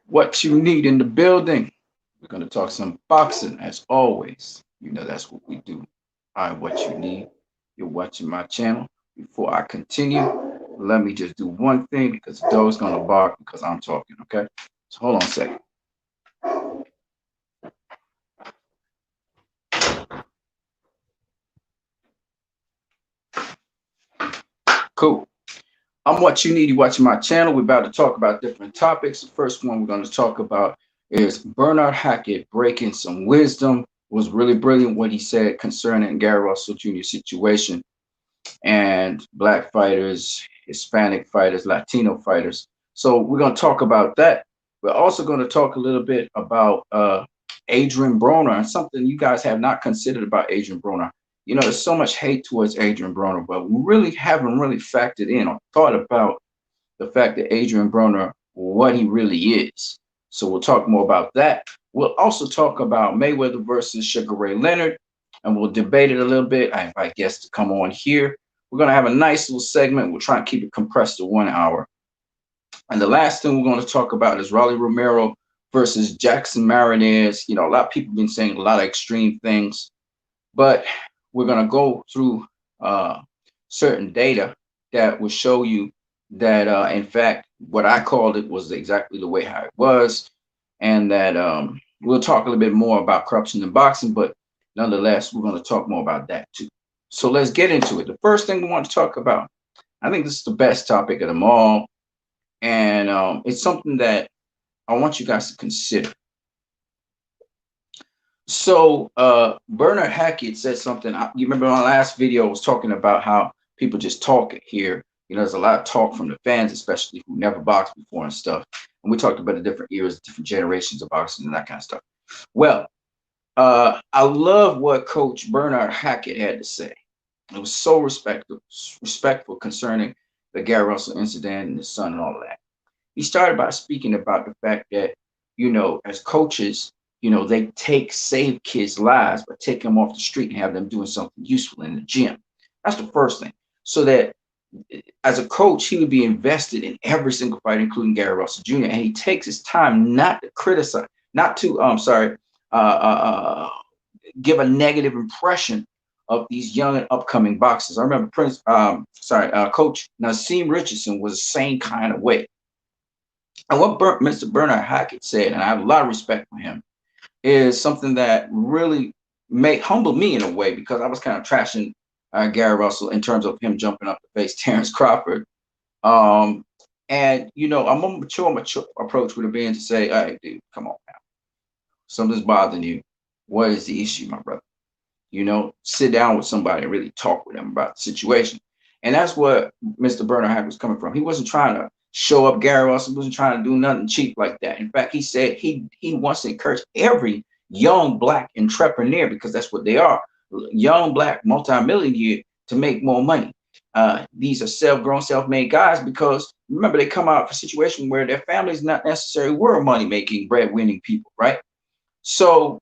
What you need in the building. We're going to talk some boxing as always. You know, that's what we do. I what you need. You're watching my channel. Before I continue, let me just do one thing because the dog's going to bark because I'm talking, okay? So hold on a second. Cool. I'm what you need. You're watching my channel. We're about to talk about different topics. The first one we're going to talk about is Bernard Hackett breaking some wisdom. It was really brilliant what he said concerning Gary Russell Jr.'s situation and black fighters, Hispanic fighters, Latino fighters. So we're going to talk about that. We're also going to talk a little bit about Adrian Broner and something you guys have not considered about Adrian Broner. You know, there's so much hate towards Adrian Broner, but we really haven't really factored in or thought about the fact that Adrian Broner, what he really is. So we'll talk more about that. We'll also talk about Mayweather versus Sugar Ray Leonard, and we'll debate it a little bit. I invite guests to come on here. We're going to have a nice little segment. We'll try and keep it compressed to 1 hour. And the last thing we're going to talk about is Rolly Romero versus Jackson Marinez. You know, a lot of people have been saying a lot of extreme things, but we're going to go through certain data that will show you that, in fact, what I called it was exactly the way how it was, and that we'll talk a little bit more about corruption in boxing, but nonetheless, we're going to talk more about that too. So let's get into it. The first thing we want to talk about, I think this is the best topic of them all, and it's something that I want you guys to consider. So Bernard Hackett said something. You remember my last video I was talking about how people just talk here. You know, there's a lot of talk from the fans, especially who never boxed before and stuff. And we talked about the different eras, different generations of boxing and that kind of stuff. Well, I love what Coach Bernard Hackett had to say. It was so respectful concerning the Gary Russell incident and his son and all of that. He started by speaking about the fact that, you know, as coaches, you know, they save kids' lives by taking them off the street and have them doing something useful in the gym. That's the first thing. So that as a coach, he would be invested in every single fight, including Gary Russell Jr. And he takes his time not to criticize, not to, give a negative impression of these young and upcoming boxers. I remember Coach Naseem Richardson was the same kind of way. And what Mr. Bernard Hackett said, and I have a lot of respect for him, is something that really humbled me in a way, because I was kind of trashing Gary Russell in terms of him jumping up to face Terrence Crawford. And, you know, a more mature approach would have been to say, hey, dude, come on now. Something's bothering you. What is the issue, my brother? You know, sit down with somebody and really talk with them about the situation. And that's what Mr. Broner Hackett was coming from. He wasn't trying to show up Gary Russell, wasn't trying to do nothing cheap like that. In fact, he said he wants to encourage every young black entrepreneur, because that's what they are, young black multimillionaire, to make more money. These are self-grown, self-made guys, because remember, they come out of a situation where their families not necessarily were money-making, bread-winning people, right? So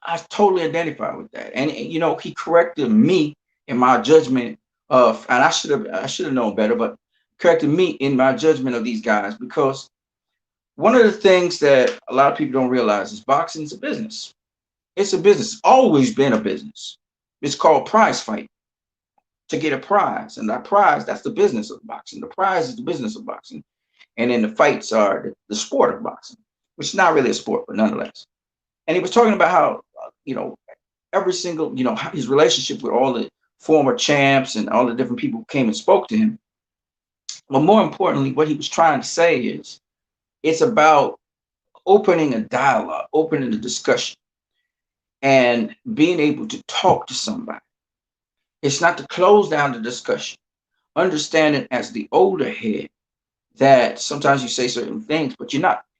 I totally identify with that. And you know, he corrected me in my judgment of, and I should have known better, but corrected me in my judgment of these guys, because one of the things that a lot of people don't realize is boxing is a business. It's a business. It's always been a business. It's called prize fight. To get a prize, and that prize, that's the business of boxing. The prize is the business of boxing, and then the fights are the sport of boxing, which is not really a sport, but nonetheless. And he was talking about how, you know, every single, you know, his relationship with all the former champs and all the different people who came and spoke to him. But more importantly, what he was trying to say is it's about opening a dialogue, opening a discussion, and being able to talk to somebody. It's not to close down the discussion, understanding as the older head that sometimes you say certain things, but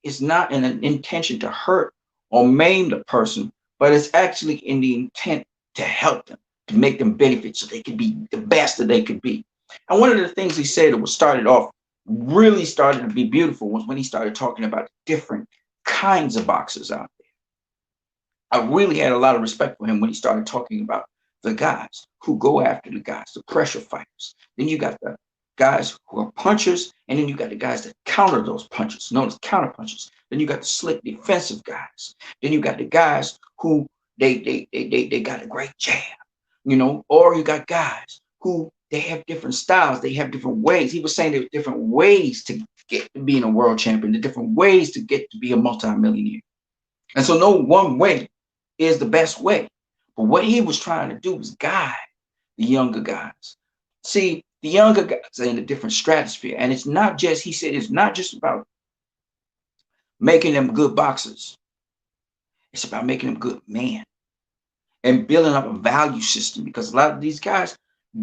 it's not in an intention to hurt or maim the person, but it's actually in the intent to help them, to make them benefit so they can be the best that they could be. And one of the things he said that really started to be beautiful, was when he started talking about different kinds of boxers out there. I really had a lot of respect for him when he started talking about the guys who go after the guys, the pressure fighters. Then you got the guys who are punchers, And then you got the guys that counter those punches, known as counter punches. Then you got the slick defensive guys. Then you got the guys who they got a great jab, you know, or you got guys who they have different styles, they have different ways. He was saying there's different ways to get to being a world champion, the different ways to get to be a multimillionaire. And so no one way is the best way. But what he was trying to do was guide the younger guys. See, the younger guys are in a different stratosphere. And it's not just, he said, it's not just about making them good boxers. It's about making them good men and building up a value system, because a lot of these guys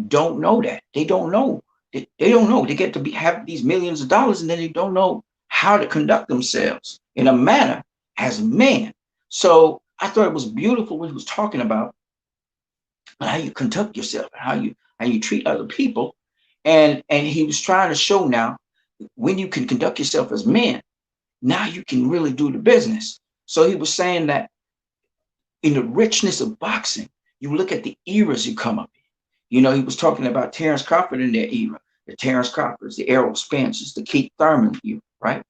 don't know that. They don't know. They don't know. They get to have these millions of dollars, and then they don't know how to conduct themselves in a manner as a man. So I thought it was beautiful what he was talking about, how you conduct yourself, and how you treat other people. And he was trying to show now, when you can conduct yourself as men, now you can really do the business. So he was saying that in the richness of boxing, you look at the eras you come up in. You know, he was talking about Terrence Crawford in their era, the Terrence Crawfords, the Errol Spencers, the Keith Thurman era, right?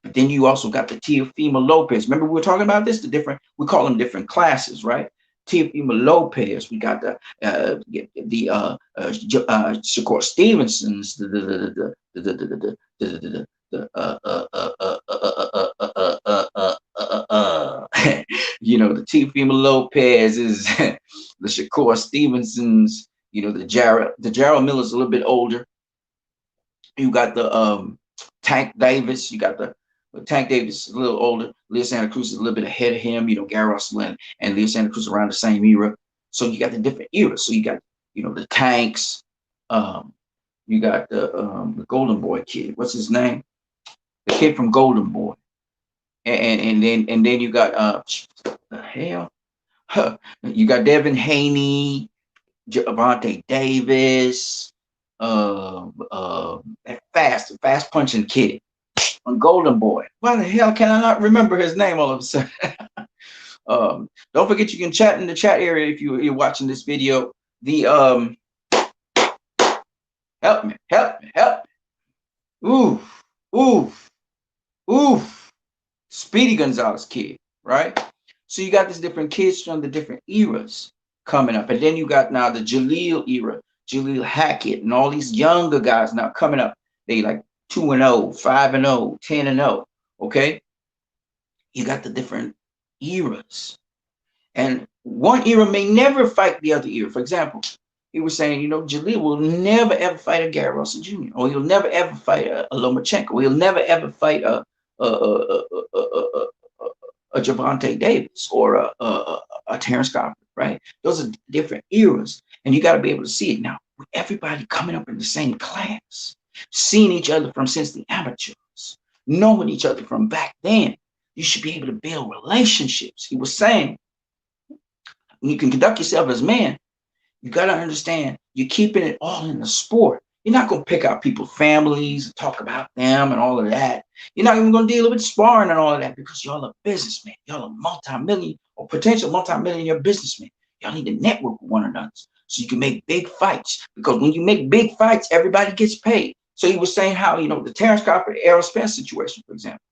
But then you also got the Teofimo Lopez. Remember, we were talking about this, we call them different classes, right? Teofimo Lopez, we got the Shakur Stevensons, you know, the Teofimo Lopez's, the Shakur Stevensons, you know, the Jarrell Miller's a little bit older. You got the Tank Davis, you got the Tank Davis is a little older. Leo Santa Cruz is a little bit ahead of him. You know, Gary Russell and Leo Santa Cruz around the same era. So you got the different eras. So you got, you know, the Tanks. You got the Golden Boy kid. What's his name? The kid from Golden Boy. And then you got the hell. You got Devin Haney, Javante Davis, that fast punching kid on Golden Boy. Why the hell can I not remember his name all of a sudden? Don't forget, you can chat in the chat area if you're watching this video. The help me. Oof. Speedy Gonzalez kid, right? So you got these different kids from the different eras coming up. And then you got now the Jaleel era, Jaleel Hackett, and all these younger guys now coming up. They like 2-0, 5-0, 10-0. Okay. You got the different eras. And one era may never fight the other era. For example, he was saying, you know, Jaleel will never ever fight a Gary Russell Jr., or he'll never ever fight a Lomachenko, or he'll never ever fight a Javante Davis or a Terrence Crawford, right? Those are different eras, and you got to be able to see it now. With everybody coming up in the same class, seeing each other from since the amateurs, knowing each other from back then, you should be able to build relationships. He was saying, when you can conduct yourself as man, you got to understand you're keeping it all in the sport. You're not going to pick out people's families and talk about them and all of that. You're not even going to deal with sparring and all of that, because y'all are businessmen. Y'all are multi-million or potential multi-millionaire businessmen. Y'all need to network with one another so you can make big fights, because when you make big fights, everybody gets paid. So he was saying how, you know, the Terrence Crawford, Errol Spence situation, for example,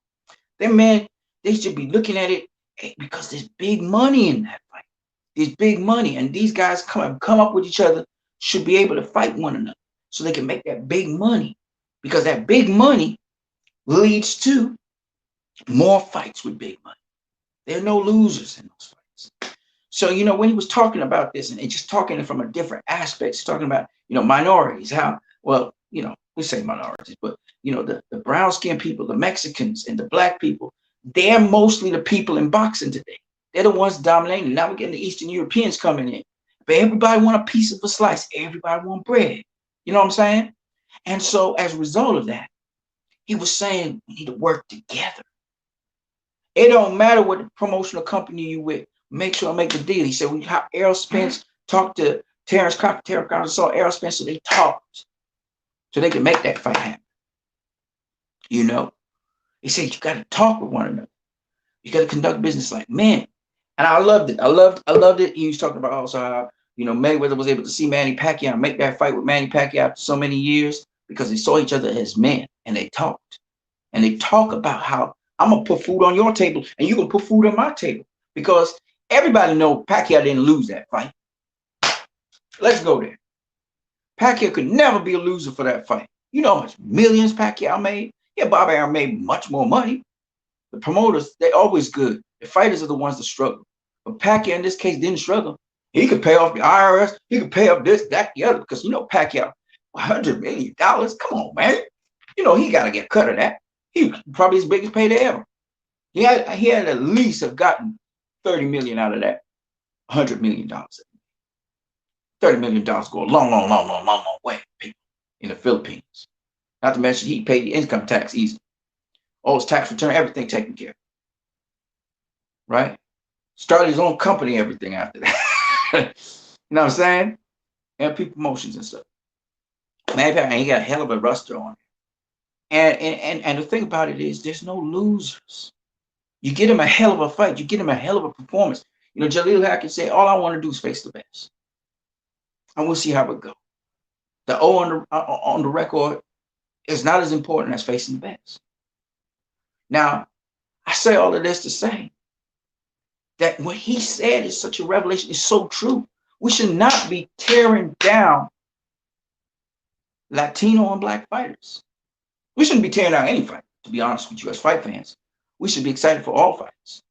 them men, they should be looking at it because there's big money in that fight. There's big money, and these guys come up with each other should be able to fight one another so they can make that big money, because that big money leads to more fights with big money. There are no losers in those fights. So, you know, when he was talking about this and just talking from a different aspect, talking about, you know, minorities, how, well, you know, we say minorities, but, you know, the brown skinned people, the Mexicans and the black people, they're mostly the people in boxing today. They're the ones dominating. Now we're getting the Eastern Europeans coming in. But everybody want a piece of a slice. Everybody want bread. You know what I'm saying? And so as a result of that, he was saying we need to work together. It don't matter what promotional company you with. Make sure I make the deal. He said, we have Errol Spence talked to Terrence Crawford. Terrence Crawford saw Errol Spence, so they talked. So they can make that fight happen. You know? He said, you got to talk with one another. You got to conduct business like men. And I loved it. I loved it. He was talking about also how, you know, Mayweather was able to see Manny Pacquiao and make that fight with Manny Pacquiao after so many years because they saw each other as men. and they talked. And they talk about how I'm gonna put food on your table and you're gonna put food on my table. Because everybody knows Pacquiao didn't lose that fight. Let's go there. Pacquiao could never be a loser for that fight. You know how much millions Pacquiao made? Yeah, Bobby Arum made much more money. The promoters, they're always good. The fighters are the ones that struggle. But Pacquiao in this case didn't struggle. He could pay off the IRS. He could pay off this, that, the other. Because you know Pacquiao, $100 million. Come on, man. You know he got to get cut of that. He probably his biggest payday ever. He had at least have gotten $30 million out of that. $100 million. $30 million go a long way, people in the Philippines. Not to mention he paid the income tax easy. All his tax return, everything taken care of. Right? Started his own company, everything after that. You know what I'm saying? MP promotions and stuff. Man, he got a hell of a roster on it. And the thing about it is there's no losers. You get him a hell of a fight, you get him a hell of a performance. You know, Jaleel Hackett said, all I want to do is face the best. And we'll see how it goes. The O on the record is not as important as facing the best. Now, I say all of this to say that what he said is such a revelation, is so true. We should not be tearing down Latino and Black fighters. We shouldn't be tearing down any fight, to be honest with you, as fight fans. We should be excited for all fights.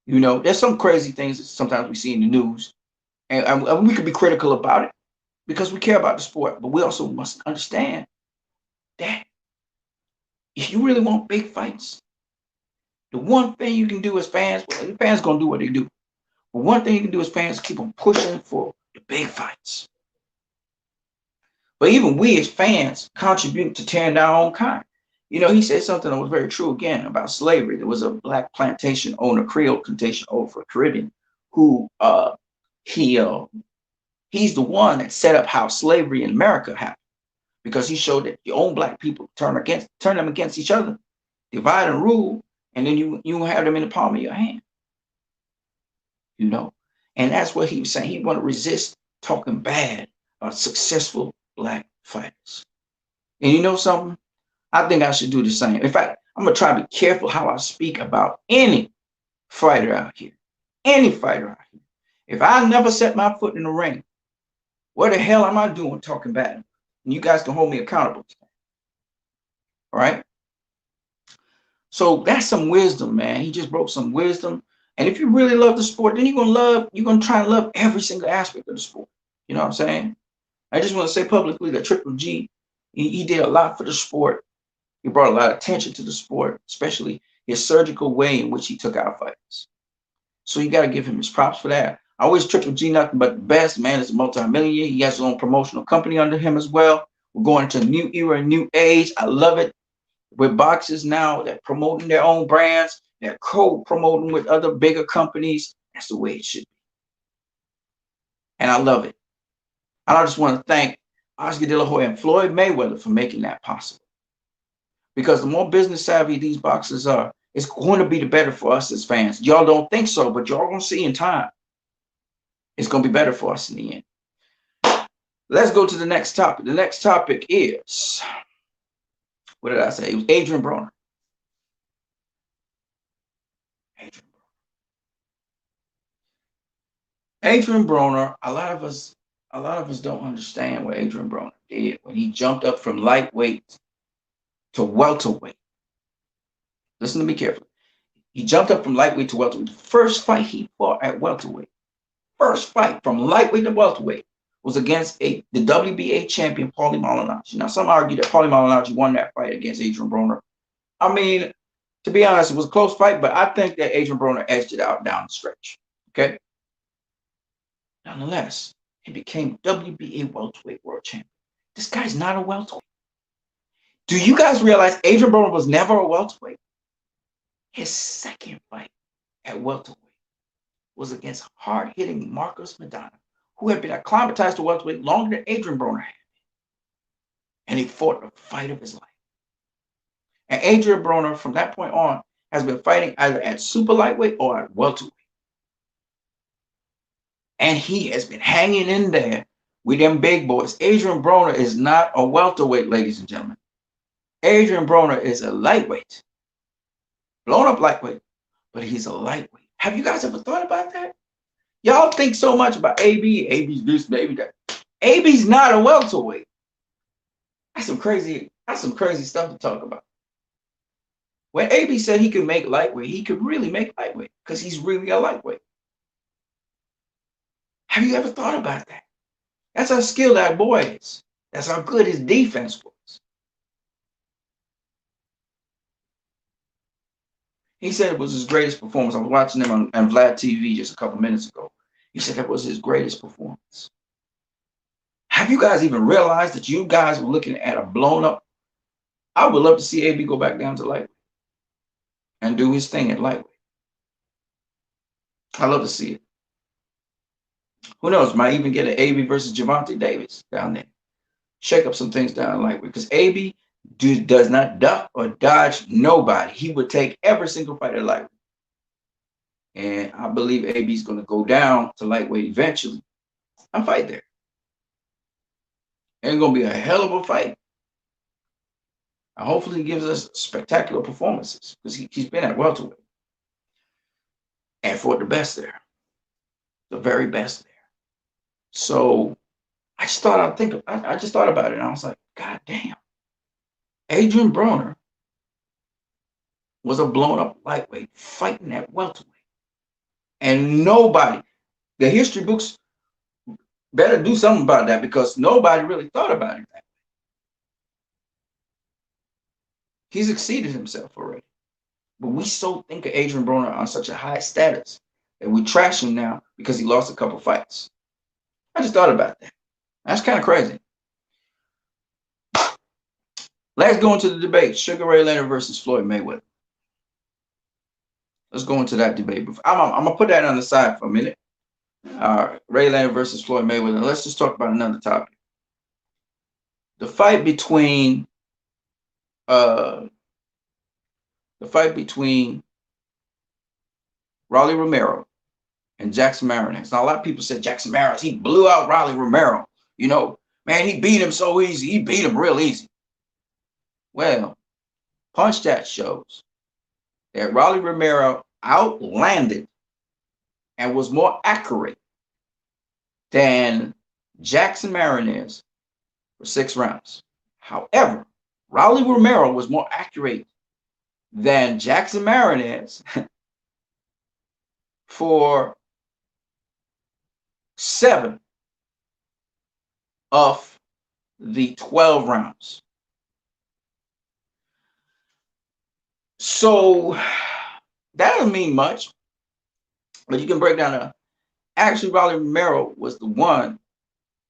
You know, there's some crazy things that sometimes we see in the news, and we could be critical about it because we care about the sport, but we also must understand that if you really want big fights, the one thing you can do as fans, well, the fans going to do what they do. But one thing you can do as fans is keep on pushing for the big fights. But even we as fans contribute to tearing down our own kind. You know, he said something that was very true again about slavery. There was a Black plantation owner, Creole plantation owner for Caribbean, who he's the one that set up how slavery in America happened, because he showed that your own Black people turn them against each other, divide and rule, and then you have them in the palm of your hand. You know, and that's what he was saying. He wanted to resist talking bad about successful Black fighters. And you know something? I think I should do the same. In fact, I'm going to try to be careful how I speak about any fighter out here. Any fighter out here. If I never set my foot in the ring, what the hell am I doing talking bad? And you guys can hold me accountable to that. All right? So that's some wisdom, man. He just broke some wisdom. And if you really love the sport, then you're going to try and love every single aspect of the sport. You know what I'm saying? I just want to say publicly that Triple G, he did a lot for the sport. He brought a lot of attention to the sport, especially his surgical way in which he took out fighters. So you got to give him his props for that. I wish Triple G nothing but the best. Man is a multi-millionaire. He has his own promotional company under him as well. We're going into a new era, a new age. I love it. With boxers now, they're promoting their own brands. They're co-promoting with other bigger companies. That's the way it should be. And I love it. And I just want to thank Oscar De La Hoya and Floyd Mayweather for making that possible. Because the more business savvy these boxers are, it's going to be the better for us as fans. Y'all don't think so, but y'all going to see in time. It's going to be better for us in the end. Let's go to the next topic. The next topic is, what did I say? It was Adrian Broner. Adrian Broner, a lot of us don't understand what Adrian Broner did when he jumped up from lightweight to welterweight. Listen to me carefully. He jumped up from lightweight to welterweight. The first fight he fought at welterweight, first fight from lightweight to welterweight, was against the WBA champion, Paulie Malignaggi. Now, some argue that Paulie Malignaggi won that fight against Adrian Broner. I mean, to be honest, it was a close fight, but I think that Adrian Broner edged it out down the stretch. Okay? Nonetheless, he became WBA welterweight world champion. This guy's not a welterweight. Do you guys realize Adrian Broner was never a welterweight? His second fight at welterweight was against hard-hitting Marcos Maidana, who had been acclimatized to welterweight longer than Adrian Broner had. And he fought the fight of his life. And Adrian Broner, from that point on, has been fighting either at super lightweight or at welterweight. And he has been hanging in there with them big boys. Adrian Broner is not a welterweight, ladies and gentlemen. Adrian Broner is a lightweight, blown up lightweight, but he's a lightweight. Have you guys ever thought about that? Y'all think so much about AB. AB's this, baby that. AB's not a welterweight. That's some crazy. That's some crazy stuff to talk about. When AB said he could make lightweight, he could really make lightweight because he's really a lightweight. Have you ever thought about that? That's how skilled that boy is. That's how good his defense was. He said it was his greatest performance. I was watching him on Vlad TV just a couple minutes ago. He said that was his greatest performance. Have you guys even realized that you guys were looking at a blown up? I would love to see AB go back down to lightweight and do his thing at lightweight. I love to see it. Who knows? Might even get an AB versus Gervonta Davis down there. Shake up some things down lightweight because AB does not duck or dodge nobody. He would take every single fight at lightweight. And I believe AB is going to go down to lightweight eventually and fight there. And it's going to be a hell of a fight. And hopefully he gives us spectacular performances because he's been at welterweight and fought the best there, the very best there. So I just thought I just thought about it and I was like, God damn. Adrian Broner was a blown up lightweight fighting at welterweight. And nobody, the history books better do something about that because nobody really thought about it that way. He's exceeded himself already. But we so think of Adrian Broner on such a high status that we trash him now because he lost a couple fights. I just thought about that. That's kind of crazy. Let's go into the debate. Sugar Ray Leonard versus Floyd Mayweather. Let's go into that debate. I'm going to put that on the side for a minute. Ray Leonard versus Floyd Mayweather. Let's just talk about another topic. The fight between Rolly Romero and Jackson Marinez. Now, a lot of people said Jackson Marinez, he blew out Rolly Romero. You know, man, he beat him so easy. He beat him real easy. Well, Punch Stats shows that Rolly Romero outlanded and was more accurate than Jackson Marinez for 6 rounds. However, Rolly Romero was more accurate than Jackson Marinez for 7 of the 12 rounds. So that doesn't mean much, but you can break down actually Rolly Romero was the one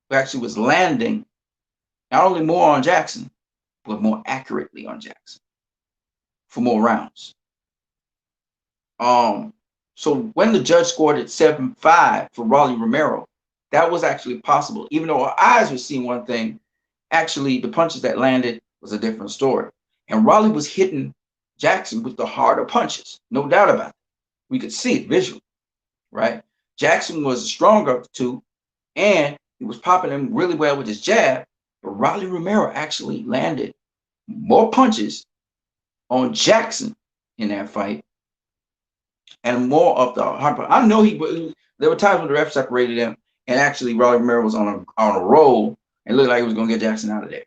who actually was landing not only more on Jackson, but more accurately on Jackson for more rounds. So when the judge scored at 7-5 for Rolly Romero, that was actually possible. Even though our eyes were seeing one thing, actually the punches that landed was a different story. And Rolly was hitting Jackson with the harder punches, no doubt about it. We could see it visually, right? Jackson was stronger of the two, and he was popping him really well with his jab, but Rolly Romero actually landed more punches on Jackson in that fight and more of the hard punch. I know there were times when the ref separated him, and actually Rolly Romero was on a roll and looked like he was going to get Jackson out of there.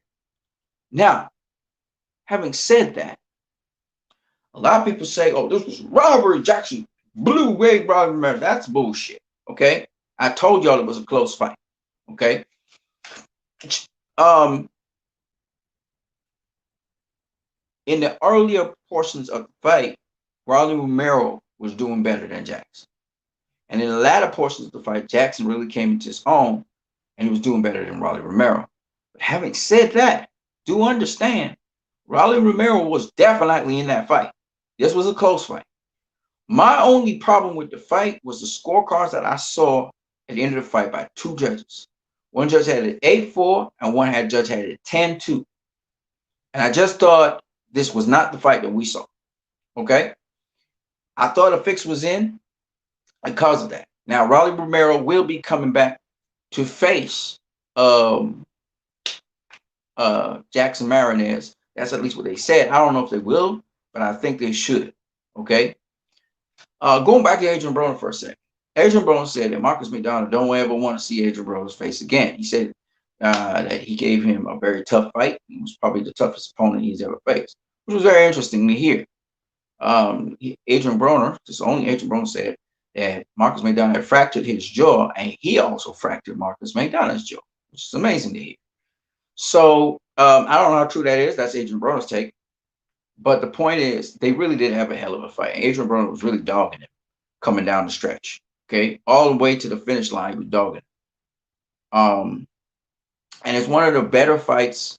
Now, having said that, a lot of people say, oh, this was robbery. Jackson blew away Rolly Romero. That's bullshit, okay? I told y'all it was a close fight, okay? In the earlier portions of the fight, Rolly Romero was doing better than Jackson. And in the latter portions of the fight, Jackson really came into his own and he was doing better than Rolly Romero. But having said that, do understand, Rolly Romero was definitely in that fight. This was a close fight. My only problem with the fight was the scorecards that I saw at the end of the fight by 2 judges. One judge had it 8-4 and one judge had it 10-2. And I just thought this was not the fight that we saw. Okay? I thought a fix was in because of that. Now, Rolly Romero will be coming back to face Jackson Marinez That's at least what they said. I don't know if they will, but I think they should. Okay. Going back to Adrian Broner for a second. Adrian Broner said that Marcus McDonald don't ever want to see Adrian Broner's face again. He said that he gave him a very tough fight. He was probably the toughest opponent he's ever faced, which was very interesting to hear. Adrian Broner, just only Adrian Broner, said that Marcus McDonald had fractured his jaw, and he also fractured Marcus McDonald's jaw, which is amazing to hear. So I don't know how true that is. That's Adrian Broner's take. But the point is, they really did have a hell of a fight. Adrian Broner was really dogging him coming down the stretch. Okay, all the way to the finish line, he was dogging. And it's one of the better fights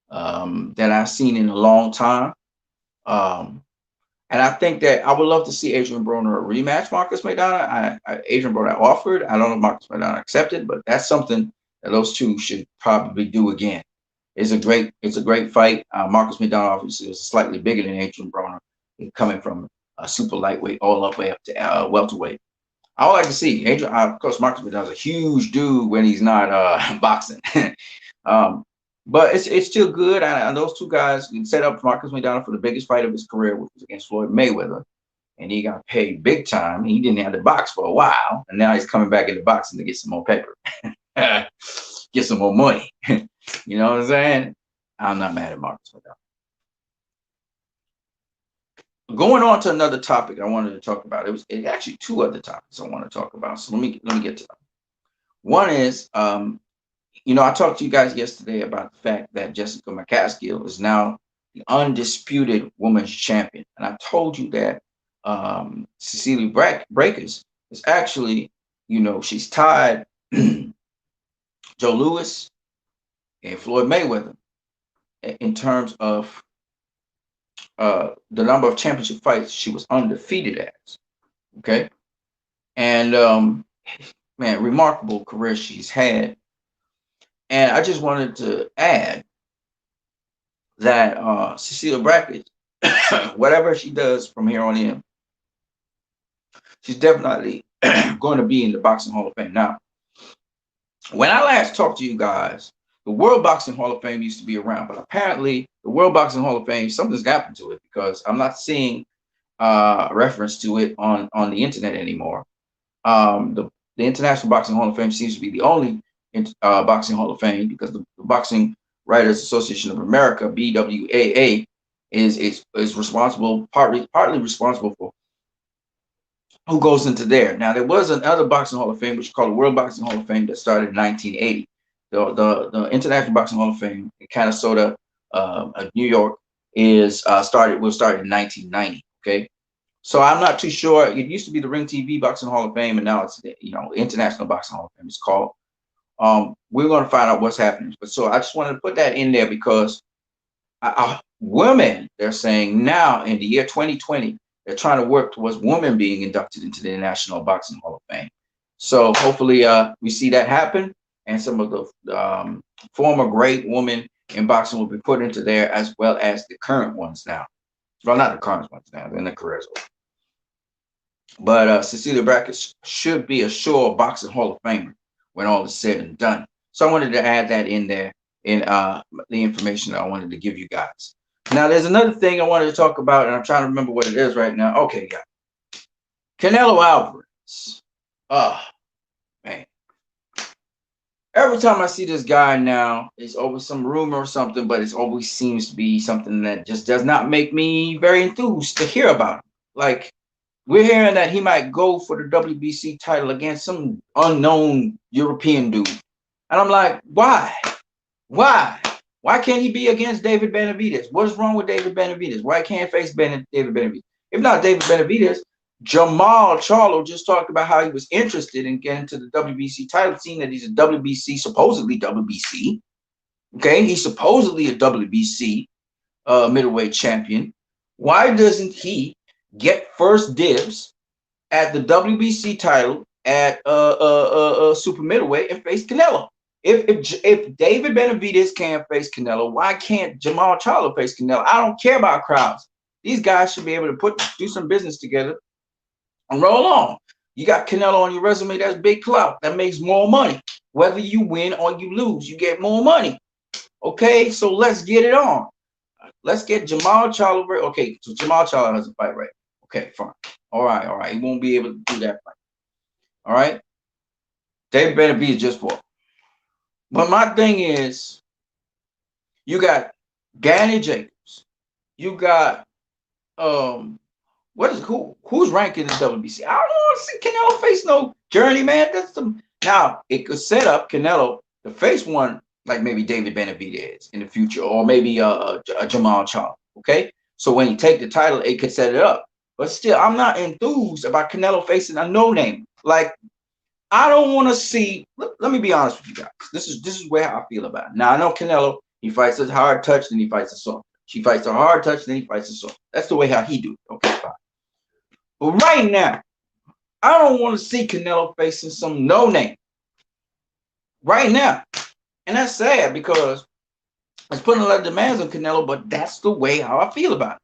that I've seen in a long time. And I think that I would love to see Adrian Broner rematch Marcus McDonald. Adrian Broner offered. I don't know if Marcus McDonald accepted, but that's something that those two should probably do again. It's a great fight. Marcus McDonald obviously is slightly bigger than Adrian Broner, coming from a super lightweight all the way up to welterweight. I would like to see Adrian. Of course, Marcus McDonald's a huge dude when he's not boxing, but it's still good. And those two guys set up Marcus McDonald for the biggest fight of his career, which was against Floyd Mayweather, and he got paid big time. He didn't have to box for a while, and now he's coming back into boxing to get some more paper, get some more money. You know what I'm saying? I'm not mad at Marcus McDonald. Going on to another topic I wanted to talk about. It actually two other topics I want to talk about. So let me get to them. One is, I talked to you guys yesterday about the fact that Jessica McCaskill is now the undisputed women's champion, and I told you that Cecilia Brækhus is actually, she's tied Joe Louis and Floyd Mayweather in terms of the number of championship fights she was undefeated as. Okay. And man, remarkable career she's had. And I just wanted to add that Cecilia Brækhus, whatever she does from here on in, she's definitely going to be in the Boxing Hall of Fame. Now, when I last talked to you guys, the World Boxing Hall of Fame used to be around, but apparently the World Boxing Hall of Fame, something's happened to it, because I'm not seeing reference to it on the internet anymore. The International Boxing Hall of Fame seems to be the only Boxing Hall of Fame, because the Boxing Writers Association of America, BWAA, is responsible, partly responsible for who goes into there. Now, there was another Boxing Hall of Fame, which is called the World Boxing Hall of Fame, that started in 1980. The International Boxing Hall of Fame in Canastota, New York, was started in 1990. Okay, so I'm not too sure. It used to be the Ring TV Boxing Hall of Fame, and now it's the International Boxing Hall of Fame. It's called. We're going to find out what's happening. But so I just wanted to put that in there, because women, they're saying now in the year 2020, they're trying to work towards women being inducted into the International Boxing Hall of Fame. So hopefully we see that happen, and some of the former great women in boxing will be put into there, as well as the current ones now. Well, not the current ones now, they're in their careers. But Cecilia Brækhus should be a sure Boxing Hall of Famer when all is said and done. So I wanted to add that in there in the information that I wanted to give you guys. Now, there's another thing I wanted to talk about, and I'm trying to remember what it is right now. Okay, guys. Canelo Alvarez. Oh, man. Every time I see this guy now, it's always some rumor or something, but it always seems to be something that just does not make me very enthused to hear about him. Like, we're hearing that he might go for the WBC title against some unknown European dude. And I'm like, why? Why? Why can't he be against David Benavidez? What is wrong with David Benavidez? Why can't he face David Benavidez? If not David Benavidez, Jamal Charlo just talked about how he was interested in getting to the WBC title, seeing that he's a WBC, supposedly WBC. Okay, he's supposedly a WBC middleweight champion. Why doesn't he get first dibs at the WBC title at super middleweight and face Canelo? If David Benavidez can't face Canelo, why can't Jamal Charlo face Canelo? I don't care about crowds. These guys should be able to do some business together and roll on. You got Canelo on your resume, that's big clout. That makes more money. Whether you win or you lose, you get more money. Okay, so let's get it on. Let's get Jamal Charlo. Okay, so Jamal Charlo has a fight, right? Okay, fine. All right, all right. He won't be able to do that fight. All right. David Benavidez is just for. But my thing is, you got Danny Jacobs. You got who's ranking the WBC? I don't want to see Canelo face no journeyman. Now it could set up Canelo to face one like maybe David Benavidez in the future, or maybe a Jamal Charlo. Okay, so when he take the title, it could set it up. But still, I'm not enthused about Canelo facing a no name. Like, I don't want to see. Let me be honest with you guys. This is where I feel about it. Now I know Canelo. He fights a hard touch, then he fights a soft. He fights a hard touch, then he fights a soft. That's the way how he do it. Okay, fine. But right now, I don't want to see Canelo facing some no name. Right now. And that's sad because it's putting a lot of demands on Canelo, but that's the way how I feel about it.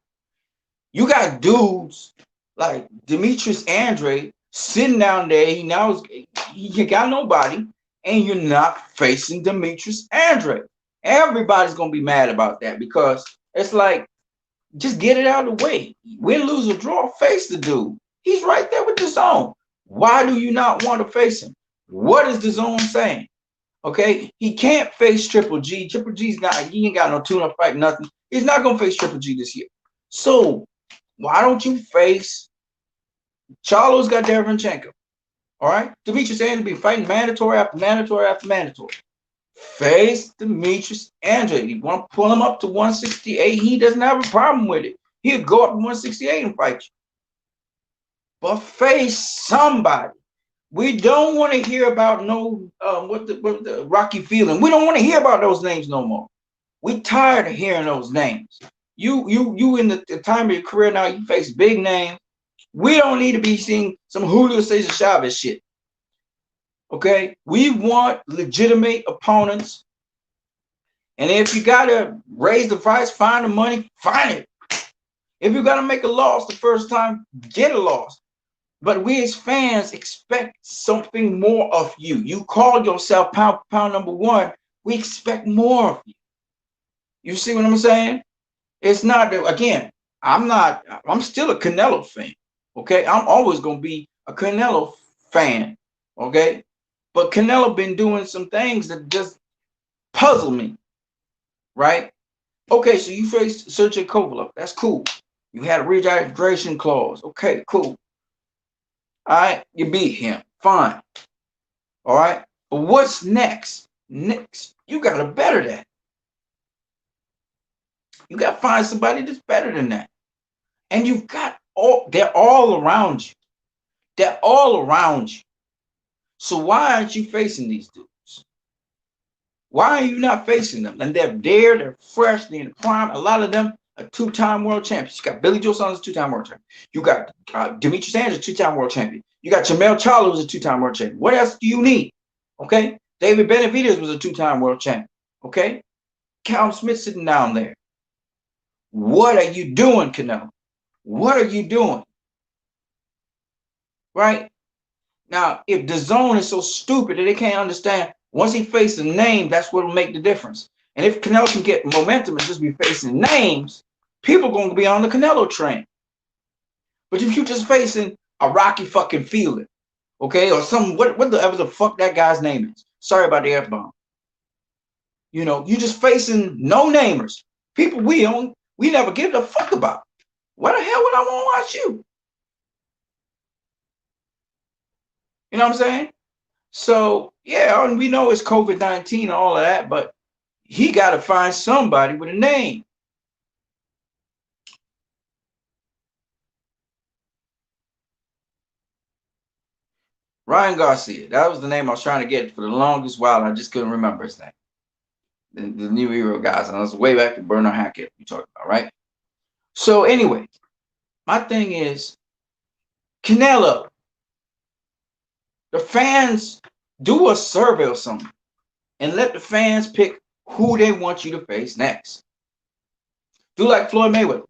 You got dudes like Demetrius Andre sitting down there. He got nobody, and you're not facing Demetrius Andre. Everybody's gonna be mad about that because it's like, just get it out of the way. Win, lose, or draw, face the dude. He's right there with the zone. Why do you not want to face him? What is the zone saying? Okay, he can't face Triple G. Triple G's not, he ain't got no tune-up fight, nothing. He's not gonna face Triple G this year. So why don't you face Charlo's got Derevyanchenko? All right, Demetrius Andre be fighting mandatory after mandatory after mandatory. Face Demetrius Andre. You want to pull him up to 168? He doesn't have a problem with it. He'll go up to 168 and fight you. But face somebody. We don't want to hear about no what the Rocky Feeling. We don't want to hear about those names no more. We're tired of hearing those names. You in the time of your career now, you face big names. We don't need to be seeing some Julio Cesar Chavez shit. Okay, we want legitimate opponents. And if you gotta raise the price, find the money, find it. If you gotta make a loss the first time, get a loss. But we as fans expect something more of you. You call yourself pound number one. We expect more of you. You see what I'm saying? It's not that, again, I'm still a Canelo fan. Okay, I'm always gonna be a Canelo fan. Okay, but Canelo been doing some things that just puzzle me. Right? Okay, so you faced Sergey Kovalev. That's cool. You had a registration clause. Okay, cool. All right, you beat him. Fine. All right. But what's next? Next, you got to better that. You got to find somebody that's better than that. And you've got they're all around you. They're all around you. So why aren't you facing these dudes? Why are you not facing them? And they're there, they're fresh, they're in the prime. A lot of them are two-time world champions. You got Billy Joe Saunders, two-time world champion. You got Demetrius Andre, two-time world champion. You got Jamel Charlo, who's a two-time world champion. What else do you need? Okay? David Benavidez was a two-time world champion. Okay? Callum Smith sitting down there. What are you doing, Canelo? What are you doing? Right? Now, if the zone is so stupid that they can't understand, once he faces a name, that's what will make the difference. And if Canelo can get momentum and just be facing names, people are going to be on the Canelo train. But if you're just facing a Rocky fucking Feeling, okay, or some whatever the fuck that guy's name is. Sorry about the F-bomb. You know, you just facing no-namers. People we never give a fuck about. Why the hell would I want to watch you? You know what I'm saying? So, yeah, and we know it's COVID-19 and all of that, but he got to find somebody with a name. Ryan Garcia. That was the name I was trying to get for the longest while. I just couldn't remember his name. The New Hero guys. And I was way back to Broner Hackett we talked about, right? So anyway, my thing is, Canelo, the fans, do a survey or something and let the fans pick who they want you to face next. Do like Floyd Mayweather.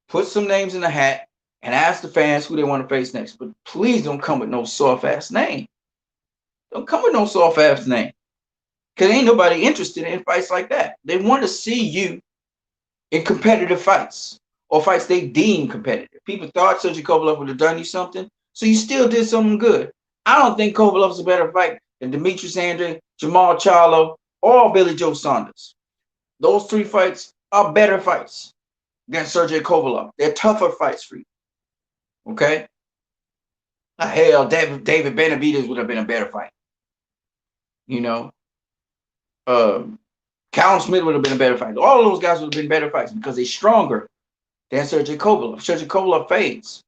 Put some names in the hat and ask the fans who they want to face next. But please don't come with no soft-ass name. Don't come with no soft-ass name. Because ain't nobody interested in fights like that. They want to see you in competitive fights or fights they deem competitive. People thought Sergey Kovalev would have done you something, so you still did something good. I don't think Kovalev's a better fight than Demetrius Andrade, Jamal Charlo, or Billy Joe Saunders. Those three fights are better fights than Sergey Kovalev. They're tougher fights for you. Okay? Hell, David Benavidez would have been a better fight. You know? Callum Smith would have been a better fight. All of those guys would have been better fights because they're stronger than Sergey Kovalev. Sergey Kovalev fades.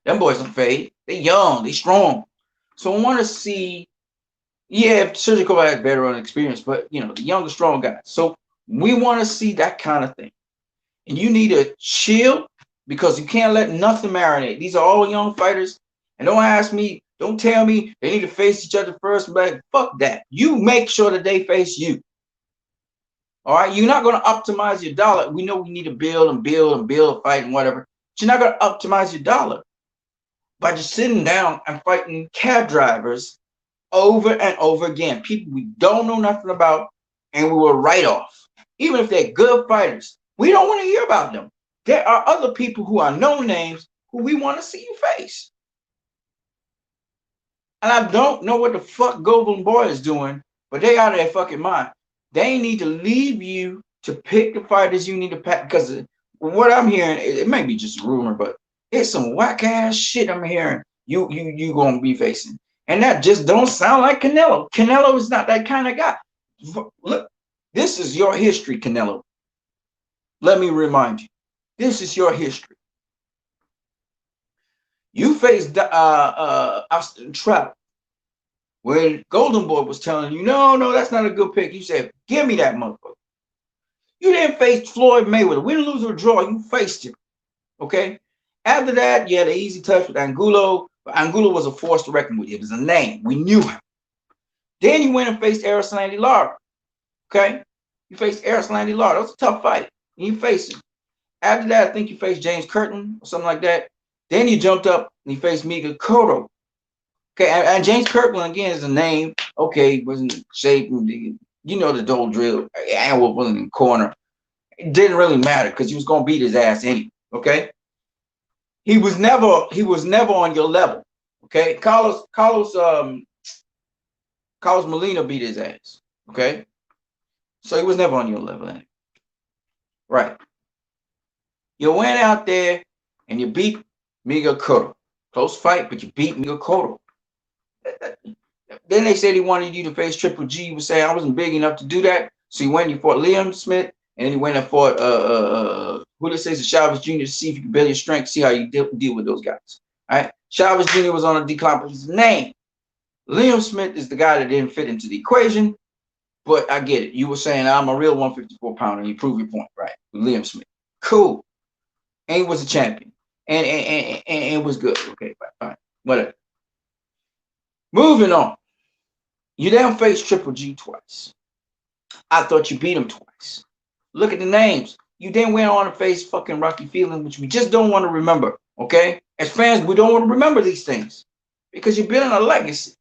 Them boys don't fade. They young. They strong. So I want to see, yeah, Sergey Kovalev has better on experience, but, you know, the younger, strong guys. So we want to see that kind of thing. And you need to chill because you can't let nothing marinate. These are all young fighters. And don't ask me, don't tell me they need to face each other first. But fuck that. You make sure that they face you. All right? You're not going to optimize your dollar. We know we need to build and build and build a fight and whatever. But you're not going to optimize your dollar by just sitting down and fighting cab drivers over and over again. People we don't know nothing about and we will write off. Even if they're good fighters, we don't want to hear about them. There are other people who are known names who we want to see you face. And I don't know what the fuck Golden Boy is doing, but they out of their fucking mind. They need to leave you to pick the fighters you need to pack. Because what I'm hearing, it may be just a rumor, but it's some whack ass shit I'm hearing you gonna be facing. And that just don't sound like Canelo. Canelo is not that kind of guy. Look, this is your history, Canelo. Let me remind you. This is your history. You faced Austin Trout when Golden Boy was telling you, no, that's not a good pick. You said, give me that motherfucker. You didn't face Floyd Mayweather. Win, lose, or draw, you faced him. Okay? After that, you had an easy touch with Angulo. But Angulo was a force to reckon with. It was a name. We knew him. Then you went and faced Erislandy Lara. Okay? You faced Erislandy Lara. That was a tough fight. And you faced him. After that, I think you faced James Kirkland or something like that. Then you jumped up and you faced Miguel Cotto. Okay, and James Kirkland, again, is a name. Okay, wasn't shape. You know the whole drill. Anwar wasn't in the corner. It didn't really matter because he was going to beat his ass anyway. Okay? He was never on your level. Okay? Carlos Molina beat his ass. Okay? So he was never on your level anyway. Right. You went out there and you beat Miguel Cotto. Close fight, but you beat Miguel Cotto. Then they said he wanted you to face Triple G. You were saying I wasn't big enough to do that. So he went and you fought Liam Smith, and then he went and fought Julio Cesar Chavez Jr. to see if you could build your strength, see how you deal with those guys. All right. Chavez Jr. was on a decline, but his name. Liam Smith is the guy that didn't fit into the equation, but I get it. You were saying I'm a real 154 pounder, and you prove your point, right? With Liam Smith. Cool. And he was a champion. And it was good. Okay, fine. Whatever. Moving on. You then faced Triple G twice. I thought you beat him twice. Look at the names. You then went on to face fucking Rocky Fielding, which we just don't want to remember. Okay? As fans, we don't want to remember these things. Because you're building a legacy.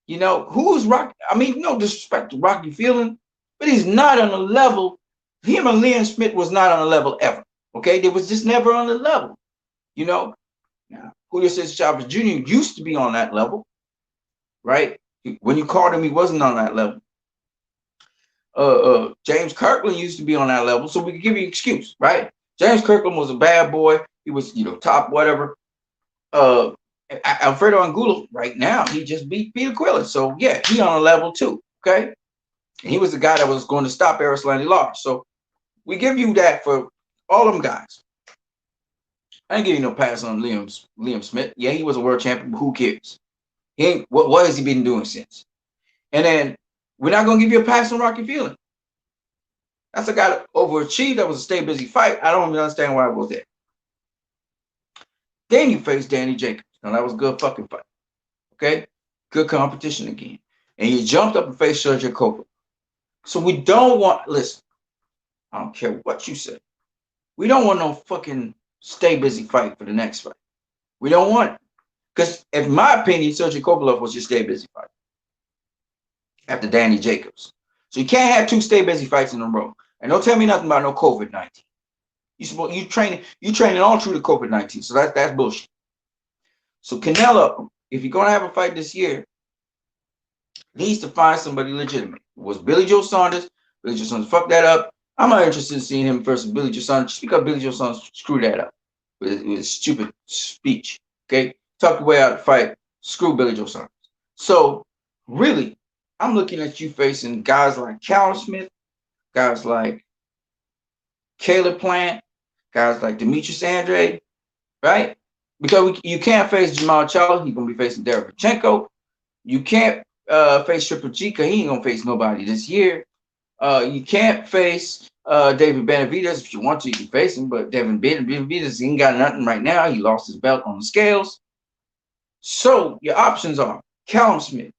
You know, who's Rocky? I mean, no disrespect to Rocky Fielding, but he's not on the level. Him and Liam Smith was not on the level ever. Okay? They was just never on the level. You know? Now, Julio Cesar Chavez Jr. used to be on that level. Right? When you called him, he wasn't on that level. James Kirkland used to be on that level, so we could give you an excuse, right? James Kirkland was a bad boy. He was, top whatever. Alfredo Angulo, right now, he just beat Peter Quillen. So, yeah, he on a level too, okay? And he was the guy that was going to stop Erislandy Lara. So, we give you that for all them guys. I ain't give you no pass on Liam Smith. Yeah, he was a world champion, but who cares? He ain't, what has he been doing since? And then we're not going to give you a pass on Rocky Fielding. That's a guy that overachieved. That was a stay busy fight. I don't even understand why it was there. Then you faced Danny Jacobs. Now, that was a good fucking fight. Okay? Good competition again. And you jumped up and faced Sergio Kovalev. So we don't want, listen, I don't care what you say. We don't want no fucking stay busy fight for the next fight. We don't want it. Because, in my opinion, Sergio Kovalev was your stay busy fight after Danny Jacobs. So you can't have two stay busy fights in a row. And don't tell me nothing about no COVID-19. You training all through the COVID-19. So that's bullshit. So Canelo, if you're gonna have a fight this year, needs to find somebody legitimate. It was Billy Joe Saunders. Billy Joe Saunders fucked that up. I'm not interested in seeing him versus Billy Joe Saunders just because Billy Joe Saunders screwed that up with his stupid speech. Okay, talked the way out of the fight. Screw Billy Joe Saunders. So really, I'm looking at you facing guys like Callum Smith, guys like Caleb Plant, guys like Demetrius Andrade, right? Because you can't face Jamal Charlo. He's gonna be facing Derek Pachenko. You can't face Triple G because he ain't gonna face nobody this year. You can't face David Benavidez. If you want to, you can face him, but David Benavidez ain't got nothing right now. He lost his belt on the scales. So your options are Callum Smith.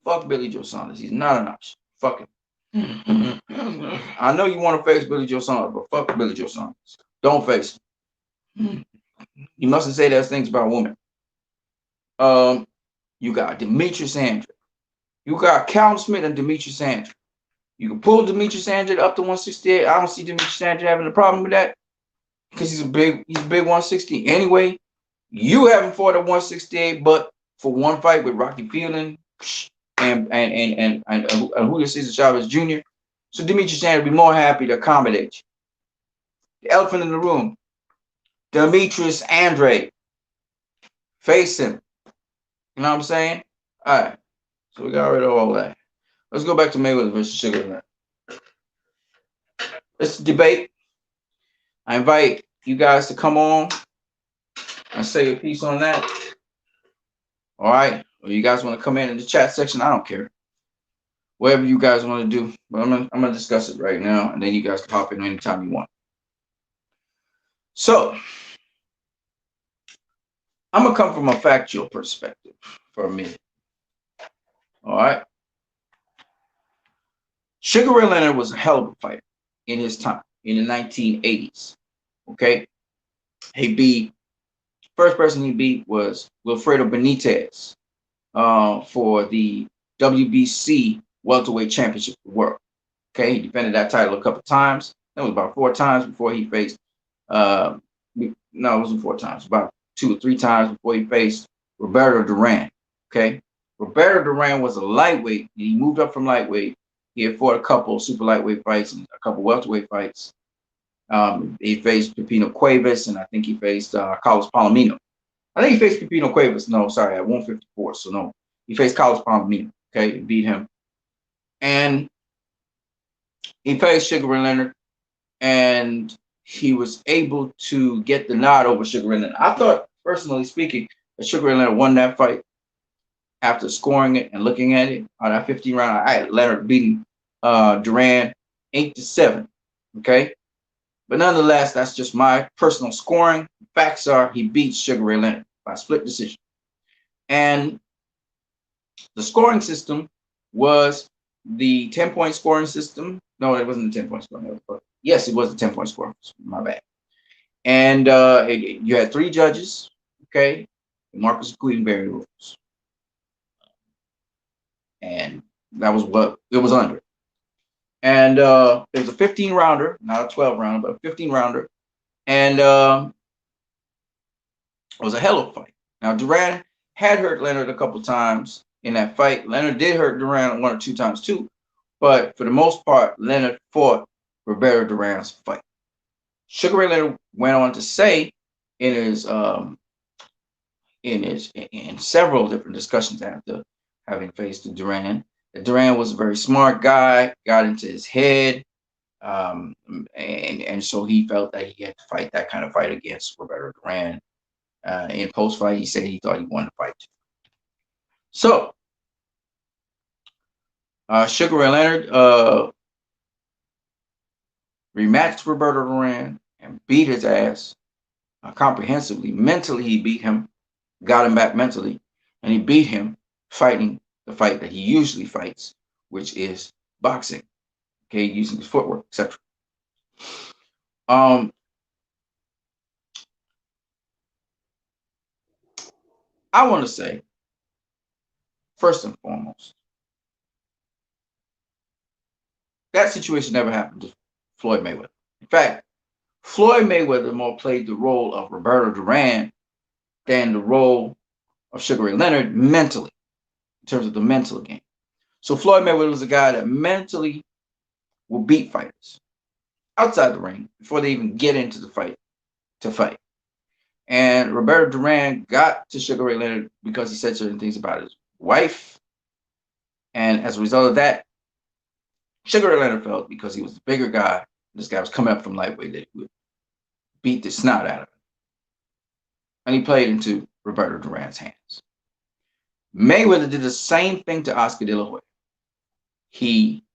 Fuck Billy Joe Saunders. He's not an option. Fuck him. I know you want to face Billy Joe Saunders, but fuck Billy Joe Saunders. Don't face him. You mustn't say those things about women. You got Demetrius Andrade. You got Callum Smith and Demetrius Andrade. You can pull Demetrius Andrade up to 168. I don't see Demetrius Andrade having a problem with that because he's a big 160. Anyway, you haven't fought at 168, but for one fight with Rocky Fielding and Julio Cesar Chavez Jr. So Demetrius Andrade will be more happy to accommodate you. The elephant in the room, Demetrius Andrade. Face him. You know what I'm saying? All right. So we got rid of all that. Let's go back to Mayweather versus Sugar Ray Leonard. Let's debate. I invite you guys to come on and say a piece on that. All right. Or you guys want to come in the chat section? I don't care. Whatever you guys want to do. But I'm gonna discuss it right now, and then you guys can hop in anytime you want. So I'm gonna come from a factual perspective for a minute. All right. Sugar Ray Leonard was a hell of a fighter in his time, in the 1980s. Okay. He beat, first person he beat was Wilfredo Benitez for the WBC welterweight championship of the world. Okay. He defended that title a couple times. That was about 4 times before he faced, no, it wasn't 4 times, about 2 or 3 times before he faced Roberto Duran. Okay. Roberto Duran was a lightweight. He moved up from lightweight. He had fought a couple super lightweight fights and a couple welterweight fights. He faced Pepino Cuevas, and I think he faced Carlos Palomino. I think he faced Pepino Cuevas. No, sorry, at 154. So no, he faced Carlos Palomino. Okay, he beat him, and he faced Sugar Ray Leonard, and he was able to get the nod over Sugar Ray Leonard. I thought, personally speaking, that Sugar Ray Leonard won that fight after scoring it and looking at it on that 15 round. I had Leonard beating Duran 8-7. Okay. But nonetheless, that's just my personal scoring. Facts are he beat Sugar Ray Leonard by split decision. And the scoring system was the 10-point scoring system. No, it wasn't the 10-point scoring. Yes, it was the 10-point scoring. My bad. And you had 3 judges. Okay. Marcus Guidenberry rules. And that was what it was under. And it was a 15-rounder, not a 12-rounder, but a 15-rounder. And it was a hell of a fight. Now, Duran had hurt Leonard a couple times in that fight. Leonard did hurt Duran 1 or 2 times too. But for the most part, Leonard fought Roberto Duran's fight. Sugar Ray Leonard went on to say in several different discussions after having faced Duran, that Duran was a very smart guy, got into his head, and so he felt that he had to fight that kind of fight against Roberto Duran. In post-fight, he said he thought he won the fight. So, Sugar Ray Leonard rematched Roberto Duran and beat his ass comprehensively. Mentally, he beat him, got him back mentally, and he beat him fighting the fight that he usually fights, which is boxing. Okay, using his footwork, etc. I want to say, first and foremost, that situation never happened Floyd Mayweather. In fact, Floyd Mayweather more played the role of Roberto Duran than the role of Sugar Ray Leonard mentally, in terms of the mental game. So Floyd Mayweather was a guy that mentally will beat fighters outside the ring before they even get into the fight to fight. And Roberto Duran got to Sugar Ray Leonard because he said certain things about his wife. And as a result of that, Sugar Ray Leonard felt because he was the bigger guy, this guy was coming up from lightweight, that he would beat the snot out of him. And he played into Roberto Duran's hands. Mayweather did the same thing to Oscar De La Hoya. He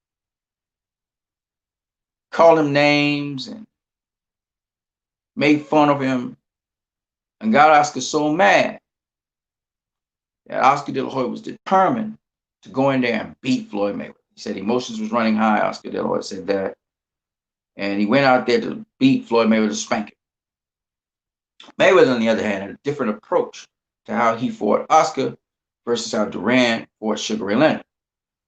called him names and made fun of him and got Oscar so mad that Oscar De La Hoya was determined to go in there and beat Floyd Mayweather. He said emotions was running high. Oscar De La Hoya said that. And he went out there to beat Floyd Mayweather, to spank him. Mayweather, on the other hand, had a different approach to how he fought Oscar versus how Duran fought Sugar Ray Leonard.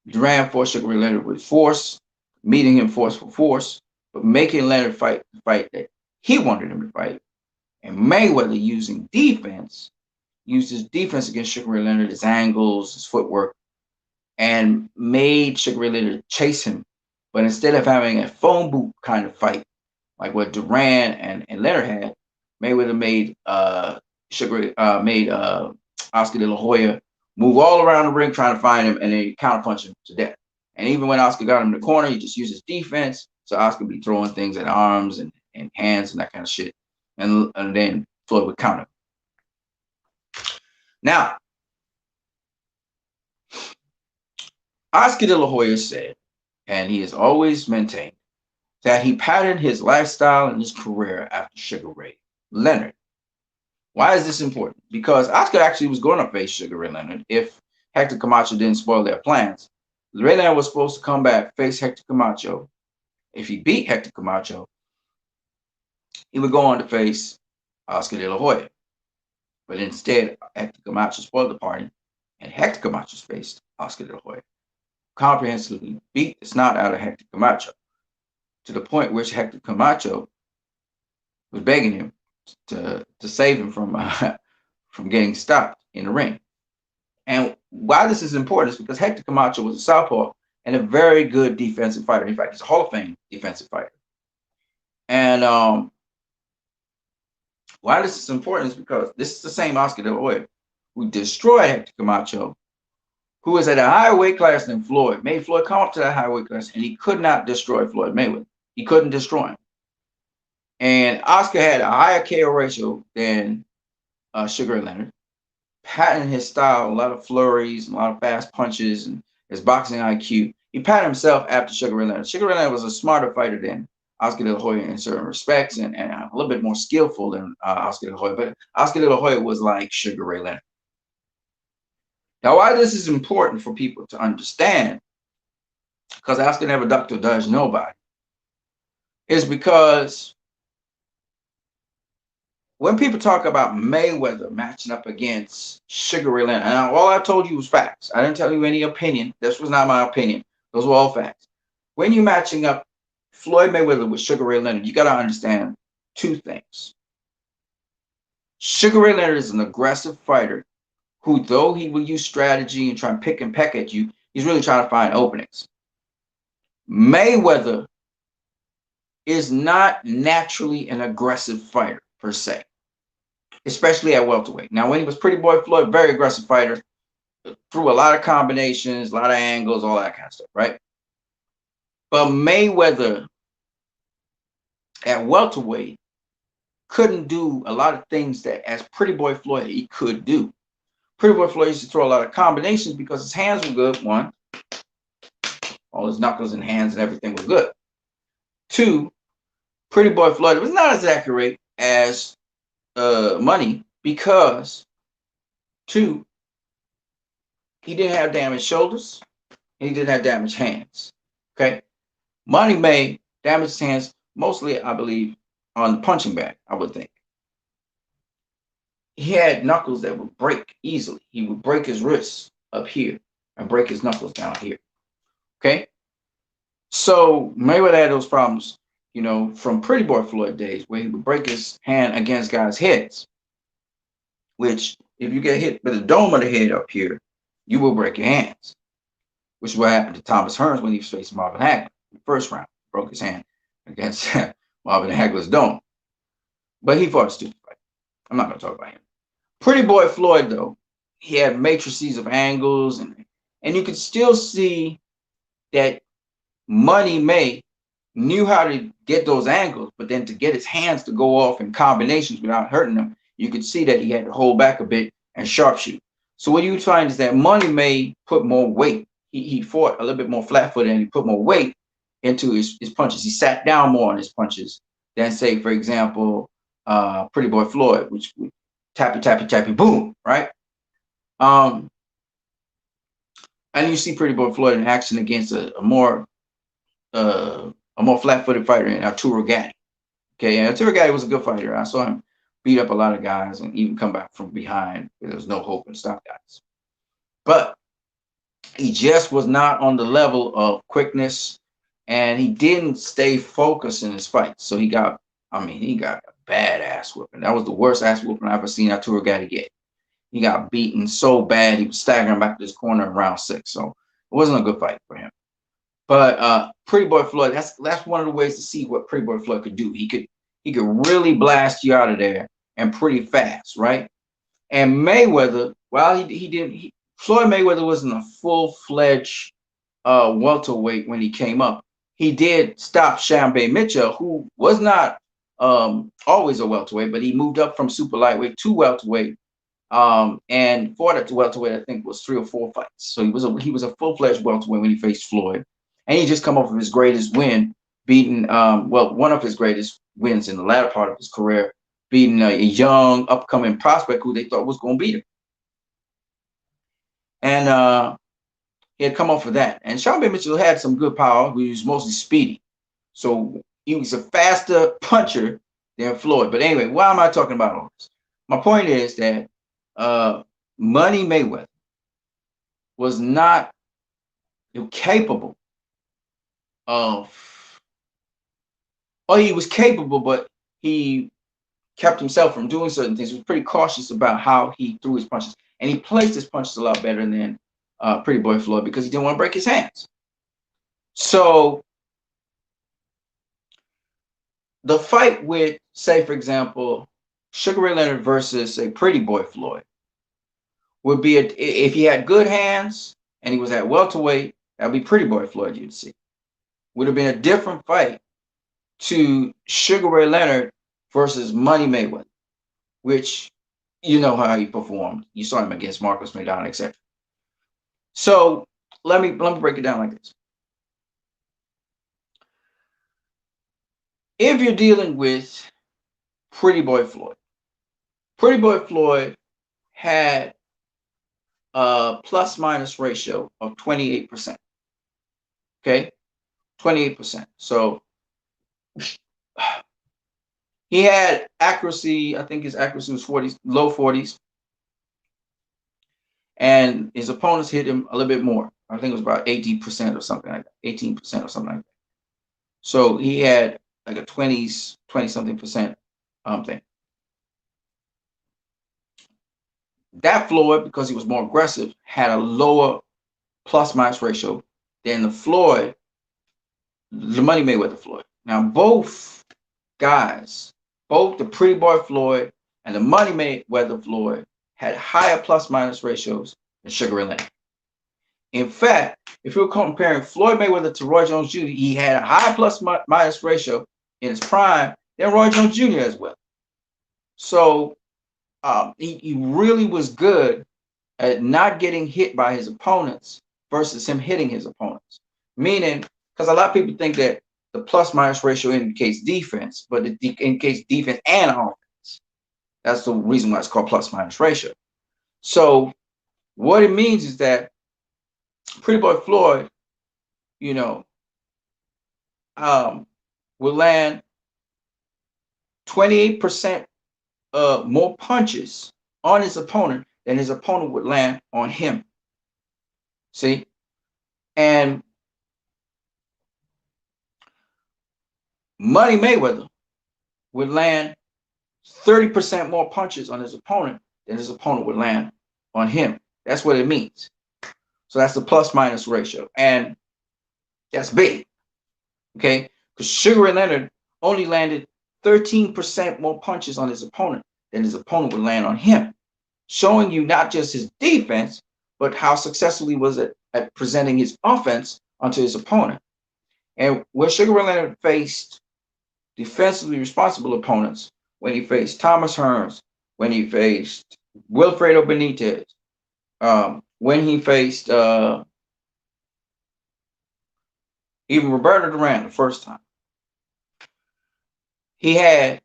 Duran fought Sugar Ray Leonard with force, meeting him force for force, but making Leonard fight the fight that he wanted him to fight. And Mayweather, using defense, used his defense against Sugar Ray Leonard, his angles, his footwork, and made Sugar Ray Leonard chase him. But instead of having a phone booth kind of fight, like what Duran and Leonard had, Mayweather made Oscar De La Hoya move all around the ring trying to find him, and then he counterpunch him to death. And even when Oscar got him in the corner, he just used his defense. So Oscar would be throwing things at arms and hands and that kind of shit. And then Floyd would counter. Now, Oscar De La Hoya said, and he has always maintained, that he patterned his lifestyle and his career after Sugar Ray Leonard. Why is this important? Because Oscar actually was going to face Sugar Ray Leonard if Hector Camacho didn't spoil their plans. Ray Leonard was supposed to come back, face Hector Camacho. If he beat Hector Camacho, he would go on to face Oscar De La Hoya. But instead, Hector Camacho spoiled the party, and Hector Camacho faced Oscar De La Hoya. Comprehensively beat the snot out of Hector Camacho, to the point which Hector Camacho was begging him to save him from getting stopped in the ring. And why this is important is because Hector Camacho was a southpaw and a very good defensive fighter. In fact, he's a Hall of Fame defensive fighter. And why this is important is because this is the same Oscar De La Hoya who destroyed Hector Camacho, who was at a higher weight class than Floyd, made Floyd come up to that high weight class, and he could not destroy Floyd Mayweather. He couldn't destroy him. And Oscar had a higher KO ratio than Sugar Ray Leonard, patented his style, a lot of flurries, a lot of fast punches, and his boxing IQ. He patented himself after Sugar Ray Leonard. Sugar Ray Leonard was a smarter fighter than Oscar De La Hoya in certain respects, and a little bit more skillful than Oscar De La Hoya. But Oscar De La Hoya was like Sugar Ray Leonard. Now, why this is important for people to understand, because Oscar never ducked or dodged nobody, is because when people talk about Mayweather matching up against Sugar Ray Leonard, and all I told you was facts. I didn't tell you any opinion. This was not my opinion. Those were all facts. When you're matching up Floyd Mayweather with Sugar Ray Leonard, you got to understand two things. Sugar Ray Leonard is an aggressive fighter who, though he will use strategy and try and pick and peck at you, he's really trying to find openings. Mayweather is not naturally an aggressive fighter per se, especially at welterweight. Now, when he was Pretty Boy Floyd, very aggressive fighter, threw a lot of combinations, a lot of angles, all that kind of stuff, right? But Mayweather at welterweight couldn't do a lot of things that as Pretty Boy Floyd he could do. Pretty Boy Floyd used to throw a lot of combinations because his hands were good, one. All his knuckles and hands and everything were good. Two, Pretty Boy Floyd was not as accurate as Money because, two, he didn't have damaged shoulders and he didn't have damaged hands. Okay? Money may damage his hands mostly, I believe, on the punching bag, I would think. He had knuckles that would break easily. He would break his wrists up here and break his knuckles down here. Okay? So Mayweather had those problems. you know, from Pretty Boy Floyd days where he would break his hand against guys' heads, which if you get hit with the dome of the head up here, you will break your hands, which is what happened to Thomas Hearns when he was facing Marvin Hagler in the first round. Broke his hand against Marvin Hagler's dome. But he fought a stupid fight. I'm not going to talk about him. Pretty Boy Floyd, though, he had matrices of angles, and you could still see that Money May knew how to get those angles, but then to get his hands to go off in combinations without hurting them, you could see that he had to hold back a bit and sharpshoot. So what you find is that Money May put more weight. He fought a little bit more flat-footed, and he put more weight into his punches. He sat down more on his punches than, say, for example, Pretty Boy Floyd, which tappy, tappy, tappy, boom, right? And you see Pretty Boy Floyd in action against a more flat-footed fighter in Arturo Gatti. Okay, and Arturo Gatti was a good fighter. I saw him beat up a lot of guys and even come back from behind. There was no hope and stop guys. But he just was not on the level of quickness, and he didn't stay focused in his fights. So he got a bad ass whooping. That was the worst ass whooping I've ever seen Arturo Gatti get. He got beaten so bad he was staggering back to his corner in round 6. So it wasn't a good fight for him. But Pretty Boy Floyd, that's one of the ways to see what Pretty Boy Floyd could do. He could really blast you out of there and pretty fast, right? And Mayweather, while Floyd Mayweather wasn't a full-fledged welterweight when he came up. He did stop Shambe Mitchell, who was not always a welterweight, but he moved up from super lightweight to welterweight, and fought at the welterweight. I think it was 3 or 4 fights. So he was a full-fledged welterweight when he faced Floyd, and he just come off of his greatest win, beating one of his greatest wins in the latter part of his career, beating a young upcoming prospect who they thought was going to beat him. And he had come off of that. And Shambe Mitchell had some good power. He was mostly speedy. So he was a faster puncher than Floyd. But anyway, why am I talking about all this? My point is that Money Mayweather was not capable of, or he was capable, but he kept himself from doing certain things. He was pretty cautious about how he threw his punches. And he placed his punches a lot better than Pretty Boy Floyd because he didn't want to break his hands. So the fight with, say, for example, Sugar Ray Leonard versus a Pretty Boy Floyd would be, if he had good hands and he was at welterweight, that would be Pretty Boy Floyd you'd see. Would have been a different fight to Sugar Ray Leonard versus Money Mayweather, which you know how he performed. You saw him against Marcus McDonald, etc. So let me break it down like this. If you're dealing with Pretty Boy Floyd had a plus-minus ratio of 28%. Okay, 28%. So he had accuracy. I think his accuracy was low 40s. And his opponents hit him a little bit more. I think it was about 18% or something like that. 18% or something like that. So he had like a 20-something percent thing. That Floyd, because he was more aggressive, had a lower plus-minus ratio than the Money Mayweather Floyd. Now, both guys, both the Pretty Boy Floyd and the Money Mayweather Floyd, had higher plus-minus ratios than Sugar Ray Leonard. In fact, if you're comparing Floyd Mayweather to Roy Jones Jr., he had a higher plus-minus ratio in his prime than Roy Jones Jr. as well. So he really was good at not getting hit by his opponents versus him hitting his opponents. Meaning, because a lot of people think that the plus-minus ratio indicates defense, but it indicates defense and offense. That's the reason why it's called plus-minus ratio. So what it means is that Pretty Boy Floyd, will land 28% more punches on his opponent than his opponent would land on him. See? And Money Mayweather would land 30% more punches on his opponent than his opponent would land on him. That's what it means. So that's the plus minus ratio. And that's big. Okay? Because Sugar Ray Leonard only landed 13% more punches on his opponent than his opponent would land on him, showing you not just his defense, but how successful he was at presenting his offense onto his opponent. And when Sugar Ray Leonard faced defensively responsible opponents, when he faced Thomas Hearns, when he faced Wilfredo Benitez, when he faced even Roberto Duran the first time, he had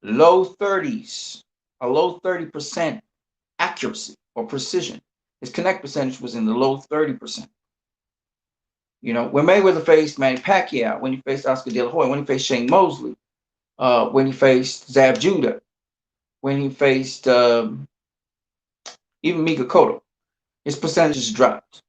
low 30s, a low 30% accuracy or precision. His connect percentage was in the low 30%. You know, when Mayweather faced Manny Pacquiao, when he faced Oscar De La Hoya, when he faced Shane Mosley, when he faced Zab Judah, when he faced even Mika Cotto, his percentages dropped.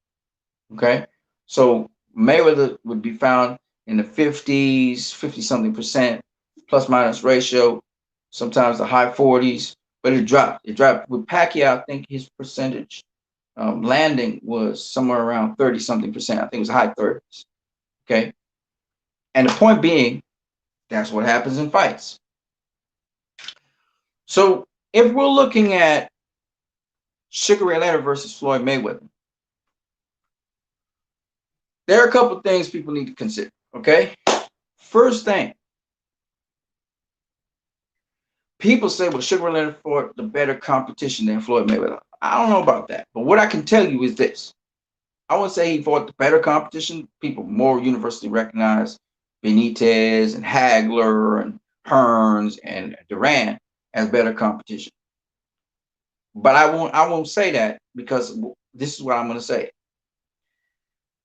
Okay, so Mayweather would be found in the 50s, 50-something percent, plus minus ratio, sometimes the high 40s, but it dropped. It dropped with Pacquiao. I think his percentage landing was somewhere around 30-something percent. I think it was high 30s. Okay, and the point being, that's what happens in fights. So if we're looking at Sugar Ray Leonard versus Floyd Mayweather, there are a couple of things people need to consider. Okay, first thing, people say, well, Sugar Ray Leonard fought the better competition than Floyd Mayweather. I don't know about that, but what I can tell you is this. I wouldn't say he fought the better competition. People more universally recognize Benitez and Hagler and Hearns and Duran as better competition. But I won't say that, because this is what I'm going to say.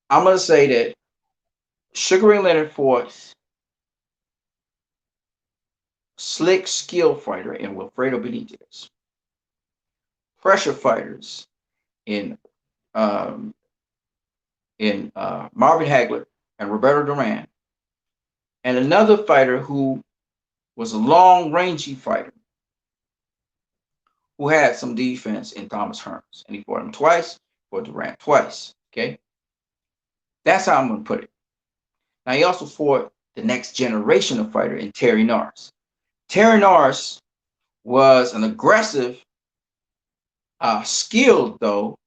I'm going to say that Sugar Ray Leonard fought slick skill fighter in Wilfredo Benitez, pressure fighters in Marvin Hagler and Roberto Duran, and another fighter who was a long-rangey fighter who had some defense in Thomas Hearns, and he fought him twice, fought Duran twice. Okay, that's how I'm going to put it. Now, he also fought the next generation of fighter in Terry Nars. Terry Nars was an aggressive, skilled though,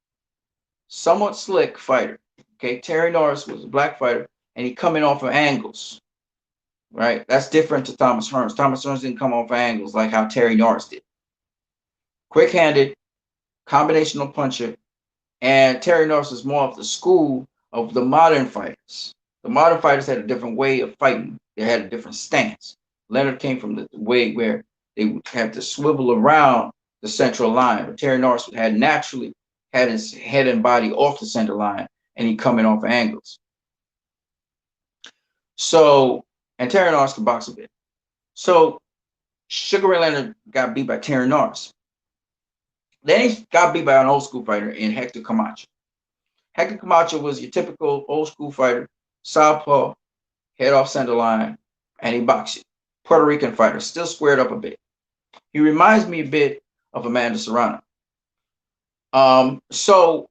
somewhat slick fighter. Okay, Terry Nars was a black fighter, and he coming off of angles. Right, that's different to Thomas Hearns. Thomas Hearns didn't come off of angles like how Terry Nars did. Quick-handed, combinational puncher, and Terry Nars is more of the school of the modern fighters. The modern fighters had a different way of fighting. They had a different stance. Leonard came from the way where they had to swivel around the central line, but Terry Nars had naturally had his head and body off the center line, and he coming off angles. So, and Terry Nars could box a bit. So Sugar Ray Leonard got beat by Terry Nars. Then he got beat by an old school fighter in Hector Camacho. Hector Camacho was your typical old school fighter, southpaw, head off center line, and he boxed you. Puerto Rican fighter, still squared up a bit. He reminds me a bit of Amanda Serrano. So,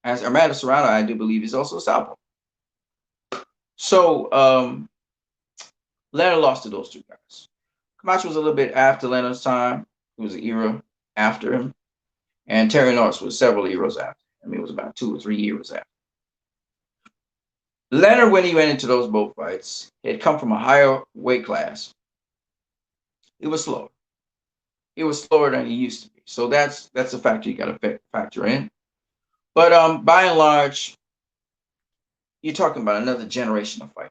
as Amanda Serrano, I do believe, is also a southpaw. So, Leonard lost to those two guys. Camacho was a little bit after Leonard's time. It was an era after him. And Terry Nars was several eras after. I mean, it was about 2 or 3 years after. Leonard, when he went into those both fights, had come from a higher weight class. It was slower. It was slower than he used to be. So that's a factor you got to factor in. But by and large, you're talking about another generation of fighters.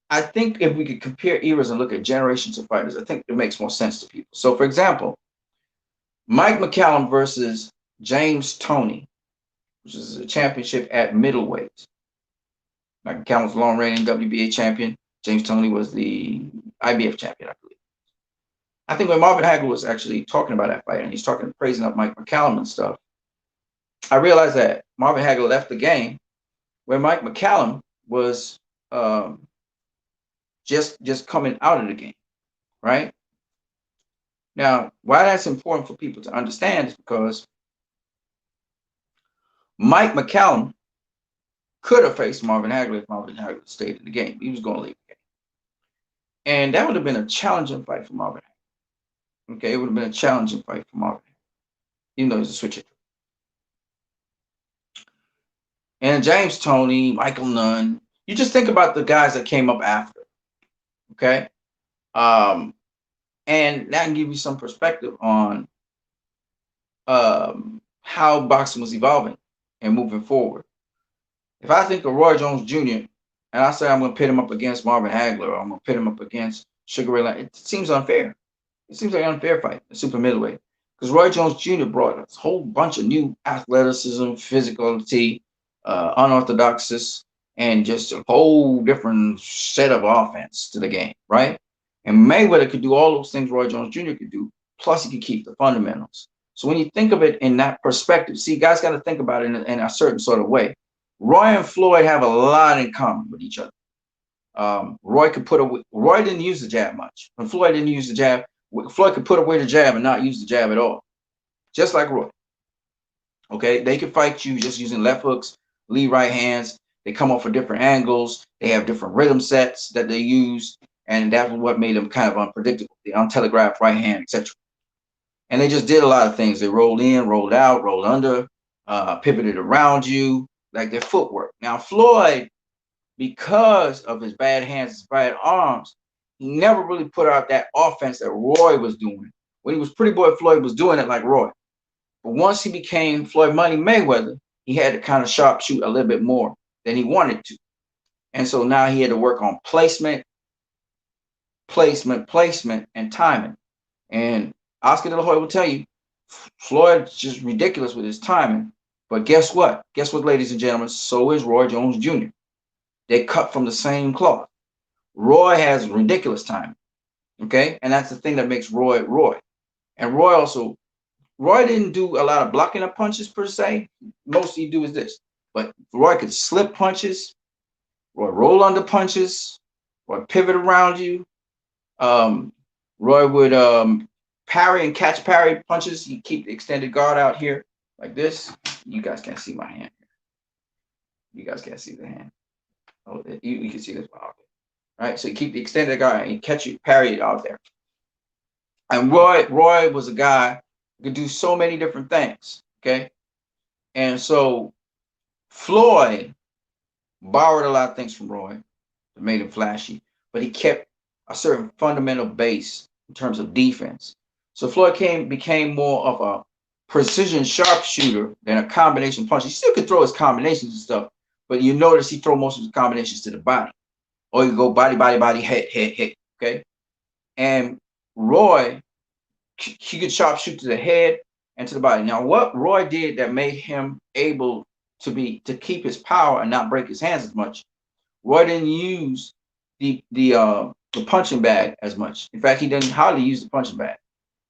I think if we could compare eras and look at generations of fighters, I think it makes more sense to people. So, for example, Mike McCallum versus James Toney, which is a championship at middleweight. Mike McCallum was the long-reigning WBA champion. James Toney was the IBF champion, I believe. I think when Marvin Hagler was actually talking about that fight, and he's talking, praising up Mike McCallum and stuff, I realized that Marvin Hagler left the game where Mike McCallum was just coming out of the game, right? Now, why that's important for people to understand is because Mike McCallum could have faced Marvin Hagler if Marvin Hagler stayed in the game. He was going to leave the game. And that would have been a challenging fight for Marvin Hagler. Okay, it would have been a challenging fight for Marvin Hagler, even though he's a switch hitter. And James Toney, Michael Nunn, you just think about the guys that came up after. Okay. And that can give you some perspective on how boxing was evolving and moving forward. If I think of Roy Jones Jr. and I say I'm going to pit him up against Marvin Hagler, or I'm going to pit him up against Sugar Ray Leonard, it seems unfair. It seems like an unfair fight, a super middleweight. Because Roy Jones Jr. brought a whole bunch of new athleticism, physicality, unorthodoxness, and just a whole different set of offense to the game, right? And Mayweather could do all those things Roy Jones Jr. could do, plus he could keep the fundamentals. So when you think of it in that perspective, see, guys got to think about it in a certain sort of way. Roy and Floyd have a lot in common with each other. Roy didn't use the jab much. When Floyd didn't use the jab, Floyd could put away the jab and not use the jab at all, just like Roy. Okay, they could fight you just using left hooks, lead right hands. They come off of different angles. They have different rhythm sets that they use, and that's what made them kind of unpredictable. The untelegraphed right hand, etc. And they just did a lot of things. They rolled in, rolled out, rolled under, pivoted around you, like their footwork. Now Floyd, because of his bad hands, his bad arms, he never really put out that offense that Roy was doing. When he was Pretty Boy Floyd was doing it like Roy. But once he became Floyd Money Mayweather, he had to kind of sharpshoot a little bit more than he wanted to. And so now he had to work on placement, and timing. And Oscar De La Hoya will tell you, Floyd's just ridiculous with his timing. But guess what? Guess what, ladies and gentlemen? So is Roy Jones Jr. They cut from the same cloth. Roy has ridiculous timing. Okay? And that's the thing that makes Roy Roy. And Roy didn't do a lot of blocking of punches per se. Most he do is this. But Roy could slip punches. Roy roll under punches. Roy pivot around you. Roy would parry and catch parry punches. He keep the extended guard out here like this. You guys can't see my hand. You guys can't see the hand. Oh, you can see this one out there. Right? So you keep the extended guard and you catch you, parry it out there. And Roy was a guy who could do so many different things. Okay. And so Floyd borrowed a lot of things from Roy that made him flashy, but he kept a certain fundamental base in terms of defense. So Floyd became more of a precision sharpshooter than a combination puncher. He still could throw his combinations and stuff, but you notice he throw most of his combinations to the body. Or you go body, head, okay? And Roy, he could sharpshoot to the head and to the body. Now, what Roy did that made him able to keep his power and not break his hands as much, Roy didn't use the punching bag as much. In fact, he didn't hardly use the punching bag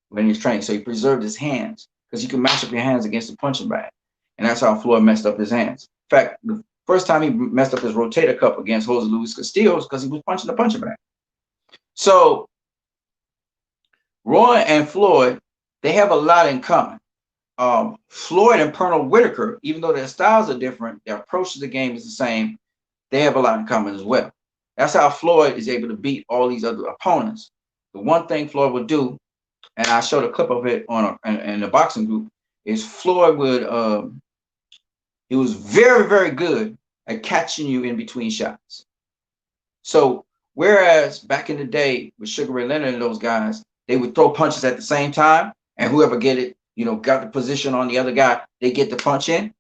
when he was training. So he preserved his hands because you can match up your hands against the punching bag. And that's how Floyd messed up his hands. In fact, the first time he messed up his rotator cuff against Jose Luis Castillo was because he was punching the punching bag. So Roy and Floyd, they have a lot in common. Floyd and Pernell Whitaker, even though their styles are different, their approach to the game is the same. They have a lot in common as well. That's how Floyd is able to beat all these other opponents. The one thing Floyd would do, and I showed a clip of it in the boxing group, is Floyd would, he was very, very good at catching you in between shots. So whereas back in the day with Sugar Ray Leonard and those guys, they would throw punches at the same time, and whoever got the position on the other guy, they get the punch in.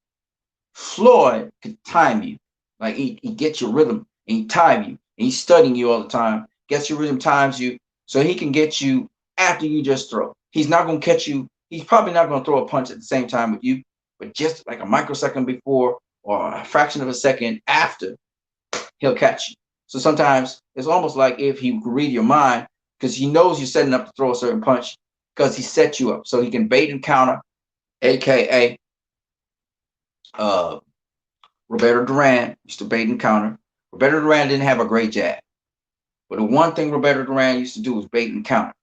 Floyd could time you. Like he gets your rhythm and he time you. And he's studying you all the time. Gets your rhythm, times you, so he can get you after you just throw. He's not going to catch you. He's probably not going to throw a punch at the same time with you, but just like a microsecond before or a fraction of a second after, he'll catch you. So sometimes it's almost like if he could read your mind, because he knows you're setting up to throw a certain punch because he set you up. So he can bait and counter, AKA Roberto Duran used to bait and counter. Roberto Duran didn't have a great jab. But the one thing Roberto Duran used to do was bait and counter.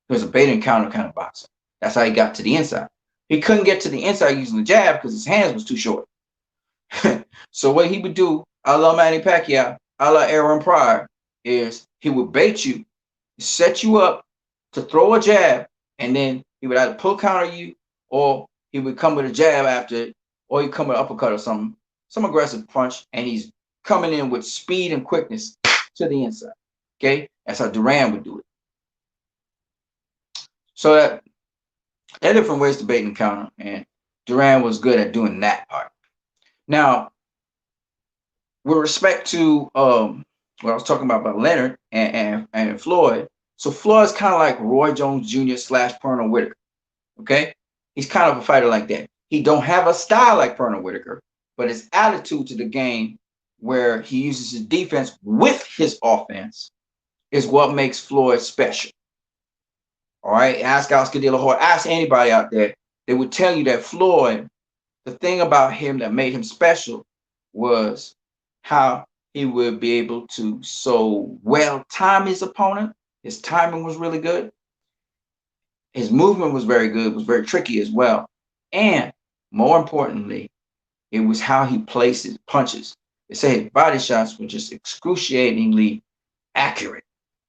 He was a bait and counter kind of boxer. That's how he got to the inside. He couldn't get to the inside using the jab because his hands was too short. So what he would do, a la Manny Pacquiao, a la Aaron Pryor, is he would bait you, set you up to throw a jab, and then he would either pull counter you, or he would come with a jab after it, or he'd come with an uppercut or something, some aggressive punch, and he's coming in with speed and quickness to the inside. Okay, that's how Duran would do it. So that there are different ways to bait and counter, and Duran was good at doing that part. Now, with respect to what I was talking about Leonard and Floyd, so Floyd's kind of like Roy Jones Jr. / Pernell Whitaker. Okay, he's kind of a fighter like that. He don't have a style like Pernell Whitaker, but his attitude to the game, where he uses his defense with his offense, is what makes Floyd special. All right, ask Oscar De La Hoya, ask anybody out there, they would tell you that Floyd, the thing about him that made him special was how he would be able to so well time his opponent. His timing was really good. His movement was very good, was very tricky as well. And more importantly, it was how he placed his punches. They say his body shots were just excruciatingly accurate.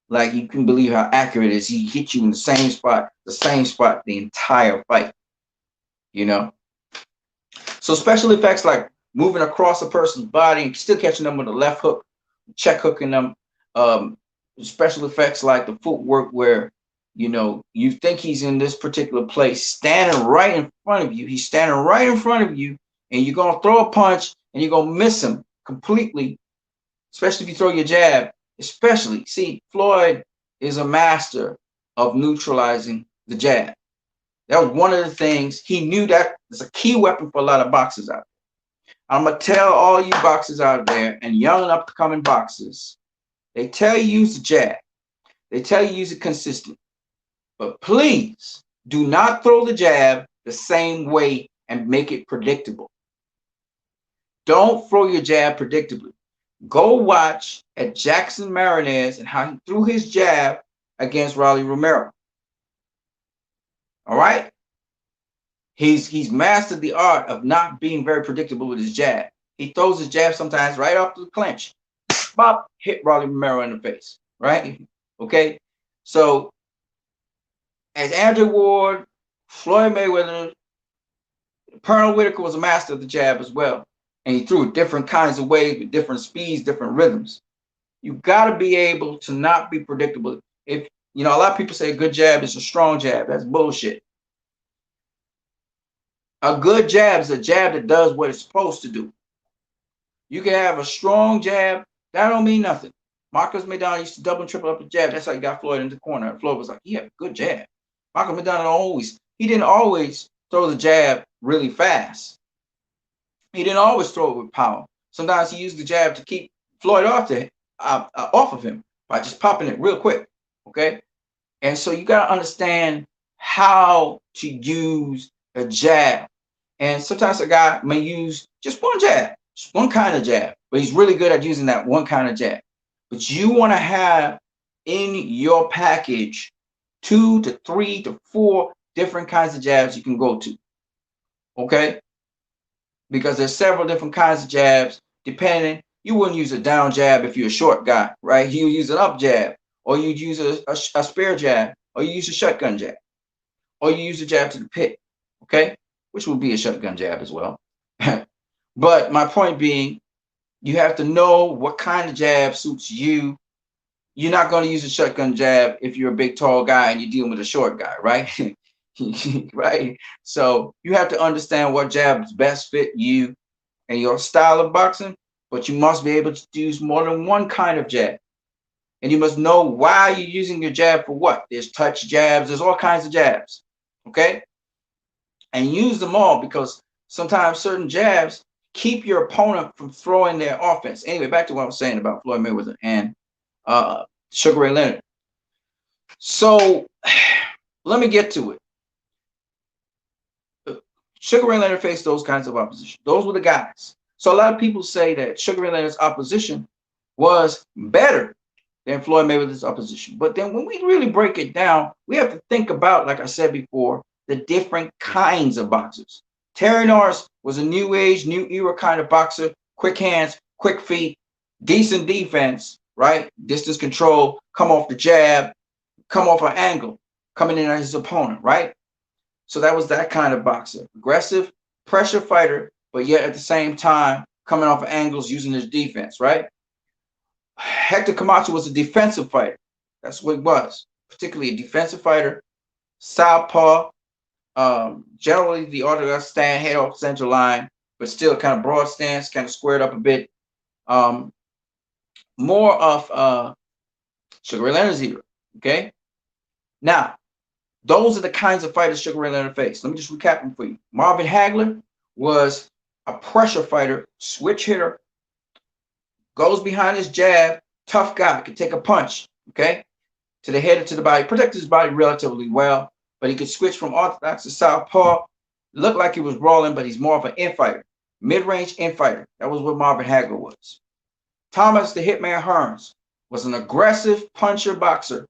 Like, you can believe how accurate it is. He hit you in the same spot the entire fight. You know? So special effects like moving across a person's body and still catching them with a left hook, check hooking them. Special effects like the footwork where, you know, you think he's in this particular place, standing right in front of you. He's standing right in front of you, and you're going to throw a punch, and you're going to miss him completely, especially if you throw your jab. Especially, see, Floyd is a master of neutralizing the jab. That was one of the things he knew that is a key weapon for a lot of boxers out there. I'm going to tell all you boxers out there and young and upcoming boxers, they tell you use the jab. They tell you use it consistent. But please do not throw the jab the same way and make it predictable. Don't throw your jab predictably. Go watch at Jackson Marinez and how he threw his jab against Rolly Romero. All right? He's mastered the art of not being very predictable with his jab. He throws his jab sometimes right off the clinch. Pop, hit Rolly Romero in the face. Right? Okay? So, as Andrew Ward, Floyd Mayweather, Pernell Whitaker was a master of the jab as well. And he threw it different kinds of ways with different speeds, different rhythms. You got to be able to not be predictable. If, you know, a lot of people say a good jab is a strong jab. That's bullshit. A good jab is a jab that does what it's supposed to do. You can have a strong jab. That don't mean nothing. Marcus McDonald used to double and triple up the jab. That's how he got Floyd in the corner. And Floyd was like, he had a good jab. Marcus McDonald he didn't always throw the jab really fast. He didn't always throw it with power. Sometimes he used the jab to keep Floyd off of him by just popping it real quick. Okay? And so you got to understand how to use a jab. And sometimes a guy may use just one jab, just one kind of jab, but he's really good at using that one kind of jab. But you want to have in your package 2 to 3 to 4 different kinds of jabs you can go to. Okay? Because there's several different kinds of jabs, depending. You wouldn't use a down jab if you're a short guy, right? You use an up jab, or you'd use a spear jab, or you use a shotgun jab, or you use a jab to the pit, okay? Which would be a shotgun jab as well. But my point being, you have to know what kind of jab suits you. You're not going to use a shotgun jab if you're a big, tall guy and you're dealing with a short guy, right? Right? So you have to understand what jabs best fit you and your style of boxing, but you must be able to use more than one kind of jab. And you must know why you're using your jab for what. There's touch jabs, there's all kinds of jabs, okay? And use them all, because sometimes certain jabs keep your opponent from throwing their offense. Anyway, back to what I was saying about Floyd Mayweather and Sugar Ray Leonard. So let me get to it. Sugar Ray Leonard faced those kinds of opposition. Those were the guys. So a lot of people say that Sugar Ray Leonard's opposition was better than Floyd Mayweather's opposition. But then when we really break it down, we have to think about, like I said before, the different kinds of boxers. Terry Norris was a new age, new era kind of boxer, quick hands, quick feet, decent defense, right? Distance control, come off the jab, come off an angle, coming in at his opponent, right? So that was that kind of boxer. Aggressive, pressure fighter, but yet at the same time, coming off of angles using his defense, right? Hector Camacho was a defensive fighter. That's what he was, particularly a defensive fighter, southpaw, generally the orthodox stand, head off central line, but still kind of broad stance, kind of squared up a bit. More of Sugar Ray Leonard's era, okay? Now, those are the kinds of fighters Sugar Ray Leonard faced. Let me just recap them for you. Marvin Hagler was a pressure fighter, switch hitter, goes behind his jab, tough guy, could take a punch, okay, to the head and to the body, protected his body relatively well, but he could switch from orthodox to southpaw. Looked like he was brawling, but he's more of an infighter, mid-range infighter. That was what Marvin Hagler was. Thomas the Hitman Hearns was an aggressive puncher boxer,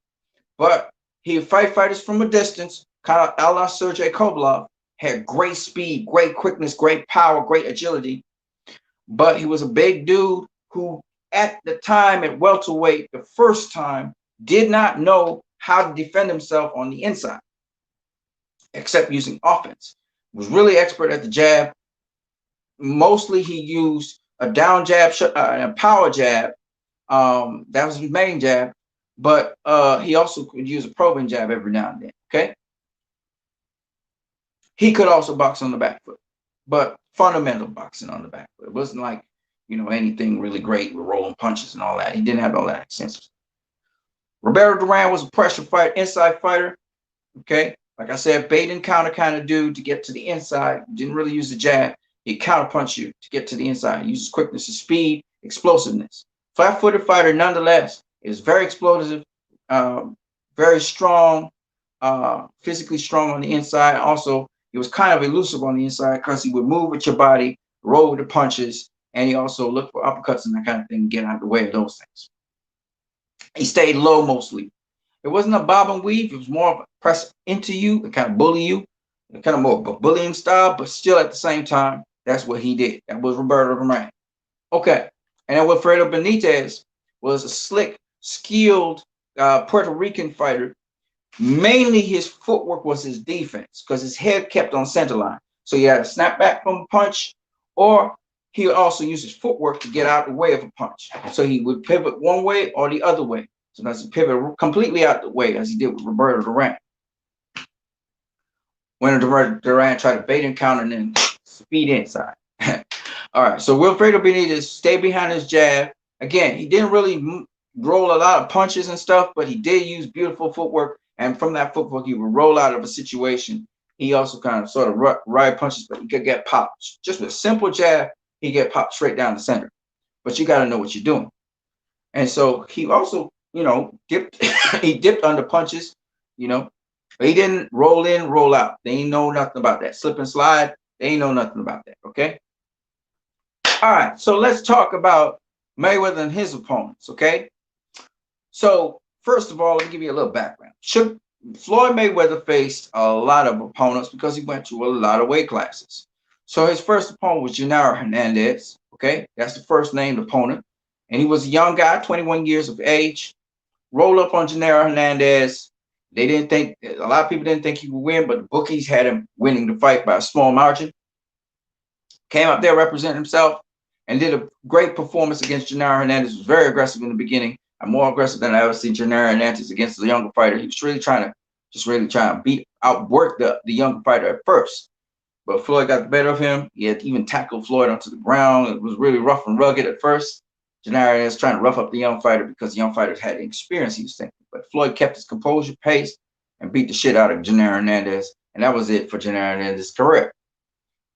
but he would fight fighters from a distance, kind of a la Sergey Kovalev, had great speed, great quickness, great power, great agility, but he was a big dude who at the time at welterweight, the first time, did not know how to defend himself on the inside, except using offense. Was really expert at the jab. Mostly he used a down jab, a power jab. That was his main jab, but he also could use a probing jab every now and then, okay? He could also box on the back foot, but fundamental boxing on the back foot. It wasn't like, you know, anything really great with rolling punches and all that. He didn't have all that extensive. Roberto Duran was a pressure fighter, inside fighter, okay? Like I said, bait and counter kind of dude to get to the inside. Didn't really use the jab. He'd counter punch you to get to the inside. He uses quickness and speed, explosiveness. Flat-footed fighter, nonetheless, is very explosive, very strong, physically strong on the inside. Also, he was kind of elusive on the inside because he would move with your body, roll with the punches, and he also looked for uppercuts and that kind of thing, get out of the way of those things. He stayed low mostly. It wasn't a bob and weave. It was more of a press into you and kind of bully you, kind of more of a bullying style, but still at the same time, that's what he did. That was Roberto Duran. Okay. And then Wilfredo Benitez was a slick, skilled Puerto Rican fighter. Mainly his footwork was his defense because his head kept on center line. So he had to snap back from a punch, or he would also use his footwork to get out of the way of a punch. So he would pivot one way or the other way. Sometimes he pivot completely out the way, as he did with Roberto Duran. When Duran tried to bait and counter and then speed inside. All right, so Wilfredo Benitez stayed behind his jab. Again, he didn't really roll a lot of punches and stuff, but he did use beautiful footwork. And from that footwork, he would roll out of a situation. He also kind of sort of ride punches, but he could get popped. Just with a simple jab, he get popped straight down the center. But you got to know what you're doing. And so he also, you know, dipped. He dipped under punches, you know. But he didn't roll in, roll out. They ain't know nothing about that. Slip and slide, they ain't know nothing about that, okay? All right, so let's talk about Mayweather and his opponents, okay? So first of all, let me give you a little background. Floyd Mayweather faced a lot of opponents because he went through a lot of weight classes. So his first opponent was Genaro Hernandez, okay? That's the first named opponent. And he was a young guy, 21 years of age. Rolled up on Genaro Hernandez. They didn't think, a lot of people didn't think he would win, but the bookies had him winning the fight by a small margin. Came up there, represented himself, and did a great performance against Genaro Hernandez. Was very aggressive in the beginning. And more aggressive than I ever seen Genaro Hernandez against the younger fighter. He was really trying to outwork the younger fighter at first. But Floyd got the better of him. He had even tackled Floyd onto the ground. It was really rough and rugged at first. Genaro Hernandez trying to rough up the young fighter because the young fighter had experience, he was thinking. But Floyd kept his composure, pace, and beat the shit out of Genaro Hernandez. And that was it for Genaro Hernandez's career.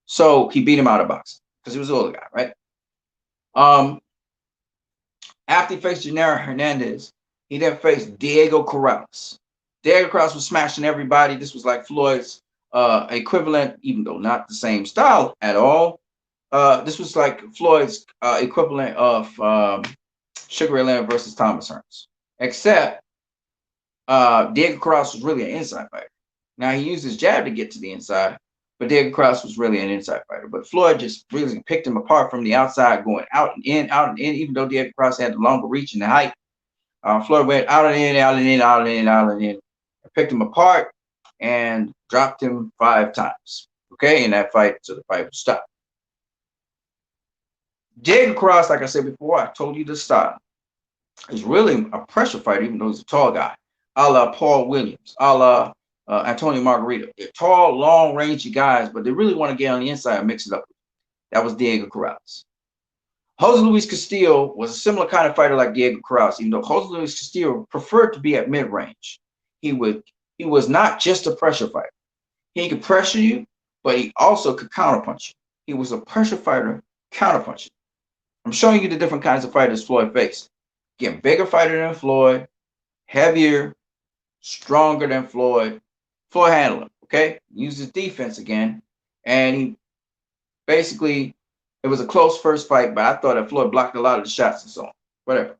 So he beat him out of boxing because he was an older guy, right? After he faced Genaro Hernandez, he then faced Diego Corrales. Diego Corrales was smashing everybody. This was like Floyd's equivalent, even though not the same style at all. This was like Floyd's equivalent of Sugar Ray Leonard versus Thomas Hearns. except Diego Cross was really an inside fighter. Now he used his jab to get to the inside, but Diego Cross was really an inside fighter. But Floyd just really picked him apart from the outside, going out and in, out and in. Even though Diego Cross had the longer reach and the height, Floyd went out and in, out and in, out and in, out and in, picked him apart and dropped him 5 times. Okay, in that fight, so the fight was stopped. Diego Cross, like I said before, I told you the style, is really a pressure fighter, even though he's a tall guy, a la Paul Williams, a la Antonio Margarito. They're tall, long range guys, but they really want to get on the inside and mix it up. That was Diego Corrales. Jose Luis Castillo was a similar kind of fighter like Diego Corrales, even though Jose Luis Castillo preferred to be at mid-range. He was not just a pressure fighter. He could pressure you, but he also could counterpunch you. He was a pressure fighter, counterpuncher. I'm showing you the different kinds of fighters Floyd faced. Again, bigger fighter than Floyd, heavier, stronger than Floyd. Floyd handled him, okay? Used his defense again. And he basically, it was a close first fight, but I thought that Floyd blocked a lot of the shots and so on. Whatever.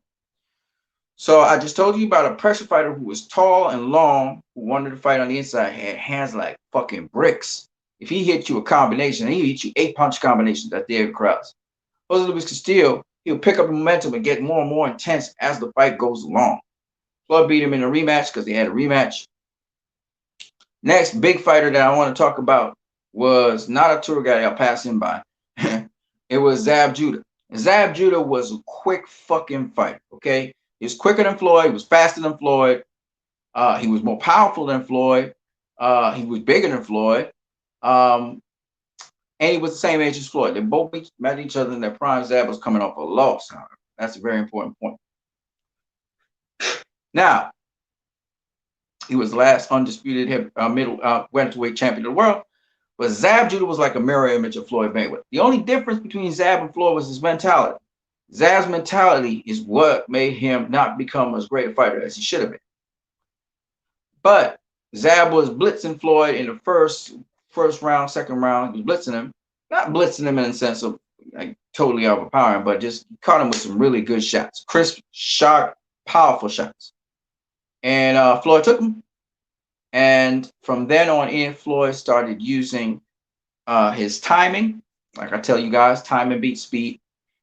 So I just told you about a pressure fighter who was tall and long, who wanted to fight on the inside, had hands like fucking bricks. If he hit you a combination, he hit you 8-punch combinations. That's Diego Corrales. Jose Luis Castillo, he'll pick up momentum and get more and more intense as the fight goes along. Floyd beat him in a rematch because they had a rematch. Next big fighter that I want to talk about was not a tour guide. I'll pass him by. It was Zab Judah. And Zab Judah was a quick fucking fighter, okay? He was quicker than Floyd. He was faster than Floyd. He was more powerful than Floyd. He was bigger than Floyd. And he was the same age as Floyd. They both met each other in their prime. Zab was coming off a loss. That's a very important point. Now, he was the last undisputed middle welterweight champion of the world. But Zab Judah was like a mirror image of Floyd Mayweather. The only difference between Zab and Floyd was his mentality. Zab's mentality is what made him not become as great a fighter as he should have been. But Zab was blitzing Floyd in the first round, second round. He was blitzing him. Not blitzing him in the sense of like totally overpowering, but just caught him with some really good shots. Crisp, sharp, powerful shots. And Floyd took him. And from then on in, Floyd started using his timing. Like I tell you guys, timing beats speed.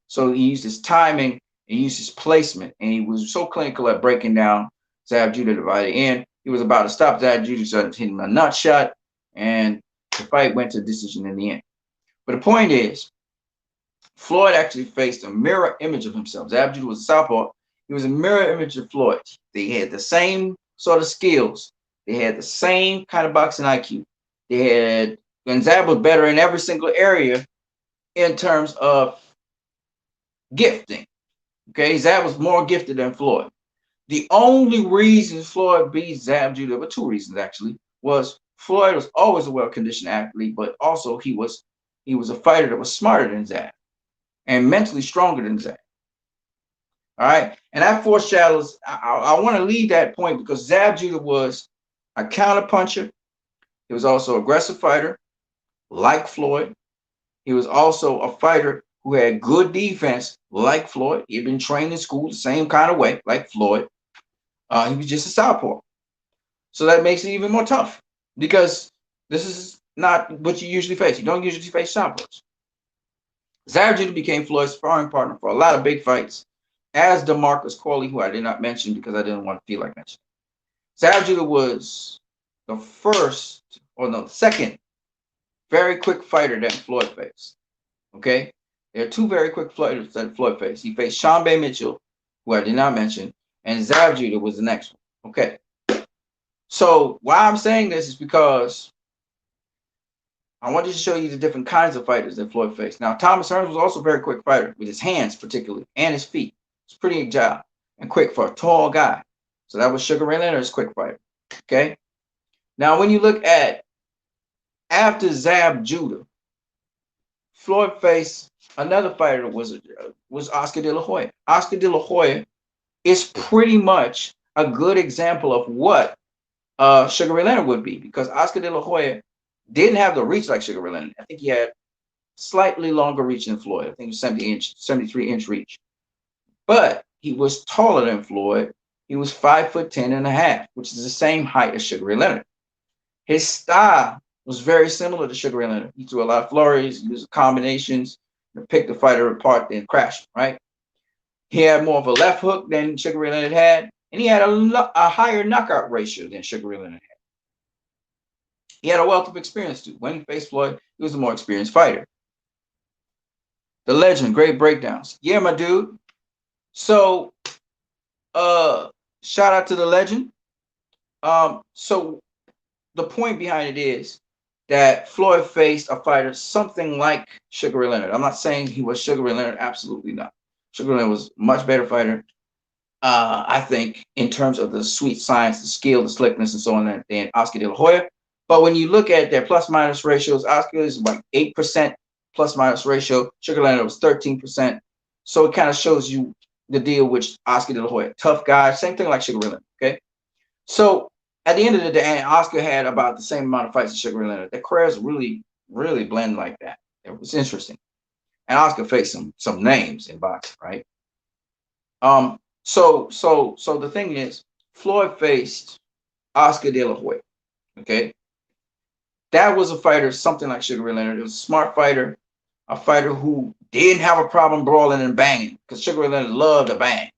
So he used his timing and used his placement. And he was so clinical at breaking down Zab Judah divided in. He was about to stop Zab Judah, started hitting a nut shot. And the fight went to decision in the end. But the point is, Floyd actually faced a mirror image of himself. Zab Judah was a southpaw. He was a mirror image of Floyd. They had the same sort of skills. They had the same kind of boxing IQ. And Zab was better in every single area in terms of gifting. Okay, Zab was more gifted than Floyd. The only reason Floyd beat Zab Judah, but 2 reasons actually, was Floyd was always a well-conditioned athlete, but also he was a fighter that was smarter than Zab and mentally stronger than Zab. All right, and that foreshadows. I want to leave that point because Zab Judah was a counterpuncher. He was also an aggressive fighter, like Floyd. He was also a fighter who had good defense, like Floyd. He had been trained in school the same kind of way, like Floyd. He was just a southpaw. So that makes it even more tough because this is not what you usually face. You don't usually face southpaws. Zab Judah became Floyd's sparring partner for a lot of big fights, as DeMarcus Corley, who I did not mention because I didn't want to feel like mentioning. Zab Judah was the second very quick fighter that Floyd faced. Okay? There are 2 very quick fighters that Floyd faced. He faced Sean Bay Mitchell, who I did not mention, and Zab Judah was the next one. Okay. So why I'm saying this is because I wanted to show you the different kinds of fighters that Floyd faced. Now, Thomas Hearns was also a very quick fighter with his hands particularly and his feet. It's pretty agile and quick for a tall guy. So that was Sugar Ray Leonard's quick fighter. Okay. Now, when you look at after Zab Judah, Floyd faced another fighter that was Oscar De La Hoya. Oscar De La Hoya is pretty much a good example of what Sugar Ray Leonard would be because Oscar De La Hoya didn't have the reach like Sugar Ray Leonard. I think he had slightly longer reach than Floyd. I think it was 73-inch reach. But he was taller than Floyd, He was 5'10.5", which is the same height as Sugar Ray Leonard. His style was very similar to Sugar Ray Leonard. He threw a lot of flurries, used combinations, to pick the fighter apart, then crash him, right? He had more of a left hook than Sugar Ray Leonard had, and he had a higher knockout ratio than Sugar Ray Leonard had. He had a wealth of experience too. When he faced Floyd, he was a more experienced fighter. The legend, great breakdowns. Yeah, my dude. So, shout out to the legend. So the point behind it is that Floyd faced a fighter something like Sugar Ray Leonard. I'm not saying he was Sugar Ray Leonard, absolutely not. Sugar Ray Leonard was a much better fighter, I think, in terms of the sweet science, the skill, the slickness, and so on, than Oscar De La Hoya. But when you look at their plus minus ratios, Oscar is like 8% plus minus ratio. Sugar Ray Leonard was 13%. So it kind of shows you the deal with Oscar De La Hoya. Tough guy, same thing like Sugar Ray Leonard, okay? So at the end of the day, Oscar had about the same amount of fights as Sugar Ray Leonard. Their careers really, really blend like that. It was interesting. And Oscar faced some names in boxing, right? So the thing is, Floyd faced Oscar De La Hoya. Okay, that was a fighter something like Sugar Ray Leonard. It was a smart fighter, a fighter who didn't have a problem brawling and banging, because Sugar Ray Leonard loved to bang.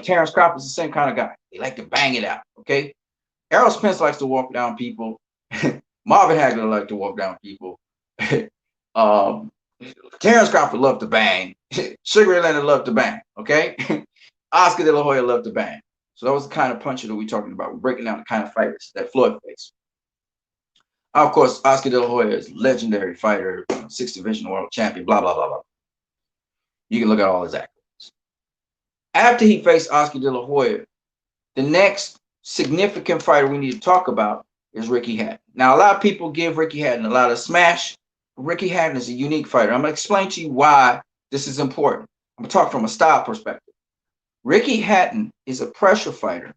Terrence Crawford is the same kind of guy. He liked to bang it out. Okay, Errol Spence likes to walk down people. Marvin Hagler liked to walk down people. Terrence Crawford loved to bang. Sugar Ray Leonard loved to bang. Okay, Oscar De La Hoya loved to bang. So that was the kind of puncher that we're talking about. We're breaking down the kind of fighters that Floyd faced. Of course, Oscar De La Hoya is a legendary fighter, 6th division world champion, blah, blah, blah, blah. You can look at all his accolades. After he faced Oscar De La Hoya, the next significant fighter we need to talk about is Ricky Hatton. Now, a lot of people give Ricky Hatton a lot of smash. Ricky Hatton is a unique fighter. I'm going to explain to you why this is important. I'm going to talk from a style perspective. Ricky Hatton is a pressure fighter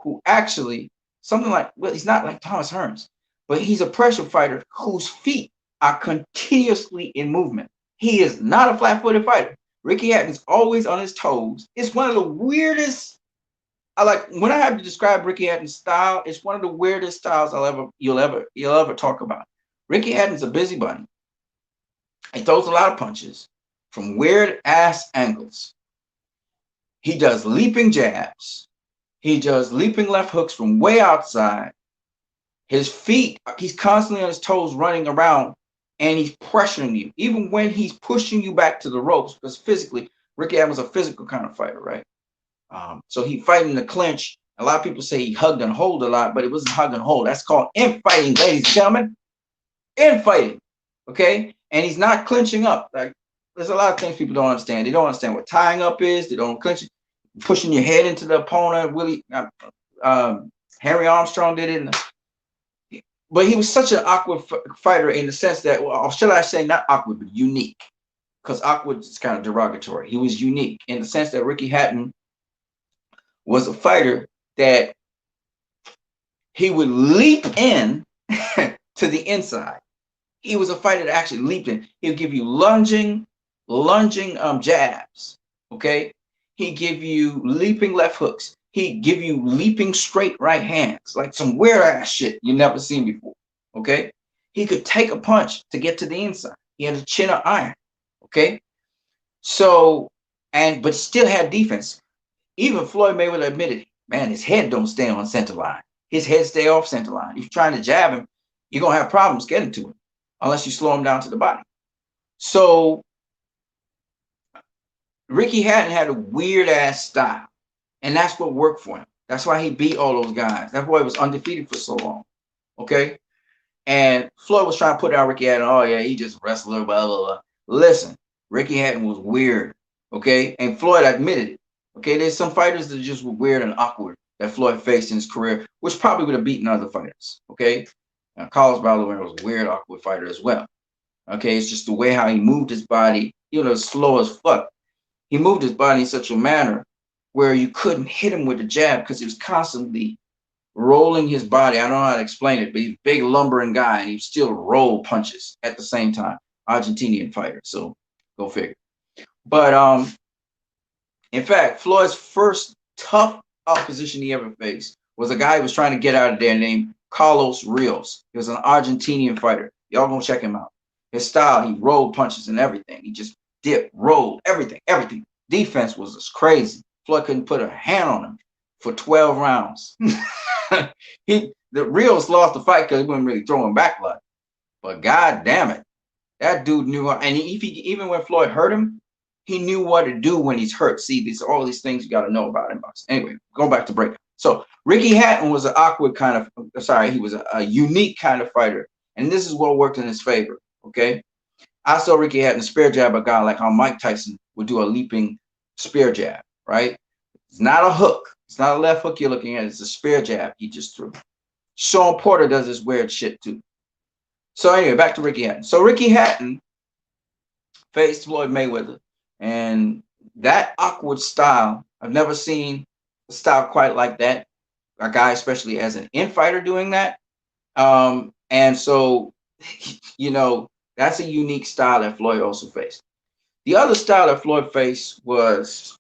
who actually, he's not like Thomas Hearns, but he's a pressure fighter whose feet are continuously in movement. He is not a flat-footed fighter. Ricky Hatton's always on his toes. It's one of the weirdest, when I have to describe Ricky Hatton's style, it's one of the weirdest styles you'll ever talk about. Ricky Hatton's a busybody. He throws a lot of punches from weird ass angles. He does leaping jabs. He does leaping left hooks from way outside. His feet, he's constantly on his toes running around, and he's pressuring you, even when he's pushing you back to the ropes, because physically, Ricky Hatton was a physical kind of fighter, right? So he fight in the clinch. A lot of people say he hugged and hold a lot, but it wasn't hug and hold. That's called infighting, ladies and gentlemen. Infighting, okay? And he's not clinching up. Like, there's a lot of things people don't understand. They don't understand what tying up is. They don't clinch, pushing your head into the opponent. Henry Armstrong did it. But he was such an awkward fighter in the sense that, well, should I say not awkward, but unique? Because awkward is kind of derogatory. He was unique in the sense that Ricky Hatton was a fighter that he would leap in to the inside. He was a fighter that actually leaped in. He'll give you lunging jabs, okay? He'd give you leaping left hooks. He'd give you leaping straight right hands, like some weird ass shit you never seen before, okay? He could take a punch to get to the inside. He had a chin of iron, okay? So, but still had defense. Even Floyd Mayweather admitted, man, his head don't stay on center line. His head stay off center line. If you're trying to jab him, you're going to have problems getting to him unless you slow him down to the body. So Ricky Hatton had a weird ass style, and that's what worked for him. That's why he beat all those guys. That's why he was undefeated for so long. Okay. And Floyd was trying to put out Ricky Hatton. Oh yeah, he just wrestler, blah, blah, blah. Listen, Ricky Hatton was weird. Okay. And Floyd admitted it. Okay. There's some fighters that just were weird and awkward that Floyd faced in his career, which probably would have beaten other fighters. Okay. Now, Carlos Balaguer was a weird, awkward fighter as well. Okay. It's just the way how he moved his body, slow as fuck. He moved his body in such a manner where you couldn't hit him with a jab because he was constantly rolling his body. I don't know how to explain it, but he's a big lumbering guy and he still roll punches at the same time. Argentinian fighter, so go figure. But in fact, Floyd's first tough opposition he ever faced was a guy who was trying to get out of there named Carlos Rios. He was an Argentinian fighter. Y'all gonna check him out. His style, he rolled punches and everything. He just dipped, rolled, everything. Defense was just crazy. Floyd couldn't put a hand on him for 12 rounds. The Rios lost the fight because he wasn't really throwing back a lot. But god damn it, that dude knew. And even when Floyd hurt him, he knew what to do when he's hurt. See, these all these things you got to know about him. Anyway, go back to break. So Ricky Hatton was an awkward kind of, he was a unique kind of fighter. And this is what worked in his favor, okay? I saw Ricky Hatton spear jab a guy like how Mike Tyson would do a leaping spear jab, right? It's not a hook. It's not a left hook you're looking at. It's a spear jab he just threw. Sean Porter does this weird shit too. So anyway, back to Ricky Hatton. So Ricky Hatton faced Floyd Mayweather. And that awkward style, I've never seen a style quite like that. A guy, especially as an infighter, doing that. And so, that's a unique style that Floyd also faced. The other style that Floyd faced was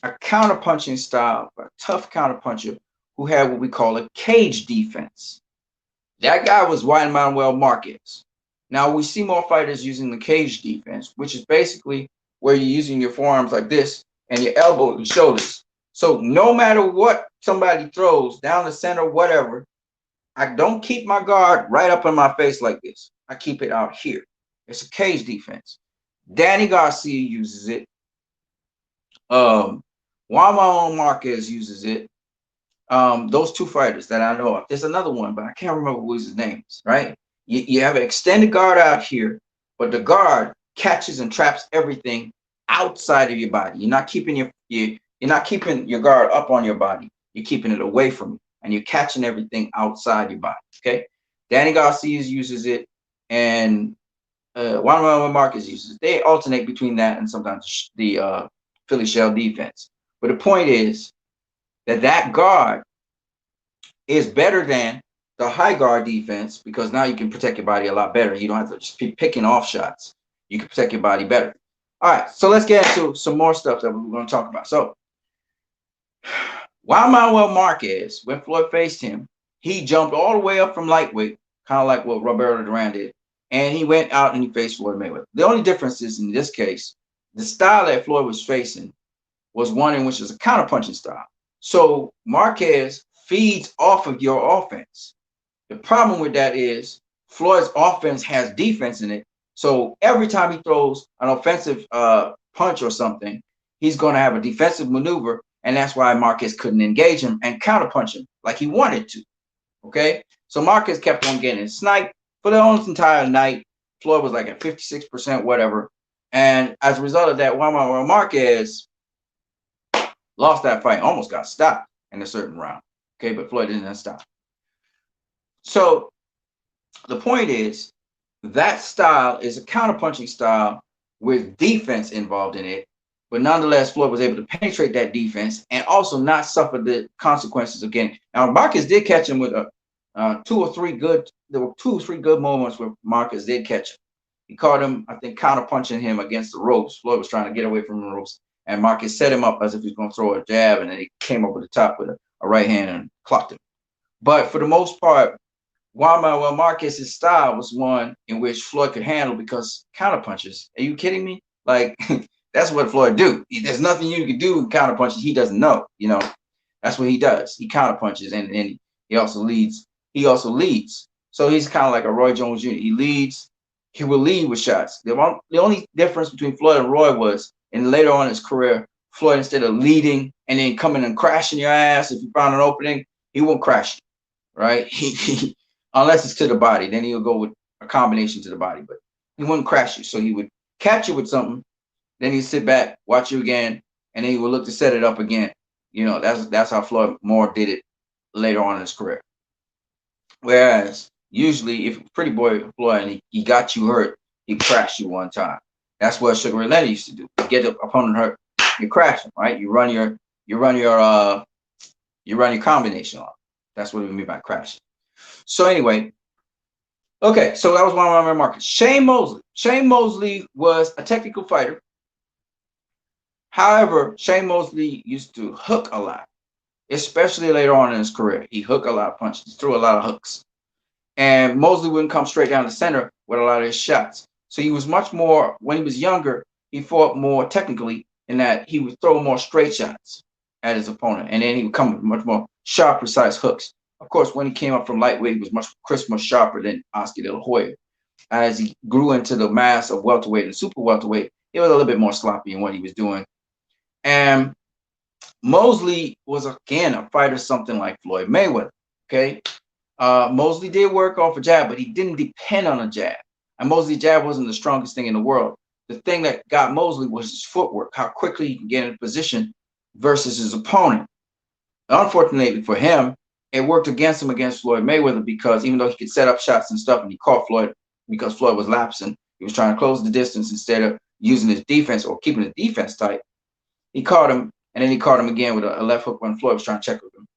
a counterpunching style, a tough counterpuncher who had what we call a cage defense. That guy was Juan Manuel Marquez. Now, we see more fighters using the cage defense, which is basically where you're using your forearms like this and your elbow and shoulders. So no matter what somebody throws down the center, whatever, I don't keep my guard right up in my face like this. I keep it out here. It's a cage defense. Danny Garcia uses it. Juan Manuel Marquez uses it. Those two fighters that I know of. There's another one, but I can't remember what his name is, right? You have an extended guard out here, but the guard catches and traps everything outside of your body. You're not keeping your guard up on your body. You're keeping it away from you, and you're catching everything outside your body. Okay, Danny Garcia uses it, and Juan Manuel Marquez uses it. They alternate between that and sometimes the Philly shell defense. But the point is that guard is better than the high guard defense, because now you can protect your body a lot better. You don't have to just be picking off shots. You can protect your body better. All right, so let's get into some more stuff that we're going to talk about. So Juan Manuel Marquez, when Floyd faced him, he jumped all the way up from lightweight, kind of like what Roberto Duran did, and he went out and he faced Floyd Mayweather. The only difference is, in this case, the style that Floyd was facing was one in which is a counterpunching style. So Marquez feeds off of your offense. The problem with that is Floyd's offense has defense in it. So every time he throws an offensive punch or something, he's going to have a defensive maneuver. And that's why Marquez couldn't engage him and counterpunch him like he wanted to. Okay. So Marquez kept on getting sniped for the whole entire night. Floyd was like at 56%, whatever. And as a result of that, Juan Manuel Marquez lost that fight, almost got stopped in a certain round. Okay. But Floyd didn't stop. So the point is, that style is a counterpunching style with defense involved in it. But nonetheless, Floyd was able to penetrate that defense and also not suffer the consequences of getting. Now, Marquez did catch him with two or three good moments where Marquez did catch him. He caught him, I think, counterpunching him against the ropes. Floyd was trying to get away from the ropes, and Marquez set him up as if he was going to throw a jab, and then he came over the top with a right hand and clocked him. But for the most part, Juan Manuel Marquez's style was one in which Floyd could handle, because counterpunches. Are you kidding me? Like, that's what Floyd do. There's nothing you can do with counterpunches he doesn't know. That's what he does. He counterpunches, and he also leads. So he's kind of like a Roy Jones Jr. He leads. He will lead with shots. The only difference between Floyd and Roy was, in later on in his career, Floyd, instead of leading and then coming and crashing your ass if you found an opening, he won't crash you, right? He unless it's to the body, then he'll go with a combination to the body, but he wouldn't crash you. So he would catch you with something, then he'd sit back, watch you again, and then he would look to set it up again. That's how Floyd Moore did it later on in his career. Whereas usually, if Pretty Boy Floyd and he got you hurt, he crashed you one time. That's what Sugar Ray Leonard used to do. You get the opponent hurt, you crash him, right? You run your combination on. That's what we mean by crashing. So anyway, okay, so that was one of my remarks. Shane Mosley. Shane Mosley was a technical fighter. However, Shane Mosley used to hook a lot. especially later on in his career. He hooked a lot of punches, he threw a lot of hooks. And Mosley wouldn't come straight down the center with a lot of his shots. So he was much more, when he was younger, he fought more technically in that he would throw more straight shots at his opponent. And then he would come with much more sharp, precise hooks. Of course, when he came up from lightweight, he was much crisper, sharper than Oscar De La Hoya. As he grew into the mass of welterweight and super welterweight, it was a little bit more sloppy in what he was doing. And Mosley was, again, a fighter something like Floyd Mayweather, okay? Mosley did work off a jab, but he didn't depend on a jab. And Mosley's jab wasn't the strongest thing in the world. The thing that got Mosley was his footwork, how quickly he can get in position versus his opponent. Unfortunately for him, it worked against him against Floyd Mayweather, because even though he could set up shots and stuff, and he caught Floyd because Floyd was lapsing, he was trying to close the distance instead of using his defense or keeping his defense tight. He caught him, and then he caught him again with a left hook when Floyd was trying to check with him.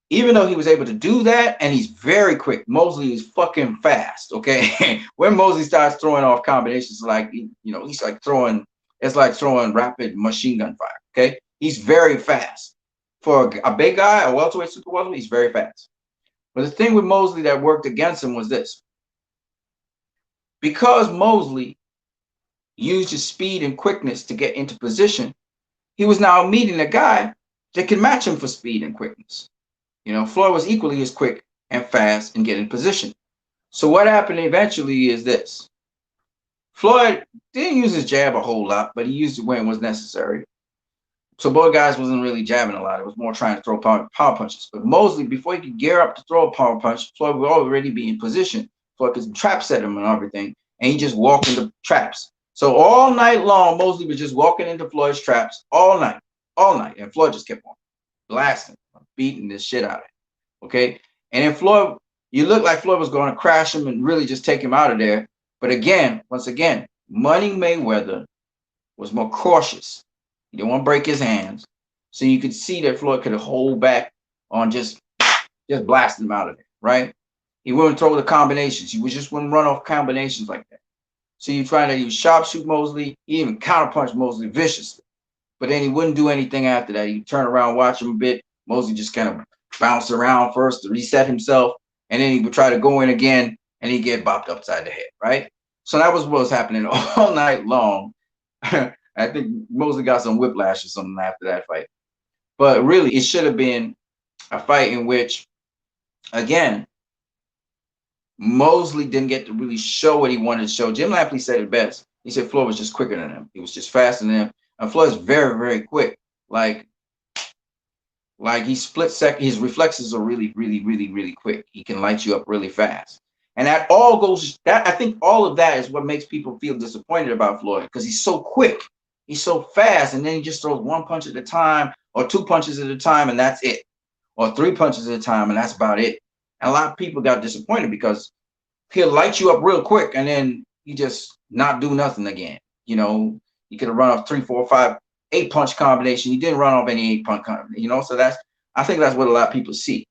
Even though he was able to do that, and he's very quick, Mosley is fucking fast, okay? When Mosley starts throwing off combinations, like, he's like throwing, it's like throwing rapid machine gun fire, okay? He's very fast. For a big guy, a welterweight, super welterweight, he's very fast. But the thing with Mosley that worked against him was this. Because Mosley used his speed and quickness to get into position, he was now meeting a guy that can match him for speed and quickness. Floyd was equally as quick and fast in getting position. So what happened eventually is this. Floyd didn't use his jab a whole lot, but he used it when it was necessary. So both guys wasn't really jabbing a lot. It was more trying to throw power punches. But Mosley, before he could gear up to throw a power punch, Floyd would already be in position. Floyd could trap set him and everything, and he just walked into traps. So all night long, Mosley was just walking into Floyd's traps all night, and Floyd just kept on blasting, beating this shit out of him. Okay. And then Floyd, you looked like Floyd was going to crash him and really just take him out of there. But once again, Money Mayweather was more cautious. He didn't want to break his hands. So you could see that Floyd could hold back on just blasting him out of there, right? He wouldn't throw the combinations. He just wouldn't run off combinations like that. So you find that he would sharpshoot Mosley. He even counterpunch Mosley viciously. But then he wouldn't do anything after that. He'd turn around, watch him a bit. Mosley just kind of bounce around first to reset himself, and then he would try to go in again, and he'd get bopped upside the head, right? So that was what was happening all night long. I think Mosley got some whiplash or something after that fight. But really, it should have been a fight in which, again, Mosley didn't get to really show what he wanted to show. Jim Lampley said it best. He said Floyd was just quicker than him. He was just faster than him. And Floyd's very, very quick. Like he split second. His reflexes are really, really, really, really quick. He can light you up really fast. And that all goes, I think all of that is what makes people feel disappointed about Floyd, because he's so quick. He's so fast. And then he just throws one punch at a time, or two punches at a time, and that's it. Or three punches at a time, and that's about it. And a lot of people got disappointed because he'll light you up real quick, and then he just not do nothing again. He could have run off 3, 4, 5, 8 punch combination. He didn't run off any 8 punch combination, so I think that's what a lot of people see.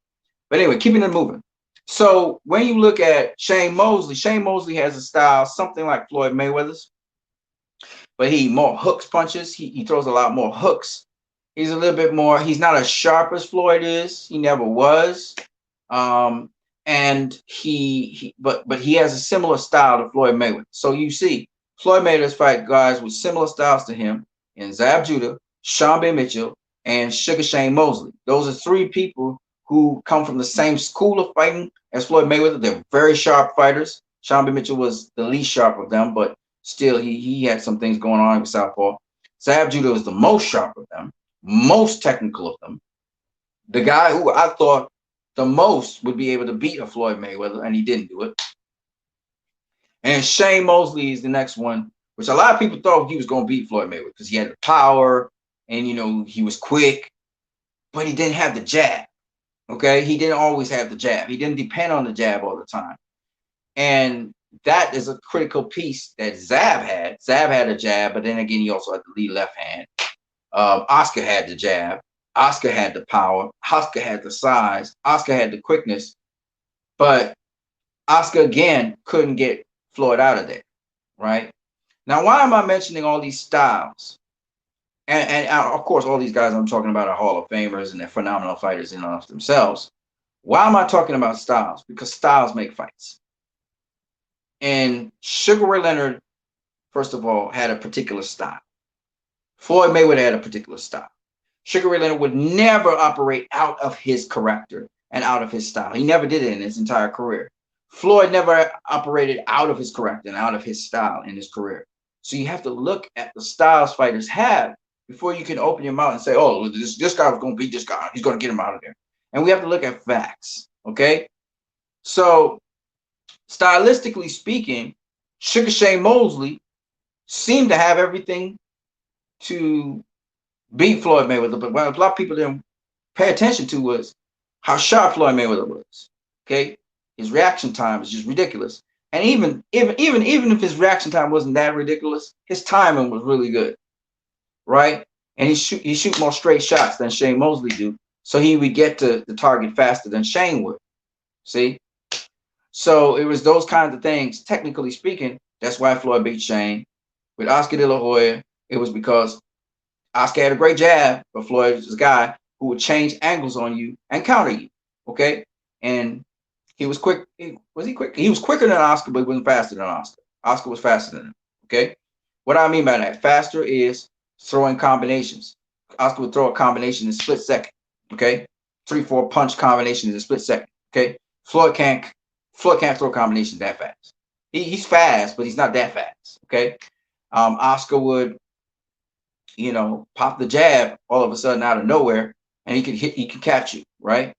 But anyway, keeping it moving. So when you look at Shane Mosley has a style something like Floyd Mayweather's, but he more hooks punches. He throws a lot more hooks. He's a little bit more, he's not as sharp as Floyd is. He never was. And but he has a similar style to Floyd Mayweather. So you see, Floyd Mayweather's fight guys with similar styles to him in Zab Judah, Sean B. Mitchell, and Sugar Shane Mosley. Those are 3 people who come from the same school of fighting as Floyd Mayweather. They're very sharp fighters. Sean B. Mitchell was the least sharp of them, but still he had some things going on with southpaw. Zab Judah was the most sharp of them, most technical of them. The guy who I thought the most would be able to beat a Floyd Mayweather, and he didn't do it. And Shane Mosley is the next one, which a lot of people thought he was going to beat Floyd Mayweather because he had the power and, he was quick, but he didn't have the jab. Okay. He didn't always have the jab. He didn't depend on the jab all the time. And that is a critical piece that Zab had. Zab had a jab, but then again, he also had the lead left hand. Oscar had the jab. Oscar had the power. Oscar had the size. Oscar had the quickness. But Oscar, again, couldn't get Floyd out of there, right? Now, why am I mentioning all these styles? And of course, all these guys I'm talking about are Hall of Famers and they're phenomenal fighters in and of themselves. Why am I talking about styles? Because styles make fights. And Sugar Ray Leonard, first of all, had a particular style. Floyd Mayweather had a particular style. Sugar Ray Leonard would never operate out of his character and out of his style. He never did it in his entire career. Floyd never operated out of his character and out of his style in his career. So you have to look at the styles fighters have before you can open your mouth and say, oh, this guy was going to beat this guy. He's going to get him out of there. And we have to look at facts, okay? So stylistically speaking, Sugar Shane Mosley seemed to have everything to beat Floyd Mayweather, but what a lot of people didn't pay attention to was how sharp Floyd Mayweather was. Okay, his reaction time is just ridiculous, and even if his reaction time wasn't that ridiculous, his timing was really good, right? And he shoot more straight shots than Shane Mosley do, so he would get to the target faster than Shane would. See, so it was those kinds of things. Technically speaking, that's why Floyd beat Shane. With Oscar De La Hoya, it was because Oscar had a great jab, but Floyd was a guy who would change angles on you and counter you. Okay. And he was quick. Was he quick? He was quicker than Oscar, but he wasn't faster than Oscar. Oscar was faster than him. Okay. What I mean by that, faster is throwing combinations. Oscar would throw a combination in a split second. Okay. 3-4 punch combination in a split second. Okay. Floyd can't throw combinations that fast. He's fast, but he's not that fast. Okay. Oscar would, pop the jab all of a sudden out of nowhere, and he could catch you, right?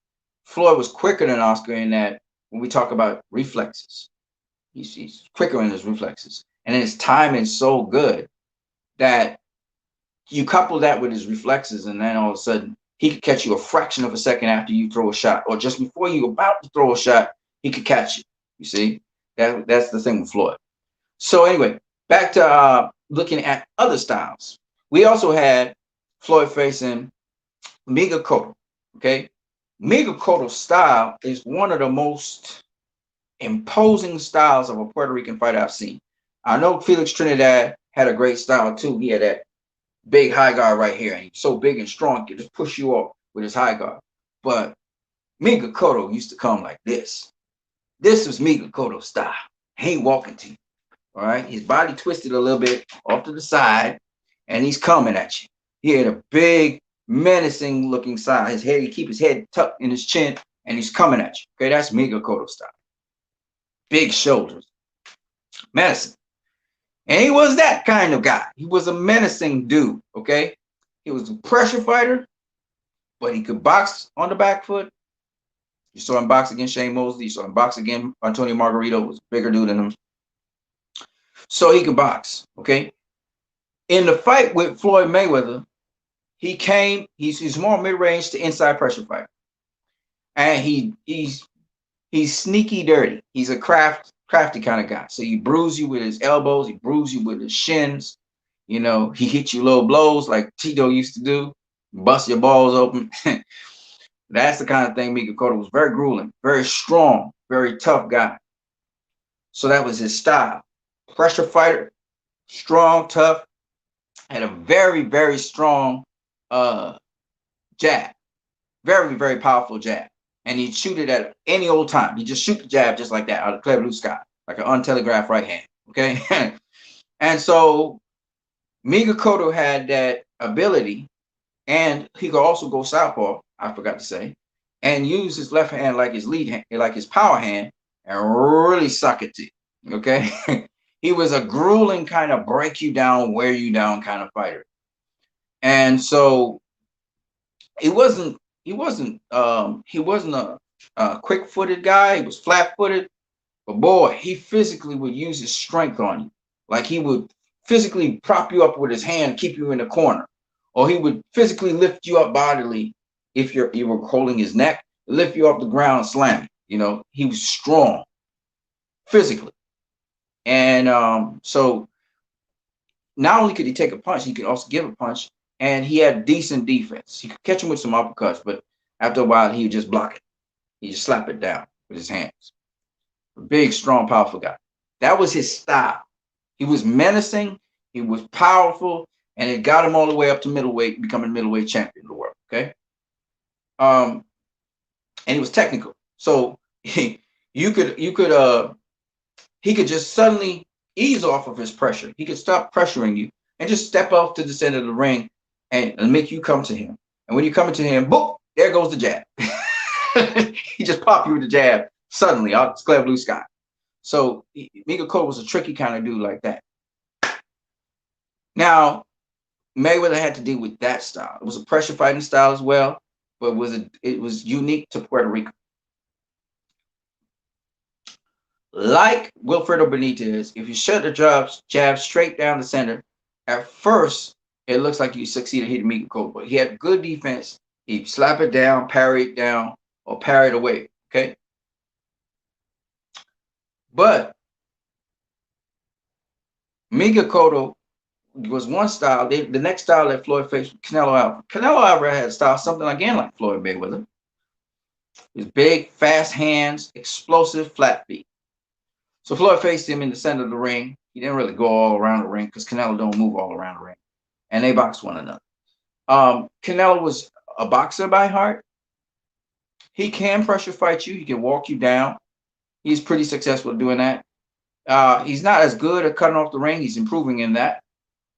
Floyd was quicker than Oscar in that when we talk about reflexes. He's quicker in his reflexes. And his timing is so good that you couple that with his reflexes, and then all of a sudden he could catch you a fraction of a second after you throw a shot, or just before you're about to throw a shot, he could catch you. You see, that's the thing with Floyd. So anyway, back to looking at other styles. We also had Floyd facing Miguel Cotto. Okay, Miguel Cotto's style is one of the most imposing styles of a Puerto Rican fighter I've seen. I know Felix Trinidad had a great style too. He had that big high guard right here, and he's so big and strong, he could just push you off with his high guard. But Miguel Cotto used to come like this. This was Miguel Cotto's style. He ain't walking to you. All right, his body twisted a little bit off to the side, and he's coming at you. He had a big, menacing looking side. His head, he keep his head tucked in his chin, and he's coming at you. Okay, that's Miguel Cotto style. Big shoulders, menacing. And he was that kind of guy. He was a menacing dude. Okay, he was a pressure fighter, but he could box on the back foot. You saw him box against Shane Mosley. You saw him box against Antonio Margarito, was a bigger dude than him. So he could box. Okay. In the fight with Floyd Mayweather, he's more mid-range to inside pressure fighter. And he's sneaky dirty. He's a crafty kind of guy. So he bruise you with his elbows, he bruise you with his shins. He hits you low blows like Tito used to do, bust your balls open. That's the kind of thing Miguel Cotto was. Very grueling, very strong, very tough guy. So that was his style. Pressure fighter, strong, tough, had a very, very strong jab. Very, very powerful jab. And he'd shoot it at any old time. He'd just shoot the jab just like that out of clear blue sky, like an untelegraphed right hand. Okay. And so Miguel Cotto had that ability, and he could also go southpaw, I forgot to say, and use his left hand like his lead hand, like his power hand, and really suck it to you. Okay. He was a grueling kind of break you down, wear you down kind of fighter. And so he wasn't a quick-footed guy. He was flat-footed, but boy, he physically would use his strength on you. Like he would physically prop you up with his hand, keep you in the corner, or he would physically lift you up bodily if you were holding his neck, lift you off the ground and slam you. He was strong physically. And so not only could he take a punch, he could also give a punch, and he had decent defense. He could catch him with some uppercuts, but after a while, he would just block it. He just slap it down with his hands. A big, strong, powerful guy. That was his style. He was menacing. He was powerful. and it got him all the way up to middleweight, becoming middleweight champion of the world. Okay, and he was technical, so you could he could just suddenly ease off of his pressure. He could stop pressuring you and just step off to the center of the ring and make you come to him. And when you come to him, boom, there goes the jab. He just popped you with the jab suddenly out of clear blue sky. So Miguel Cotto was a tricky kind of dude like that. Now, Mayweather had to deal with that style. It was a pressure fighting style as well, but it was unique to Puerto Rico. Like Wilfredo Benitez, if you shut the jab straight down the center, at first it looks like you succeeded hitting Miguel Cotto, but he had good defense. He'd slap it down, parry it down, or parry it away. Okay. But Miguel Cotto was one style. The next style that Floyd faced was Canelo Alvarez. Canelo Alvarez had a style something again like Floyd Mayweather. His big, fast hands, explosive, flat feet. So Floyd faced him in the center of the ring. He didn't really go all around the ring because Canelo don't move all around the ring. And they boxed one another. Canelo was a boxer by heart. He can pressure fight you. He can walk you down. He's pretty successful at doing that. He's not as good at cutting off the ring. He's improving in that.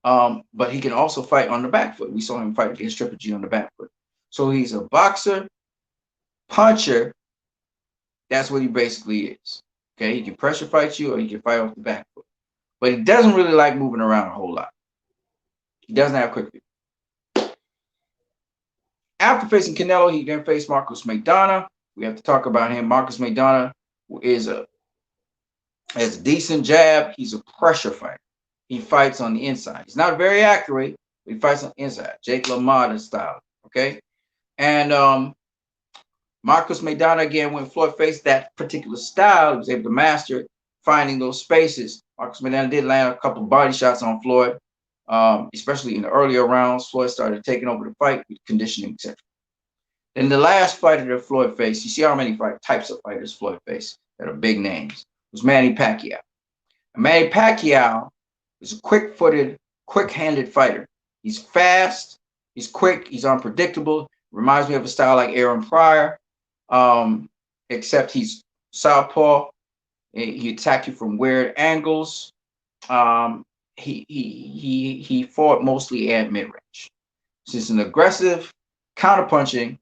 But he can also fight on the back foot. We saw him fight against Triple G on the back foot. So he's a boxer, puncher. That's what he basically is. Okay, he can pressure fight you or he can fight off the back foot. But he doesn't really like moving around a whole lot. He doesn't have quick feet. After facing Canelo, he then faced Marcos Maidana. We have to talk about him. Marcos Maidana has a decent jab. He's a pressure fighter. He fights on the inside. He's not very accurate, but he fights on the inside. Jake LaMotta style. Okay. And Marcos Maidana, again, when Floyd faced that particular style, he was able to master it, finding those spaces. Marcos Maidana did land a couple of body shots on Floyd, especially in the earlier rounds. Floyd started taking over the fight with conditioning, etc. Then the last fighter that Floyd faced, you see how many types of fighters Floyd faced that are big names, was Manny Pacquiao. And Manny Pacquiao is a quick-footed, quick-handed fighter. He's fast, he's quick, he's unpredictable. Reminds me of a style like Aaron Pryor, except he's southpaw. He attacked you from weird angles. He fought mostly at mid-range. So it's an aggressive, counterpunching,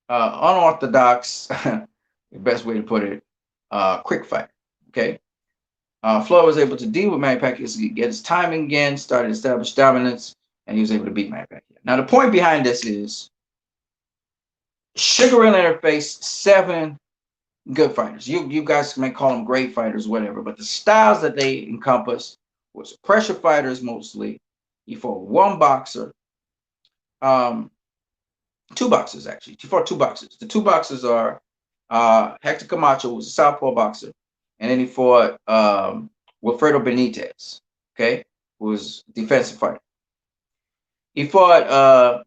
unorthodox, the best way to put it, quick fighter. Okay. Floyd was able to deal with Manny Pacquiao, get his timing again, started to establish dominance, and he was able to beat Manny Pacquiao. Now, the point behind this is Sugar Ray Leonard faced 7 good fighters. You guys may call them great fighters, whatever, but the styles that they encompass was pressure fighters mostly. He fought one boxer, 2 boxers actually. He fought 2 boxers. The 2 boxers are Hector Camacho, who was a southpaw boxer, and then he fought Wilfredo Benitez, okay, who was a defensive fighter. He fought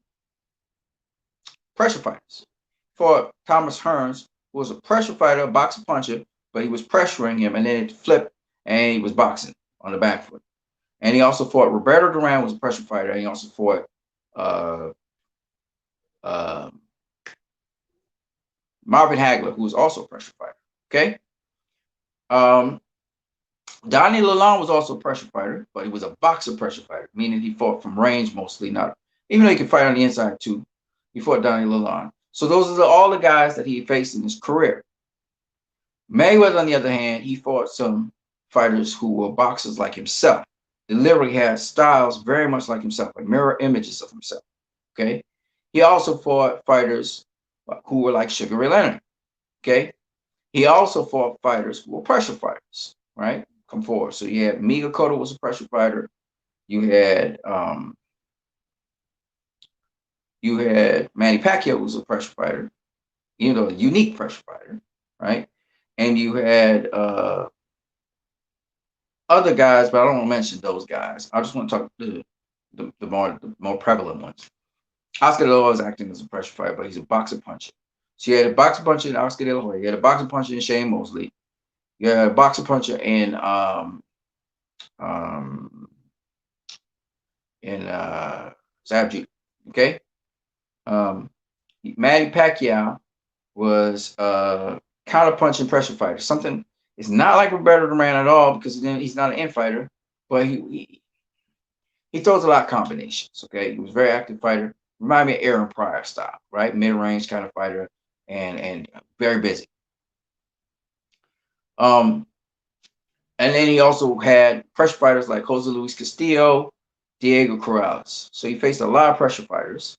pressure fighters. He fought Thomas Hearns, who was a pressure fighter, a boxer puncher, but he was pressuring him, and then it flipped, and he was boxing on the back foot. And he also fought Roberto Duran, who was a pressure fighter. And he also fought Marvin Hagler, who was also a pressure fighter. Okay. Donnie Lalonde was also a pressure fighter, but he was a boxer pressure fighter, meaning he fought from range mostly, not even though he could fight on the inside too. He fought Donnie Lalonde. So those are all the guys that he faced in his career. Mayweather, on the other hand, he fought some fighters who were boxers like himself. They literally had styles very much like himself, like mirror images of himself. Okay. He also fought fighters who were like Sugar Ray Leonard. Okay. He also fought fighters who were pressure fighters, right? Come forward. So you had Miguel Cotto was a pressure fighter. You had Manny Pacquiao was a pressure fighter, a unique pressure fighter, right? And you had other guys, but I don't want to mention those guys. I just want to talk the more prevalent ones. Oscar De La Hoya is acting as a pressure fighter, but he's a boxer puncher. So you had a boxer puncher in Oscar De La Hoya. You had a boxer puncher in Shane Mosley. Yeah, boxer puncher um in Zab Judah. Okay. Um, Manny Pacquiao was counter punching pressure fighter. Something it's not like Roberto Duran at all because he's not an infighter, but he throws a lot of combinations. Okay, he was a very active fighter. Remind me of Aaron Pryor style, right? Mid range kind of fighter, and very busy. Um, and then he also had pressure fighters like Jose Luis Castillo, Diego Corrales. So he faced a lot of pressure fighters.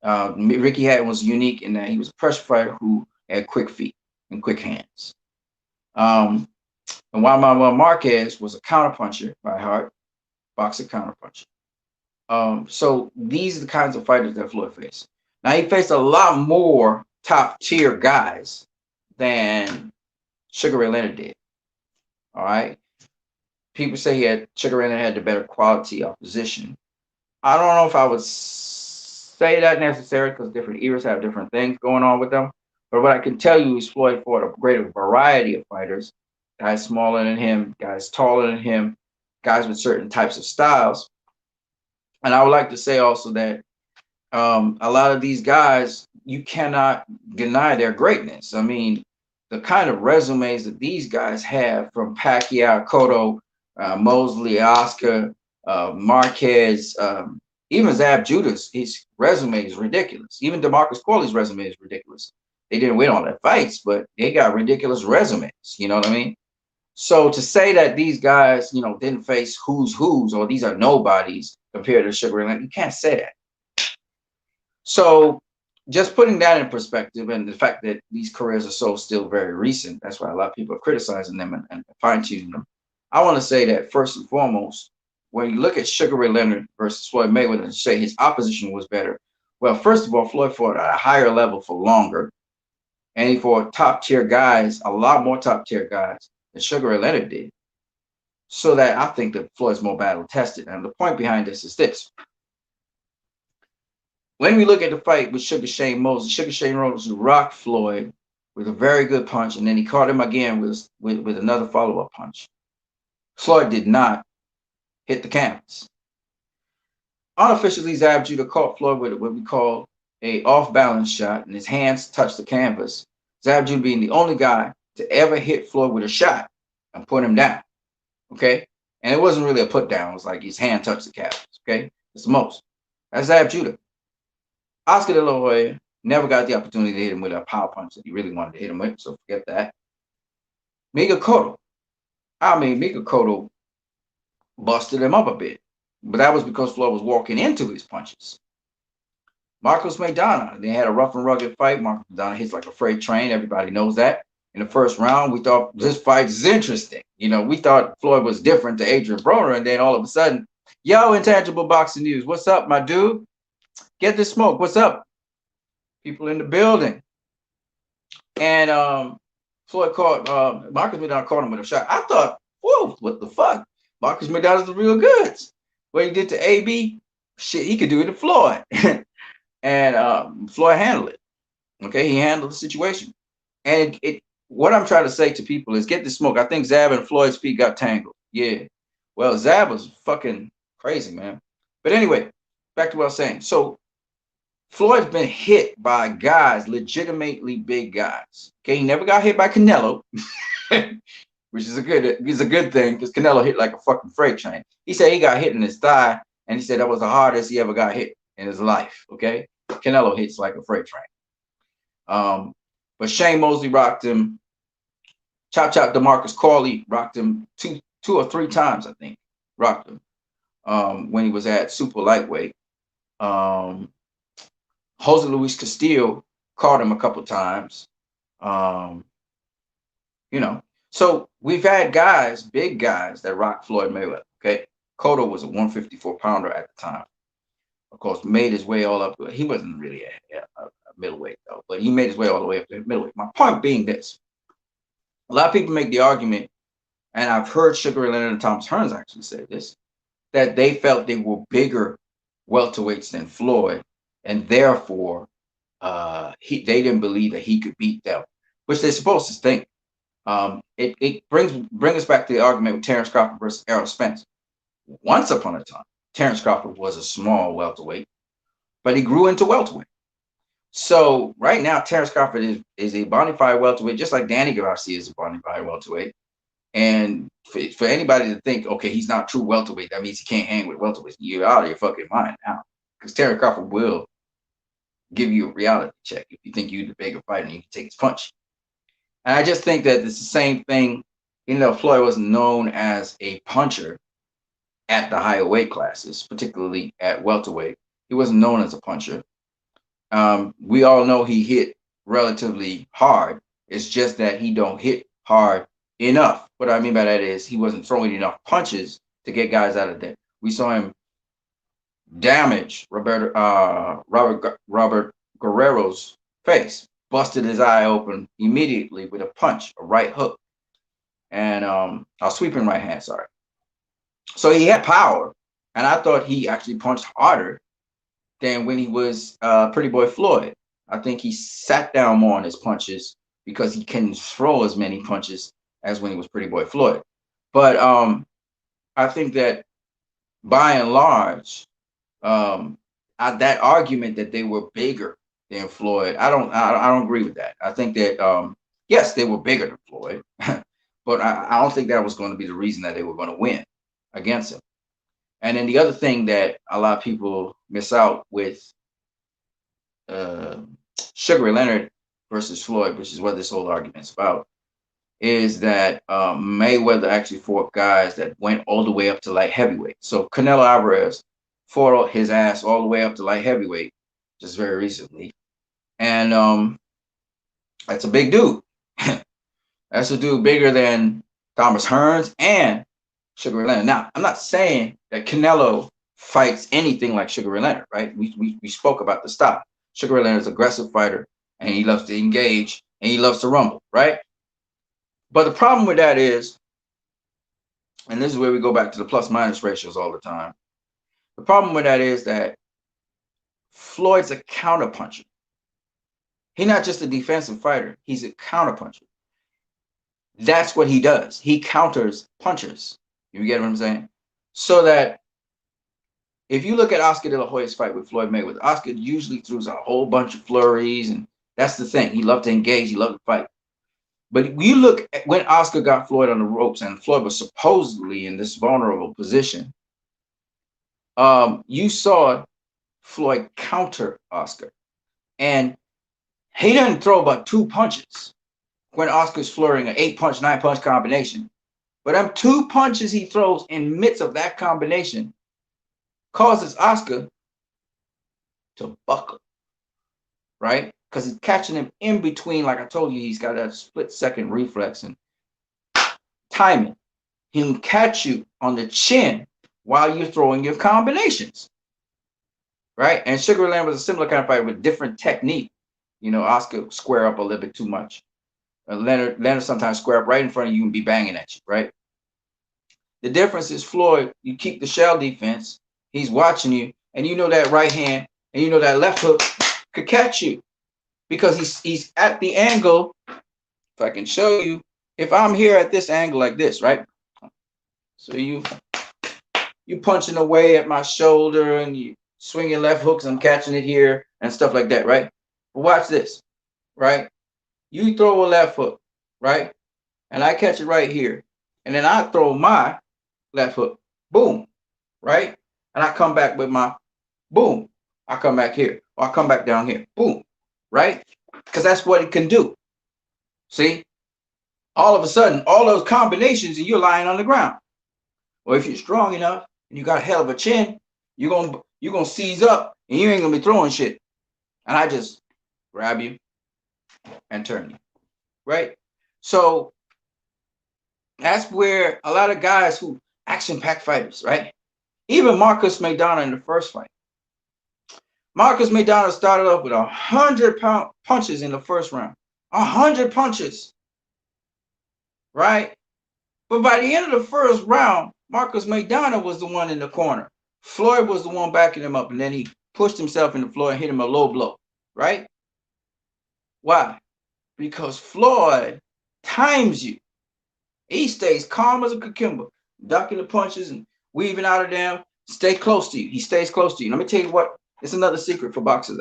Ricky Hatton was unique in that he was a pressure fighter who had quick feet and quick hands. Um, and Juan Manuel Marquez was a counterpuncher by heart, boxer counterpuncher. So these are the kinds of fighters that Floyd faced. Now he faced a lot more top tier guys than Sugar Ray Leonard did. All right. People say Sugar Ray Leonard had the better quality opposition. I don't know if I would say that necessarily because different eras have different things going on with them. But what I can tell you is Floyd fought a greater variety of fighters, guys smaller than him, guys taller than him, guys with certain types of styles. And I would like to say also that a lot of these guys, you cannot deny their greatness. I mean, the kind of resumes that these guys have from Pacquiao, Cotto, Mosley, Oscar, Marquez, even Zab Judah's, his resume is ridiculous. Even DeMarcus Corley's resume is ridiculous. They didn't win all their fights, but they got ridiculous resumes. You know what I mean? So to say that these guys, didn't face who's or these are nobodies compared to Sugar Ray Leonard, you can't say that. So just putting that in perspective and the fact that these careers are so still very recent, that's why a lot of people are criticizing them and fine-tuning them. I want to say that first and foremost, when you look at Sugar Ray Leonard versus Floyd Mayweather and say his opposition was better, well, first of all, Floyd fought at a higher level for longer, and he fought top-tier guys, a lot more top-tier guys than Sugar Ray Leonard did. So that I think that Floyd's more battle-tested. And the point behind this is this. When we look at the fight with Sugar Shane Mosley, Sugar Shane Mosley rocked Floyd with a very good punch, and then he caught him again with another follow-up punch. Floyd did not hit the canvas. Unofficially, Zab Judah caught Floyd with what we call a off-balance shot, and his hands touched the canvas. Zab Judah being the only guy to ever hit Floyd with a shot and put him down. Okay? And it wasn't really a put down. It was like his hand touched the canvas. Okay? It's the most. That's Zab Judah. Oscar De La Hoya never got the opportunity to hit him with a power punch that he really wanted to hit him with, so forget that. Miguel Cotto. Miguel Cotto busted him up a bit, but that was because Floyd was walking into his punches. Marcos Maidana, they had a rough and rugged fight. Marcos Maidana hits like a freight train. Everybody knows that. In the first round, we thought this fight is interesting. We thought Floyd was different to Adrian Broner, and then all of a sudden, yo, Intangible Boxing News, what's up, my dude? Get the smoke. What's up? People in the building. And Floyd caught Marcus Maidana caught him with a shot. I thought, whoa, what the fuck? Marcus Maidana's the real goods. What he did to AB, shit, he could do it to Floyd. And Floyd handled it. Okay, he handled the situation. And what I'm trying to say to people is get the smoke. I think Zab and Floyd's feet got tangled. Yeah. Well, Zab was fucking crazy, man. But anyway, back to what I was saying. So Floyd's been hit by guys, legitimately big guys. Okay, he never got hit by Canelo, which is a good thing because Canelo hit like a fucking freight train. He said he got hit in his thigh, and he said that was the hardest he ever got hit in his life. Okay, Canelo hits like a freight train. But Shane Mosley rocked him. Chop DeMarcus Corley rocked him two or three times, I think. Rocked him when he was at super lightweight. Jose Luis Castillo caught him a couple times. So we've had guys, big guys, that rocked Floyd Mayweather. Okay, Cotto was a 154 pounder at the time. Of course, made his way all up. He wasn't really a middleweight though, but he made his way all the way up to middleweight. My point being this: a lot of people make the argument, and I've heard Sugar Ray Leonard and Thomas Hearns actually say this, that they felt they were bigger welterweights than Floyd, and therefore they didn't believe that he could beat them, which they're supposed to think. It brings us back to the argument with Terrence Crawford versus Errol Spence. Once upon a time, Terrence Crawford was a small welterweight, but he grew into welterweight. So right now, Terrence Crawford is a bona fide welterweight, just like Danny Garcia is a bona fide welterweight. And for anybody to think, okay, he's not true welterweight, that means he can't hang with welterweights. You're out of your fucking mind now, because Terrence Crawford will give you a reality check if you think you're the bigger fighter and you can take his punch. And I just think that it's the same thing. Floyd was known as a puncher at the higher weight classes, particularly at welterweight. He wasn't known as a puncher. We all know he hit relatively hard. It's just that he don't hit hard enough. What I mean by that is he wasn't throwing enough punches to get guys out of there. We saw him damage Robert Guerrero's face, busted his eye open immediately with a punch, a right hook, and a sweeping right hand. Sorry. So he had power, and I thought he actually punched harder than when he was Pretty Boy Floyd. I think he sat down more on his punches because he couldn't throw as many punches as when he was Pretty Boy Floyd. But I think that by and large, that argument that they were bigger than Floyd, I don't agree with that. I think that yes, they were bigger than Floyd, but I don't think that was going to be the reason that they were going to win against him. And then the other thing that a lot of people miss out with Sugar Ray Leonard versus Floyd, which is what this whole argument's about, is that Mayweather actually fought guys that went all the way up to light heavyweight. So Canelo Alvarez fought his ass all the way up to light heavyweight just very recently. And that's a big dude. That's a dude bigger than Thomas Hearns and Sugar Ray Leonard. Now, I'm not saying that Canelo fights anything like Sugar Ray Leonard, right? We spoke about the style. Sugar Ray Leonard's an aggressive fighter, and he loves to engage, and he loves to rumble, right? But the problem with that is, and this is where we go back to the plus-minus ratios all the time, the problem with that is that Floyd's a counterpuncher. He's not just a defensive fighter. He's a counterpuncher. That's what he does. He counters punchers. You get what I'm saying? So that if you look at Oscar De La Hoya's fight with Floyd Mayweather, Oscar usually throws a whole bunch of flurries, and that's the thing. He loved to engage. He loved to fight. But you look at when Oscar got Floyd on the ropes and Floyd was supposedly in this vulnerable position, you saw Floyd counter Oscar. And he didn't throw about 2 punches when Oscar's flurrying an 8-punch, 9-punch combination. But them 2 punches he throws in midst of that combination causes Oscar to buckle, right? Because he's catching him in between. Like I told you, he's got that split-second reflex and timing. He'll catch you on the chin while you're throwing your combinations, right? And Sugar Ray Leonard was a similar kind of fighter with different technique. Oscar square up a little bit too much. Leonard sometimes square up right in front of you and be banging at you, right? The difference is Floyd, you keep the shell defense. He's watching you, and that right hand and that left hook could catch you because he's at the angle. If I can show you, if I'm here at this angle like this, right? So you punching away at my shoulder and you swinging left hooks, I'm catching it here and stuff like that, right? But watch this, right? You throw a left hook, right? And I catch it right here. And then I throw my left hook, boom, right? And I come back with my boom. I come back here, or I come back down here, boom, right? Because that's what it can do. See? All of a sudden, all those combinations and you're lying on the ground. Or if you're strong enough and you got a hell of a chin, you're gonna seize up and you ain't gonna be throwing shit. And I just grab you and turn you, right? So that's where a lot of guys who action-packed fighters, right? Even Marcus Maidana in the first fight. Marcus Maidana started off with 100 punches in the first round. 100 punches, right? But by the end of the first round, Marcus Maidana was the one in the corner. Floyd was the one backing him up, and then he pushed himself in the floor and hit him a low blow, right? Why? Because Floyd times you. He stays calm as a cucumber, ducking the punches and weaving out of them. Stay close to you. He stays close to you. Let me tell you what. It's another secret for boxers.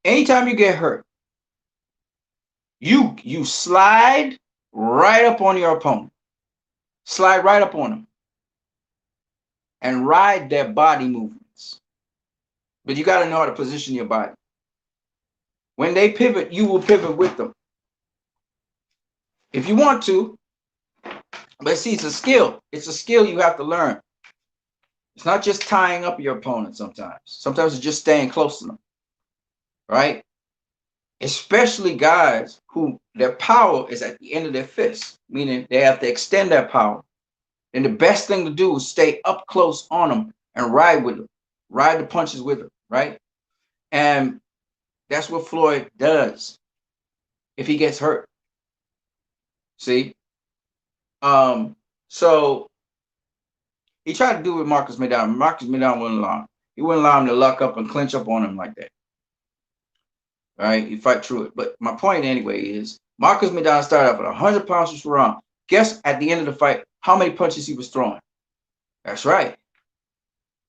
Anytime you get hurt, you slide right up on your opponent. Slide right up on them and ride their body movements. But you got to know how to position your body. When they pivot, you will pivot with them. If you want to, but see, it's a skill. It's a skill you have to learn. It's not just tying up your opponent sometimes. Sometimes it's just staying close to them, right? Especially guys who their power is at the end of their fist, meaning they have to extend their power. And the best thing to do is stay up close on them and ride with them, ride the punches with them, right? And that's what Floyd does if he gets hurt. See? So he tried to do it with Marcus Maidana. Marcus Maidana wouldn't allow him. He wouldn't allow him to luck up and clinch up on him like that. Right? He fight through it. But my point anyway is Marcus Maidana started off at 100 pounds per round. Guess at the end of the fight how many punches he was throwing? That's right.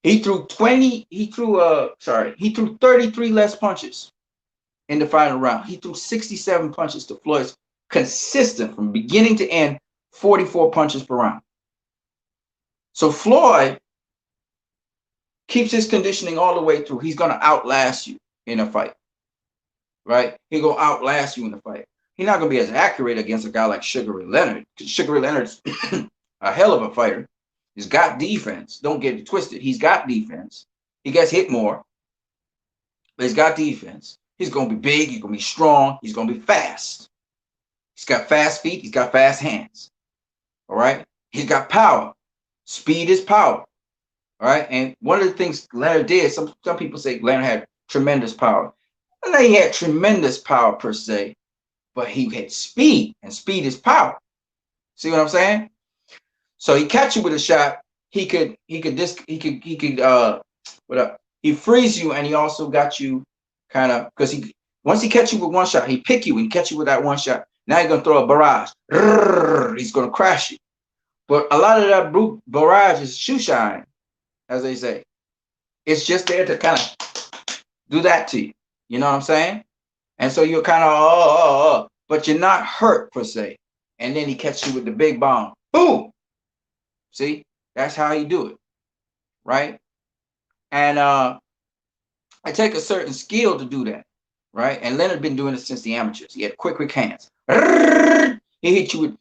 He threw 33 less punches in the final round. He threw 67 punches to Floyd's consistent from beginning to end, 44 punches per round. So Floyd keeps his conditioning all the way through. He's going to outlast you in a fight, right? He's going to outlast you in the fight. He's not going to be as accurate against a guy like Sugar Ray Leonard. Sugar Ray Leonard's a hell of a fighter. He's got defense. Don't get it twisted. He's got defense. He gets hit more, but he's got defense. He's going to be big. He's going to be strong. He's going to be fast. He's got fast feet. He's got fast hands. All right. He's got power. Speed is power. All right. And one of the things Leonard did, some people say Leonard had tremendous power. I know he had tremendous power per se, but he had speed, and speed is power. See what I'm saying? So he catch you with a shot. He frees you, and he also got you kind of, because once he catch you with one shot, he pick you and catch you with that one shot. Now he's gonna throw a barrage. He's gonna crash you. But a lot of that barrage is shoe shine, as they say. It's just there to kind of do that to you. You know what I'm saying? And so you're kind of but you're not hurt per se. And then he catches you with the big bomb. Boom. See, that's how you do it, right? And I take a certain skill to do that, right? And Leonard been doing it since the amateurs. He had quick hands. He hit you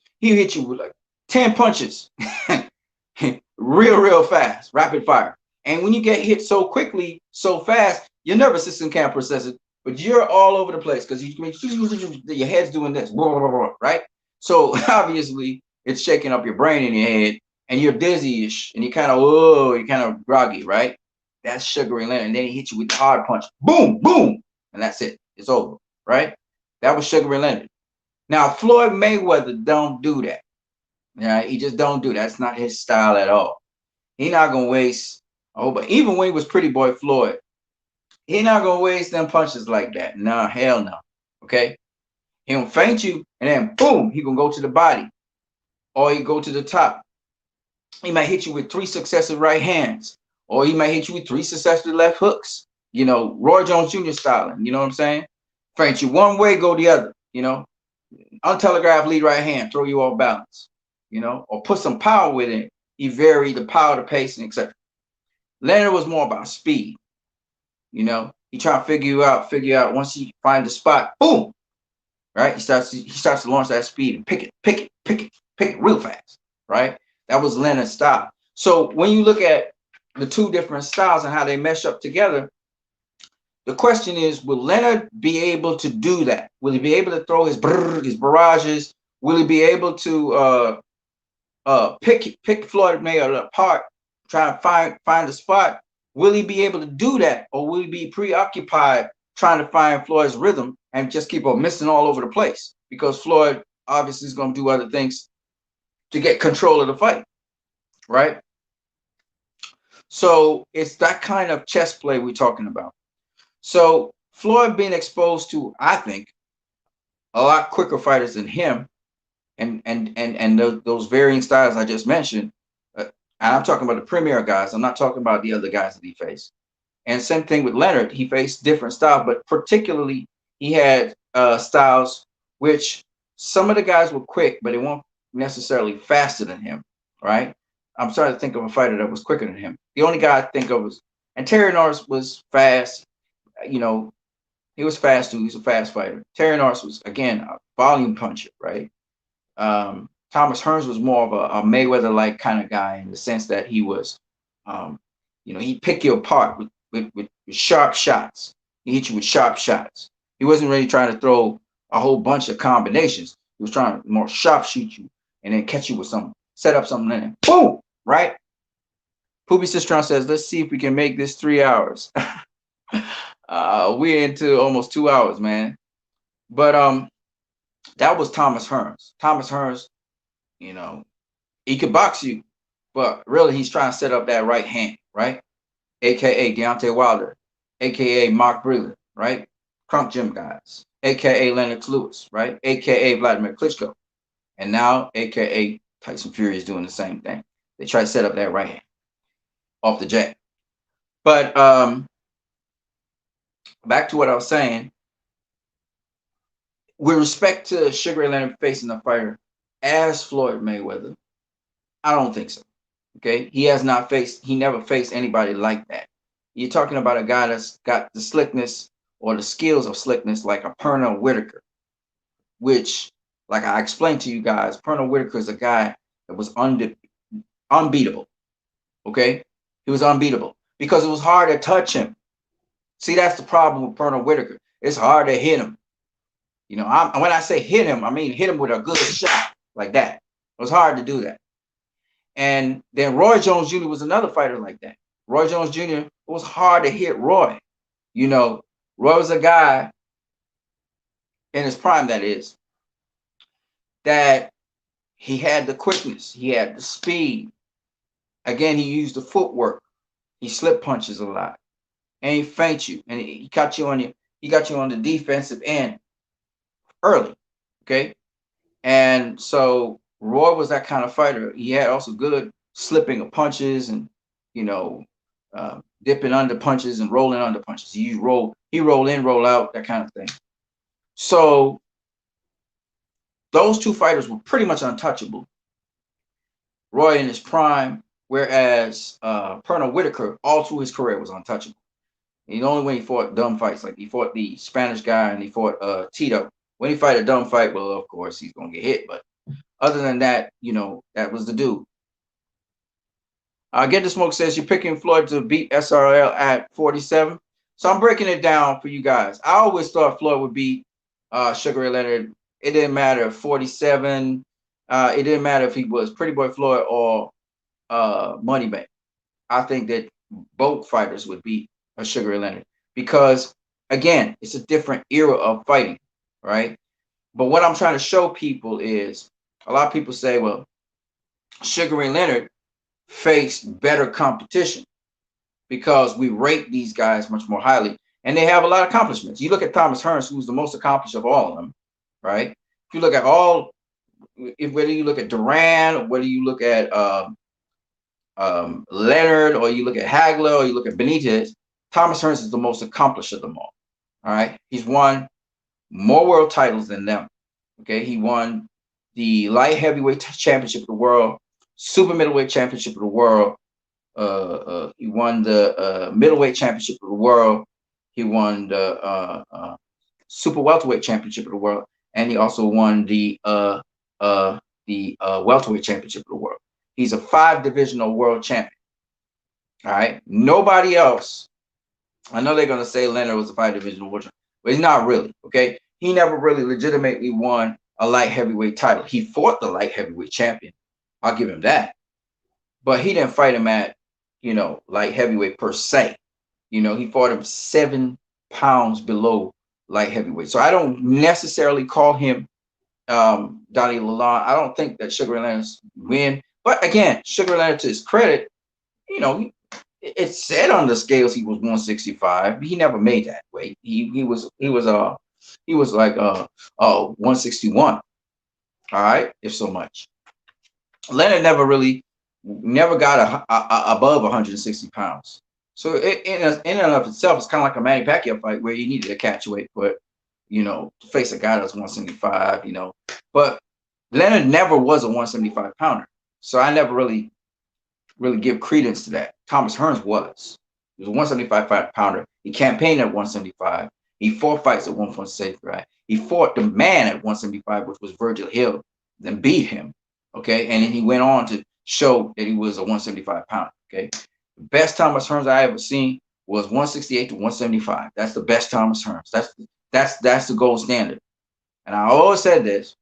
with like 10 punches, real fast, rapid fire. And when you get hit so quickly, so fast, your nervous system can't process it, but you're all over the place because your head's doing this, right? So obviously it's shaking up your brain in your head, and you're dizzy-ish, and you're kind of groggy, right? That's Sugar Ray Leonard. And then he hits you with the hard punch. Boom, boom. And that's it. It's over, right? That was Sugar Ray Leonard. Now, Floyd Mayweather don't do that. Right? He just don't do that. That's not his style at all. He not going to waste, but even when he was Pretty Boy Floyd, he not going to waste them punches like that. No, hell no. Okay? He going to feint you, and then boom, he going to go to the body. Or he go to the top. He might hit you with 3 successive right hands, or he might hit you with 3 successive left hooks. You know, Roy Jones Jr. styling. You know what I'm saying? Feint you one way, go the other. You know, untelegraphed lead right hand, throw you off balance. You know, or put some power with it. He varied the power, the pace, and etc. Leonard was more about speed. You know, he trying to figure you out. Once he find the spot, boom, right? He starts to launch that speed and pick it real fast, right? That was Leonard's style. So when you look at the two different styles and how they mesh up together, the question is, will Leonard be able to do that? Will he be able to throw his barrages? Will he be able to pick Floyd Mayweather apart, try to find a spot? Will he be able to do that, or will he be preoccupied trying to find Floyd's rhythm and just keep on missing all over the place? Because Floyd obviously is going to do other things to get control of the fight, right? So it's that kind of chess play we're talking about. So Floyd being exposed to, I think, a lot quicker fighters than him, and those varying styles I just mentioned. And I'm talking about the premier guys. I'm not talking about the other guys that he faced. And same thing with Leonard. He faced different styles, but particularly he had styles which some of the guys were quick, but they weren't necessarily faster than him, right? I'm trying to think of a fighter that was quicker than him. The only guy I think of was, and Terry Norris was fast. You know, he was fast too. He's a fast fighter. Terry Norris was, again, a volume puncher, right? Thomas Hearns was more of a Mayweather-like kind of guy in the sense that he was, um, he'd pick you apart with sharp shots. He hit you with sharp shots. He wasn't really trying to throw a whole bunch of combinations. He was trying to more sharp shoot you and then catch you with something, set up something in it. Boom! Right? Poopy Sistron says, let's see if we can make this 3 hours. We're into almost 2 hours, man. But that was Thomas Hearns. Thomas Hearns, he could box you, but really he's trying to set up that right hand, right? AKA Deontay Wilder, AKA Mark Breland, right? Crump Gym guys, AKA Lennox Lewis, right? AKA Vladimir Klitschko. And now AKA Tyson Fury is doing the same thing. They try to set up that right hand off the jab. But back to what I was saying. With respect to Sugar Ray Leonard facing a fighter as Floyd Mayweather, I don't think so. Okay, he never faced anybody like that. You're talking about a guy that's got the slickness or the skills of slickness like a Pernell Whitaker, which, like I explained to you guys, Pernell Whitaker is a guy that was unbeatable. Okay, he was unbeatable because it was hard to touch him. See, that's the problem with Pernell Whitaker. It's hard to hit him. When I say hit him, I mean hit him with a good shot like that. It was hard to do that. And then Roy Jones Jr. was another fighter like that. Roy Jones Jr., it was hard to hit Roy. Roy was a guy in his prime, that is, that he had the quickness, he had the speed. Again, he used the footwork. He slip punches a lot, and he feints you, and he got you on the defensive end early. Okay, and so Roy was that kind of fighter. He had also good slipping of punches and dipping under punches and rolling under punches. He roll in, roll out, that kind of thing. So those two fighters were pretty much untouchable. Roy in his prime, whereas Pernell Whitaker all through his career was untouchable. And the only way he fought dumb fights, like he fought the Spanish guy and he fought Tito. When he fight a dumb fight, well, of course he's gonna get hit. But other than that, that was the dude. Get the Smoke says you're picking Floyd to beat SRL at 47. So I'm breaking it down for you guys. I always thought Floyd would beat Sugar Ray Leonard. It didn't matter if 47. It didn't matter if he was Pretty Boy Floyd or Moneybank. I think that both fighters would beat Sugar Ray Leonard because, again, it's a different era of fighting, right? But what I'm trying to show people is a lot of people say, well, Sugar Ray Leonard faced better competition because we rate these guys much more highly and they have a lot of accomplishments. You look at Thomas Hearns, who's the most accomplished of all of them, right? If you look at whether you look at Duran or whether you look at Leonard or you look at Hagler or you look at Benitez, Thomas Hearns is the most accomplished of them all right? He's won more world titles than them, okay? He won the light heavyweight championship of the world, super middleweight championship of the world. He won the middleweight championship of the world. He won the super welterweight championship of the world, and he also won the welterweight championship of the world. He's a 5-divisional world champion. All right, nobody else. I know they're gonna say Leonard was a 5-divisional world champion, but he's not really. Okay, he never really legitimately won a light heavyweight title. He fought the light heavyweight champion. I'll give him that, but he didn't fight him at light heavyweight per se. He fought him 7 pounds below light heavyweight. So I don't necessarily call him Donnie Lalonde. I don't think that Sugar Ray Leonard's win. But again, Sugar Ray Leonard, to his credit, it said on the scales he was 165. He never made that weight. He was He was like 161. All right, if so much. Leonard never got above 160 pounds. So in and of itself, it's kind of like a Manny Pacquiao fight where you needed a catch weight, but to face a guy that's 175, but Leonard never was a 175 pounder. So I never really give credence to that. Thomas Hearns was. He was a 175 pounder. He campaigned at 175. He fought fights at 175. He fought the man at 175, which was Virgil Hill, then beat him. Okay. And then he went on to show that he was a 175 pounder. Okay. The best Thomas Hearns I ever seen was 168 to 175. That's the best Thomas Hearns. That's the gold standard. And I always said this.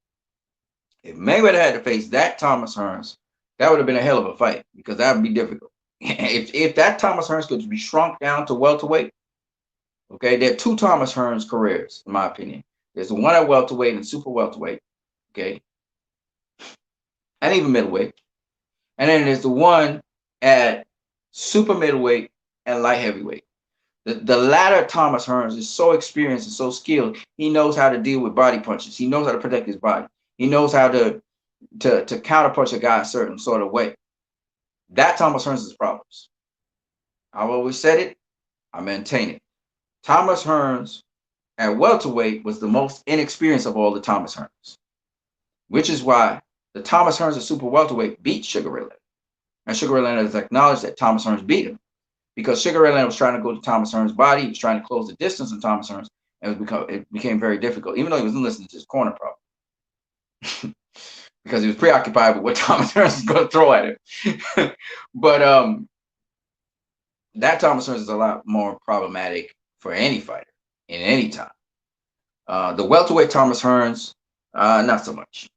If Mayweather had to face that Thomas Hearns, that would have been a hell of a fight, because that would be difficult. If that Thomas Hearns could be shrunk down to welterweight, okay, there are two Thomas Hearns careers, in my opinion. There's the one at welterweight and super welterweight, okay, and even middleweight. And then there's the one at super middleweight and light heavyweight. The latter Thomas Hearns is so experienced and so skilled. He knows how to deal with body punches. He knows how to protect his body. He knows how to counterpunch a guy a certain sort of way. That Thomas Hearns' problems. I've always said it. I maintain it. Thomas Hearns at welterweight was the most inexperienced of all the Thomas Hearns, which is why the Thomas Hearns at super welterweight beat Sugar Ray Leonard. And Sugar Ray Leonard has acknowledged that Thomas Hearns beat him, because Sugar Ray Leonard was trying to go to Thomas Hearns' body. He was trying to close the distance on Thomas Hearns, and it became very difficult, even though he wasn't listening to his corner problem. Because he was preoccupied with what Thomas Hearns was going to throw at him. But that Thomas Hearns is a lot more problematic for any fighter in any time. The welterweight Thomas Hearns, not so much.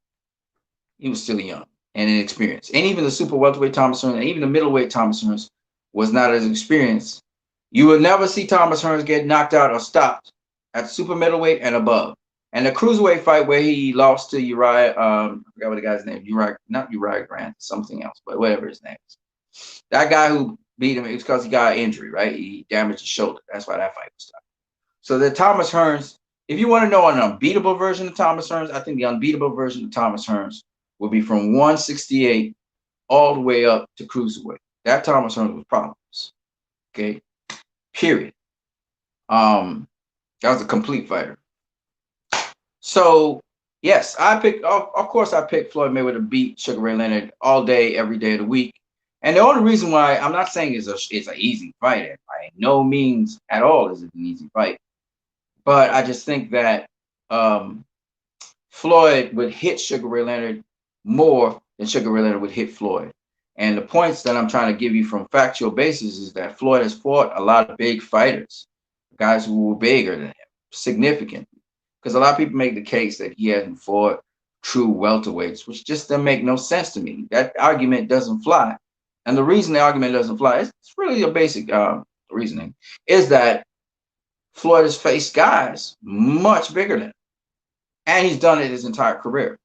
He was still young and inexperienced. And even the super welterweight Thomas Hearns, and even the middleweight Thomas Hearns was not as experienced. You will never see Thomas Hearns get knocked out or stopped at super middleweight and above. And the cruiserweight fight where he lost to Uriah, I forgot what the guy's name, not Uriah Grant, something else, but whatever his name is. That guy who beat him, it was because he got an injury, right? He damaged his shoulder. That's why that fight was stopped. So the Thomas Hearns, if you want to know an unbeatable version of Thomas Hearns, I think the unbeatable version of Thomas Hearns will be from 168 all the way up to cruiserweight. That Thomas Hearns was problems. Okay, period. That was a complete fighter. So yes, of course I picked Floyd Mayweather to beat Sugar Ray Leonard all day, every day of the week. And the only reason why I'm not saying it's an easy fight, by no means at all is it an easy fight. But I just think that Floyd would hit Sugar Ray Leonard more than Sugar Ray Leonard would hit Floyd. And the points that I'm trying to give you from factual basis is that Floyd has fought a lot of big fighters, guys who were bigger than him, significant. Because a lot of people make the case that he hasn't fought true welterweights, which just doesn't make no sense to me. That argument doesn't fly. And the reason the argument doesn't fly, it's really a basic reasoning, is that Floyd has faced guys much bigger than him. And he's done it his entire career.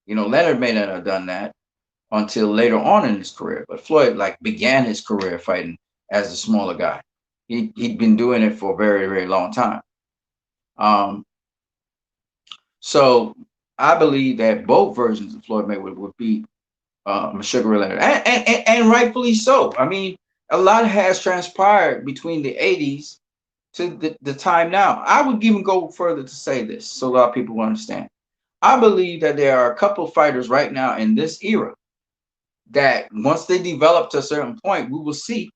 Leonard may not have done that until later on in his career, but Floyd began his career fighting as a smaller guy. He'd been doing it for a very, very long time. So I believe that both versions of Floyd Mayweather would beat Sugar Ray Leonard, and rightfully so. I mean, a lot has transpired between the 80s to the time now. I would even go further to say this, so a lot of people will understand. I believe that there are a couple of fighters right now in this era that once they develop to a certain point, we will see,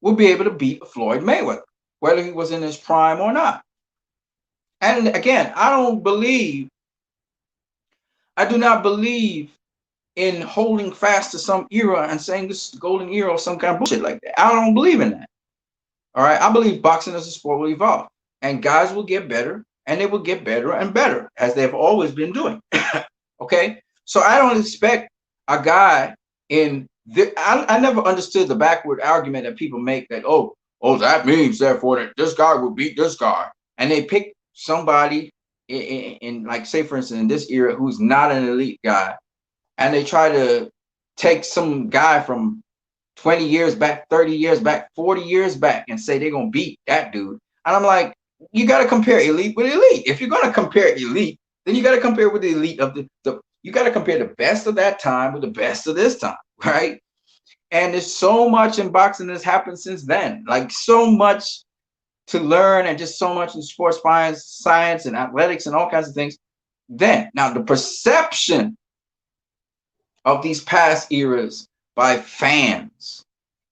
will be able to beat Floyd Mayweather, whether he was in his prime or not. And again, I do not believe in holding fast to some era and saying this is the golden era or some kind of bullshit like that. I don't believe in that. All right. I believe boxing as a sport will evolve, and guys will get better, and they will get better and better, as they've always been doing. Okay. So I don't expect a guy I never understood the backward argument that people make that, oh, that means therefore that this guy will beat this guy. And they pick somebody in like, say, for instance, in this era, who's not an elite guy, and they try to take some guy from 20 years back, 30 years back, 40 years back, and say they're going to beat that dude. And I'm like, You got to compare elite with elite. If you're going to compare elite, then you got to compare with the elite of the you got to compare the best of that time with the best of this time, right? And there's so much in boxing that's happened since then, like so much to learn, and just so much in sports science and athletics and all kinds of things. Then, now the perception of these past eras by fans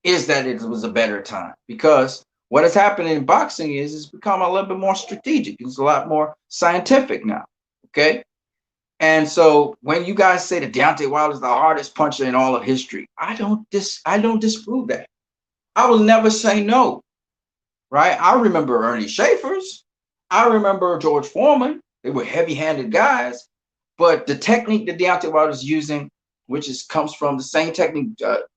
is that it was a better time, because what has happened in boxing is it's become a little bit more strategic. It's a lot more scientific now. Okay. And so when you guys say that Deontay Wilder is the hardest puncher in all of history, I don't disprove that. I will never say no. Right? I remember Ernie Schaefer's. I remember George Foreman. They were heavy-handed guys, but the technique that Deontay Wilder is using, which comes from the same technique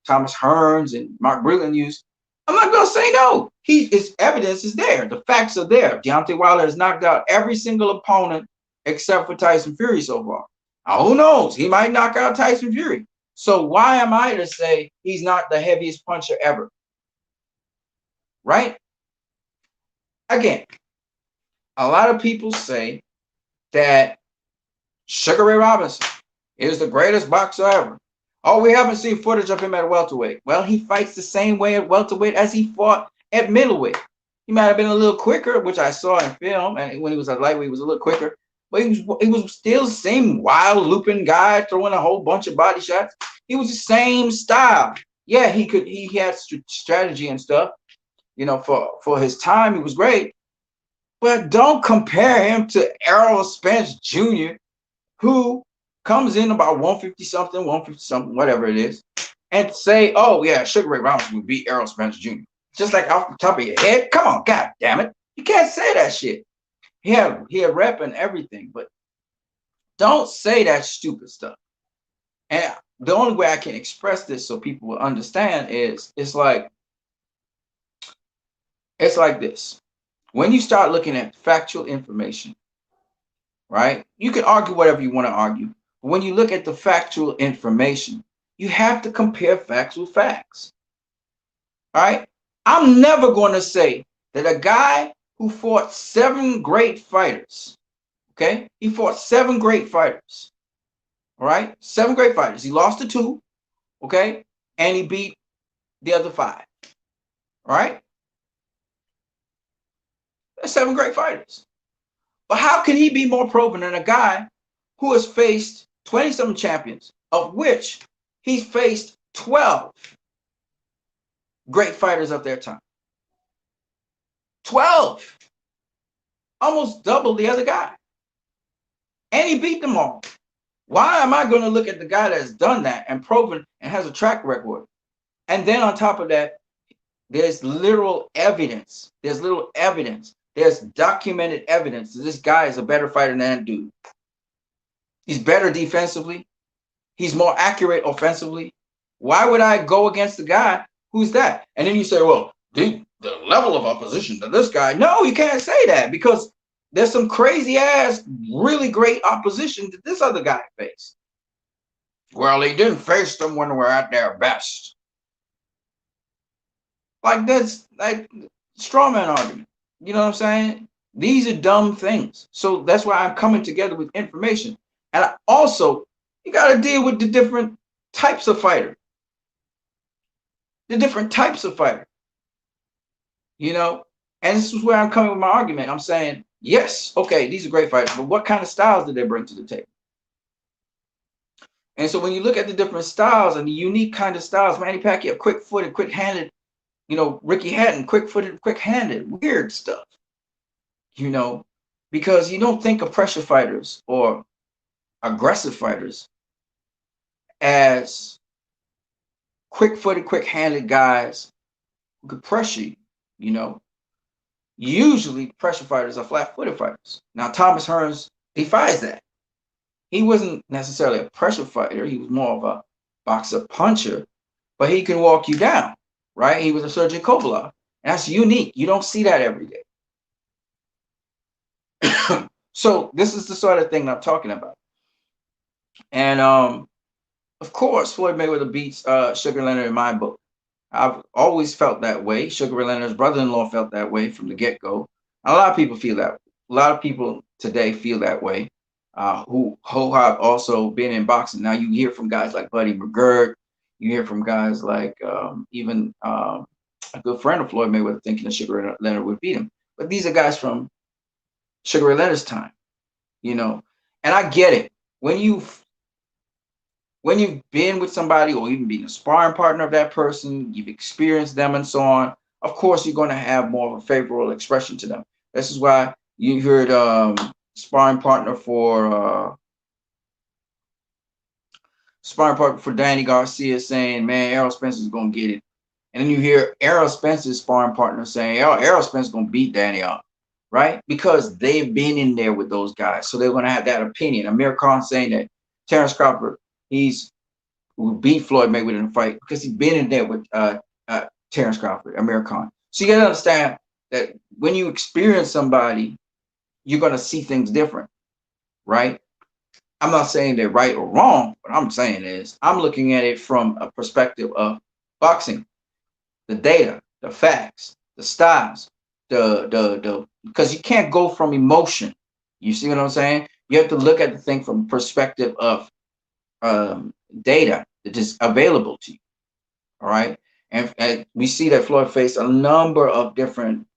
Thomas Hearns and Mark Breland used, I'm not going to say no. His evidence is there. The facts are there. Deontay Wilder has knocked out every single opponent except for Tyson Fury so far. Now, who knows? He might knock out Tyson Fury. So why am I to say he's not the heaviest puncher ever? Right? Again, a lot of people say that Sugar Ray Robinson is the greatest boxer ever. Oh, we haven't seen footage of him at welterweight. Well, he fights the same way at welterweight as he fought at middleweight. He might have been a little quicker, which I saw in film, and when he was at lightweight, he was a little quicker. But he was still the same wild looping guy, throwing a whole bunch of body shots. He was the same style. Yeah, he had strategy and stuff. You know, for his time, he was great. But don't compare him to Errol Spence Jr., who comes in about 150 something, whatever it is, and say, oh, yeah, Sugar Ray Robinson would beat Errol Spence Jr. Just like off the top of your head. Come on, God damn it. You can't say that shit. He had rep and everything, but don't say that stupid stuff. And the only way I can express this so people will understand is it's like this. When you start looking at factual information, right? You can argue whatever you want to argue. But when you look at the factual information, you have to compare facts with facts. All right? I'm never going to say that a guy who fought 7 great fighters, okay? He fought 7 great fighters. All right? 7 great fighters. He lost to 2, okay? And he beat the other 5. All right? That's 7 great fighters. But how can he be more proven than a guy who has faced 20-something champions, of which he's faced 12 great fighters of their time? 12. Almost double the other guy. And he beat them all. Why am I going to look at the guy that's done that and proven and has a track record? And then on top of that, there's literal evidence. There's documented evidence that this guy is a better fighter than that dude. He's better defensively. He's more accurate offensively. Why would I go against the guy who's that? And then you say, well, the level of opposition to this guy. No, you can't say that, because there's some crazy ass, really great opposition that this other guy faced. Well, he didn't face them when we're at their best. Like, that's like straw man argument. You know what I'm saying? These are dumb things. So that's why I'm coming together with information. And also, you got to deal with the different types of fighter. The different types of fighter. You know? And this is where I'm coming with my argument. I'm saying, yes, okay, these are great fighters, but what kind of styles did they bring to the table? And so when you look at the different styles and the unique kind of styles, Manny Pacquiao, quick-footed, quick-handed, you know, Ricky Hatton, quick-footed, quick-handed, weird stuff, you know, because you don't think of pressure fighters or aggressive fighters as quick-footed, quick-handed guys who could pressure you, you know. Usually pressure fighters are flat-footed fighters. Now, Thomas Hearns defies that. He wasn't necessarily a pressure fighter. He was more of a boxer puncher, but he can walk you down. Right? He was a Sergey Kovalev. That's unique. You don't see that every day. So this is the sort of thing I'm talking about. And of course, Floyd Mayweather beats Sugar Leonard in my book. I've always felt that way. Sugar Ray Leonard's brother-in-law felt that way from the get-go. A lot of people feel that. A lot of people today feel that way. Who have also been in boxing. Now you hear from guys like Buddy McGirt. You hear from guys like even a good friend of Floyd Mayweather thinking that Sugar Leonard would beat him. But these are guys from Sugar Ray Leonard's time, you know. And I get it. When you've been with somebody or even been a sparring partner of that person, you've experienced them and so on, of course you're going to have more of a favorable expression to them. This is why you heard sparring partner for Danny Garcia saying, man, Errol Spencer's going to get it. And then you hear Errol Spencer's sparring partner saying, Errol Spencer's going to beat Danny up, right? Because they've been in there with those guys. So they're going to have that opinion. Amir Khan saying that Terrence Crawford, who beat Floyd Mayweather in a fight because he's been in there with Terrence Crawford, Amir Khan. So you got to understand that when you experience somebody, you're going to see things different, right? I'm not saying they're right or wrong. What I'm saying is I'm looking at it from a perspective of boxing, the data, the facts, the styles, because you can't go from emotion. You see what I'm saying? You have to look at the thing from perspective of data that is available to you. All right. And we see that Floyd faced a number of different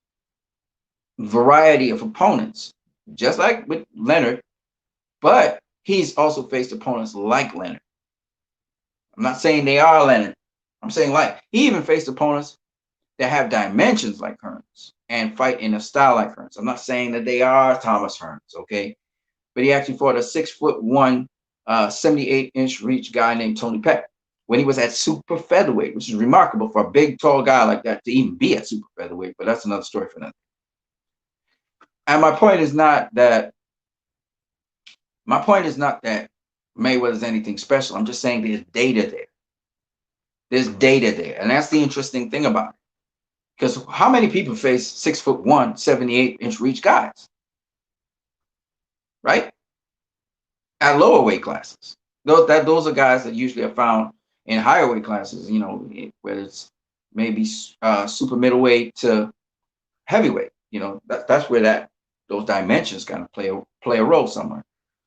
variety of opponents, just like with Leonard, but he's also faced opponents like Leonard. I'm not saying they are Leonard. I'm saying like he even faced opponents that have dimensions like Hearns and fight in a style like Hearns. I'm not saying that they are Thomas Hearns, okay? But he actually fought a 6'1", 78-inch reach guy named Tony Peck when he was at super featherweight, which is remarkable for a big, tall guy like that to even be at super featherweight. But that's another story for another. And my point is not that Mayweather's anything special. I'm just saying there's data there. There's data there, and that's the interesting thing about it. Because how many people face 6'1", 78-inch reach guys, right? At lower weight classes. Those are guys that usually are found in higher weight classes, you know, whether it's maybe super middleweight to heavyweight. You know, that's where those dimensions kind of play a role somewhere.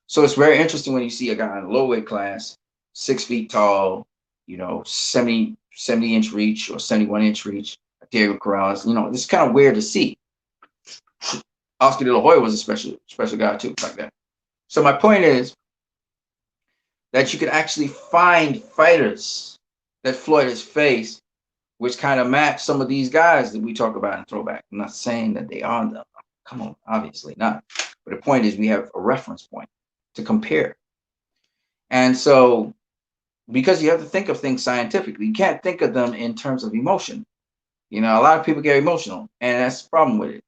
So it's very interesting when you see a guy in a low weight class, 6 feet tall, you know, 70-inch reach or 71-inch reach, Diego Corrales. You know, it's kind of weird to see. Oscar De La Hoya was a special guy too, like that. So my point is that you could actually find fighters that Floyd has faced, which kind of match some of these guys that we talk about in Throwback. I'm not saying that they are them. Come on, obviously not. But the point is we have a reference point to compare. And so because you have to think of things scientifically, you can't think of them in terms of emotion. You know, a lot of people get emotional, and that's the problem with it.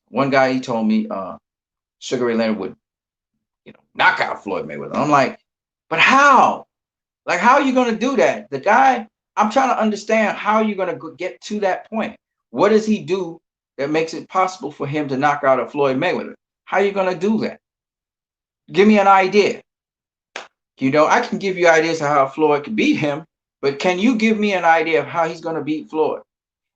One guy, he told me Sugar Ray Leonard would, you know, knock out Floyd Mayweather. I'm like, but how? Like, how are you going to do that? The guy, I'm trying to understand how you're going to get to that point. What does he do that makes it possible for him to knock out a Floyd Mayweather? How are you going to do that? Give me an idea. You know, I can give you ideas of how Floyd could beat him, but can you give me an idea of how he's going to beat Floyd?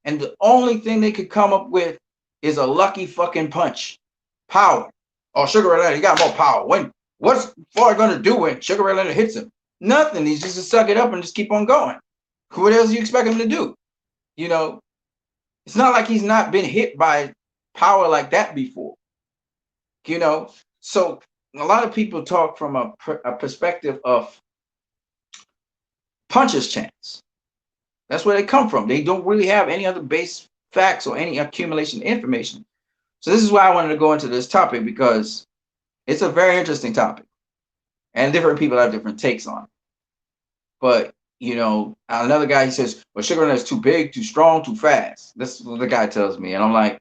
And the only thing they could come up with is a lucky fucking punch. Power. Oh, Sugar Ray Leonard, he got more power. What's Floyd going to do when Sugar Ray Leonard hits him? Nothing. He's just to suck it up and just keep on going. What else do you expect him to do? You know, it's not like he's not been hit by power like that before. You know, so a lot of people talk from a perspective of puncher's chance. That's where they come from. They don't really have any other base facts or any accumulation of information. So this is why I wanted to go into this topic, because it's a very interesting topic and different people have different takes on it. But, you know, another guy, he says, well, Sugar Leonard's too big, too strong, too fast. That's what the guy tells me. And I'm like,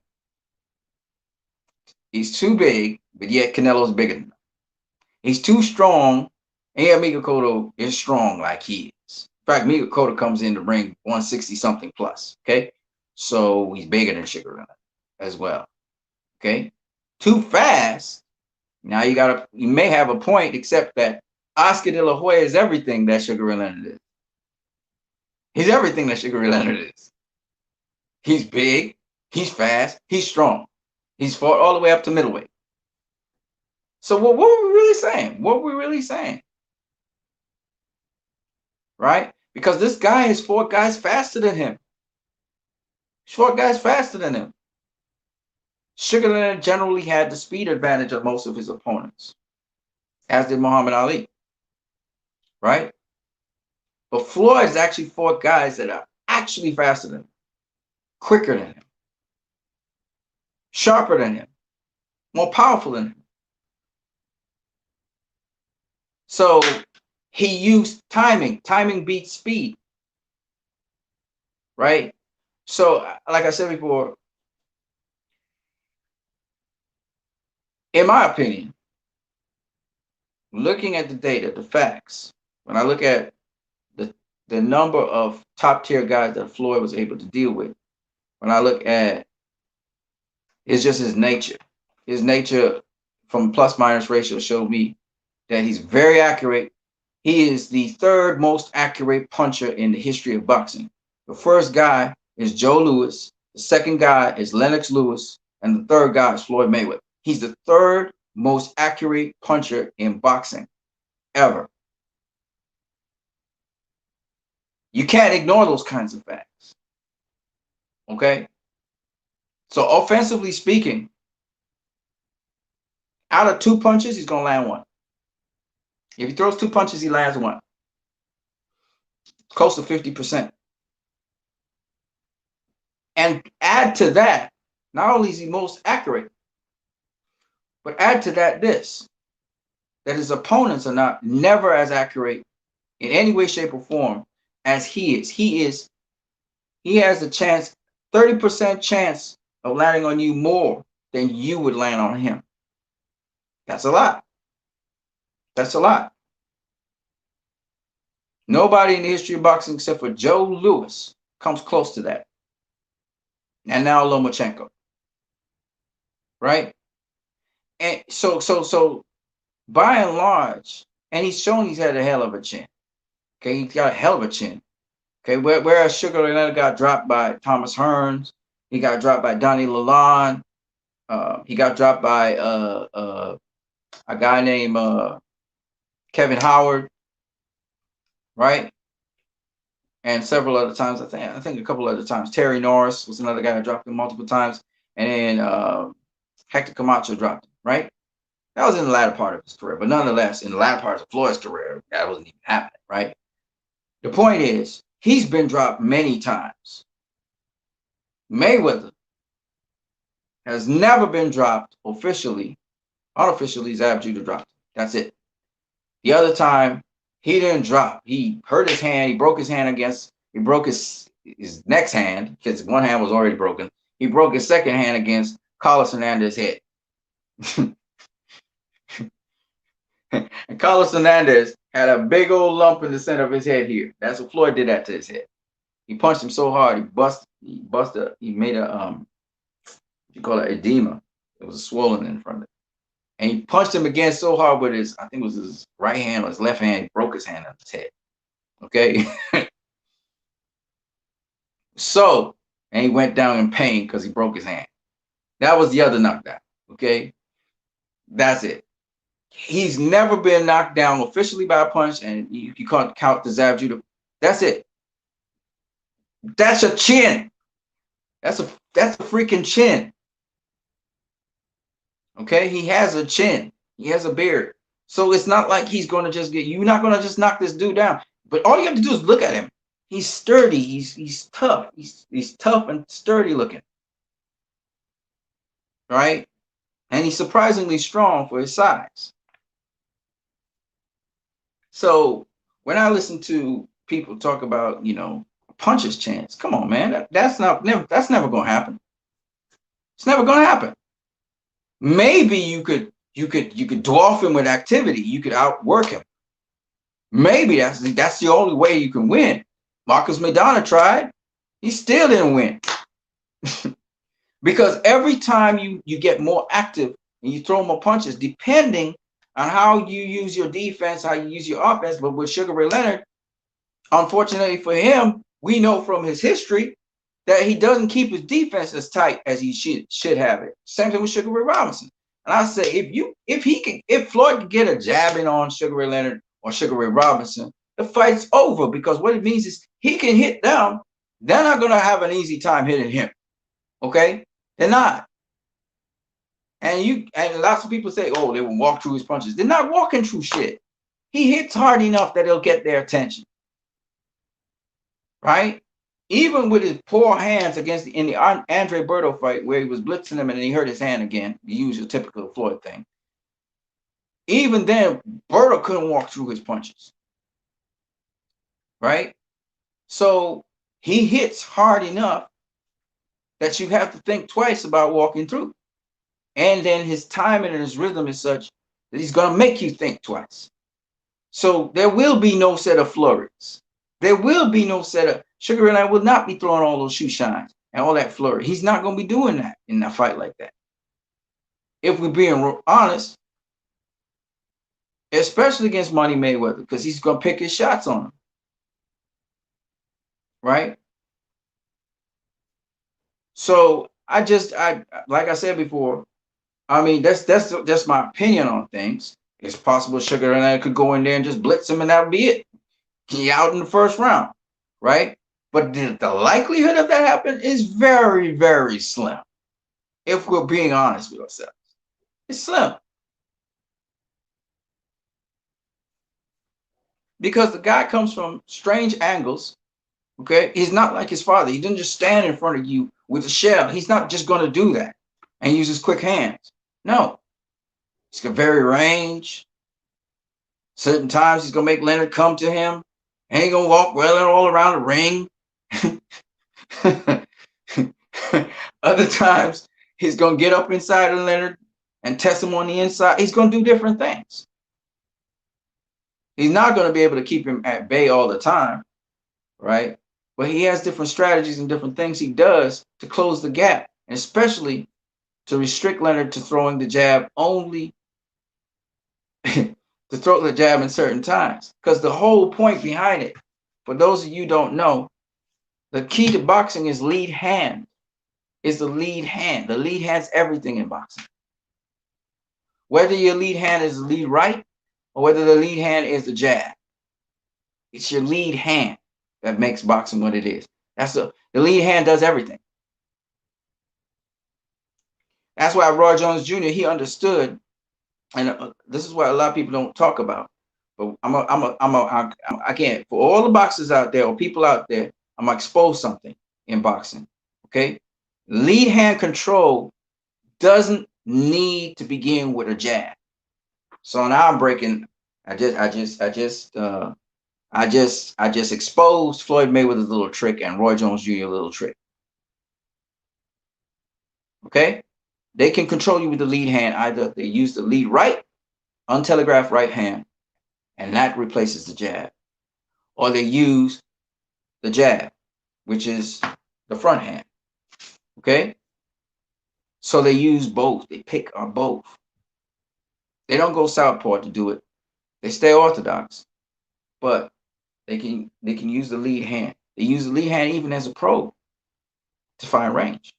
he's too big, but yet Canelo's bigger than him. He's too strong, and yet Miguel Cotto is strong like he is. In fact, Miguel Cotto comes in the ring 160 something plus. Okay, so he's bigger than Sugar Leonard as well. Okay, too fast. Now you may have a point, except that Oscar De La Hoya is everything that Sugar Ray Leonard is. He's everything that Sugar Ray Leonard is. He's big. He's fast. He's strong. He's fought all the way up to middleweight. So what were we really saying? What were we really saying? Right? Because this guy has fought guys faster than him. He's fought guys faster than him. Sugar Leonard generally had the speed advantage of most of his opponents, as did Muhammad Ali. Right? But Floyd has actually fought guys that are actually faster than him, quicker than him, sharper than him, more powerful than him. So he used timing. Timing beats speed. Right? So, like I said before, in my opinion, looking at the data, the facts, when I look at the number of top tier guys that Floyd was able to deal with, when I look at it's just his nature. His nature from plus minus ratio showed me that he's very accurate. He is the third most accurate puncher in the history of boxing. The first guy is Joe Louis. The second guy is Lennox Lewis. And the third guy is Floyd Mayweather. He's the third most accurate puncher in boxing ever. You can't ignore those kinds of facts. Okay? So offensively speaking, out of 2 punches, he's going to land 1. If he throws 2 punches, he lands 1. Close to 50%. And add to that, not only is he most accurate, but add to that that his opponents are never as accurate in any way, shape, or form as he is. He has a chance, 30% chance of landing on you more than you would land on him. That's a lot. That's a lot. Nobody in the history of boxing except for Joe Louis comes close to that. And now Lomachenko. Right? And so by and large, and he's shown he's had a hell of a chin. Okay, he's got a hell of a chin. Okay, whereas Sugar Leonard got dropped by Thomas Hearns, he got dropped by Donnie Lalonde, he got dropped by a guy named Kevin Howard, right? And several other times, I think a couple other times. Terry Norris was another guy that dropped him multiple times, and then Hector Camacho dropped him, right? That was in the latter part of his career, but nonetheless, in the latter part of Floyd's career, that wasn't even happening, right? The point is, he's been dropped many times. Mayweather has never been dropped officially. Unofficially, Zab Judah dropped him. That's it. The other time, he didn't drop. He hurt his hand. He broke his hand he broke his next hand, because one hand was already broken. He broke his second hand against Carlos Hernandez's head. And Carlos Hernandez had a big old lump in the center of his head here. That's what Floyd did that to his head. He punched him so hard, he made a you call it edema. It was swollen in front of it. And he punched him again so hard with his, I think it was his right hand or his left hand, he broke his hand on his head. Okay. So, and he went down in pain because he broke his hand. That was the other knockdown. Okay. That's it. He's never been knocked down officially by a punch, and you can't count the Zab Judah. That's it. That's a chin. That's a freaking chin. Okay, he has a chin. He has a beard. So it's not like he's going to just you're not going to just knock this dude down. But all you have to do is look at him. He's sturdy. He's tough. He's tough and sturdy looking. Right? And he's surprisingly strong for his size. So when I listen to people talk about, puncher's chance, come on, man, that's never going to happen. It's never going to happen. Maybe you could dwarf him with activity. You could outwork him. Maybe that's the only way you can win. Marcus Maidana tried. He still didn't win. Because every time you get more active and you throw more punches, depending on how you use your defense, how you use your offense. But with Sugar Ray Leonard, unfortunately for him, we know from his history that he doesn't keep his defense as tight as he should have it. Same thing with Sugar Ray Robinson. And I say, if Floyd could get a jabbing on Sugar Ray Leonard or Sugar Ray Robinson, the fight's over, because what it means is he can hit them. They're not gonna have an easy time hitting him. Okay, they're not. And lots of people say, oh, they will walk through his punches. They're not walking through shit. He hits hard enough that it'll get their attention, right? Even with his poor hands in the Andre Berto fight, where he was blitzing him and then he hurt his hand again, the usual typical Floyd thing. Even then, Berto couldn't walk through his punches, right? So he hits hard enough that you have to think twice about walking through. And then his timing and his rhythm is such that he's going to make you think twice. So there will be no set of flurries. There will be no set of Sugar Ray Leonard will not be throwing all those shoe shines and all that flurry. He's not going to be doing that in a fight like that. If we're being honest, especially against Money Mayweather, because he's going to pick his shots on him, right? So I like I said before, I mean, that's just my opinion on things. It's possible Sugar Ray Leonard could go in there and just blitz him and that would be it. He out in the first round, right? But the likelihood of that happening is very, very slim. If we're being honest with ourselves, it's slim. Because the guy comes from strange angles, okay? He's not like his father. He didn't just stand in front of you with a shell. He's not just going to do that and use his quick hands. No. He's got very range. Certain times he's going to make Leonard come to him. And he's going to walk well all around the ring. Other times he's going to get up inside of Leonard and test him on the inside. He's going to do different things. He's not going to be able to keep him at bay all the time, right? But he has different strategies and different things he does to close the gap, and especially to restrict Leonard to throwing the jab only to throw the jab in certain times. Because the whole point behind it, for those of you who don't know, the key to boxing is lead hand. Is the lead hand. The lead hand's everything in boxing. Whether your lead hand is the lead right or whether the lead hand is the jab, it's your lead hand that makes boxing what it is. The lead hand does everything. That's why Roy Jones Jr., he understood, and this is what a lot of people don't talk about. But I can't, for all the boxers out there or people out there, I'm gonna expose something in boxing. Okay, lead hand control doesn't need to begin with a jab. So now I'm breaking. I just exposed Floyd Mayweather's little trick and Roy Jones Jr. little trick. Okay, they can control you with the lead hand. Either they use the lead right, untelegraphed right hand, and that replaces the jab, or they use the jab, which is the front hand. Okay, so they use both. They pick on both. They don't go southpaw to do it. They stay orthodox, but they can use the lead hand. They use the lead hand even as a pro to find range.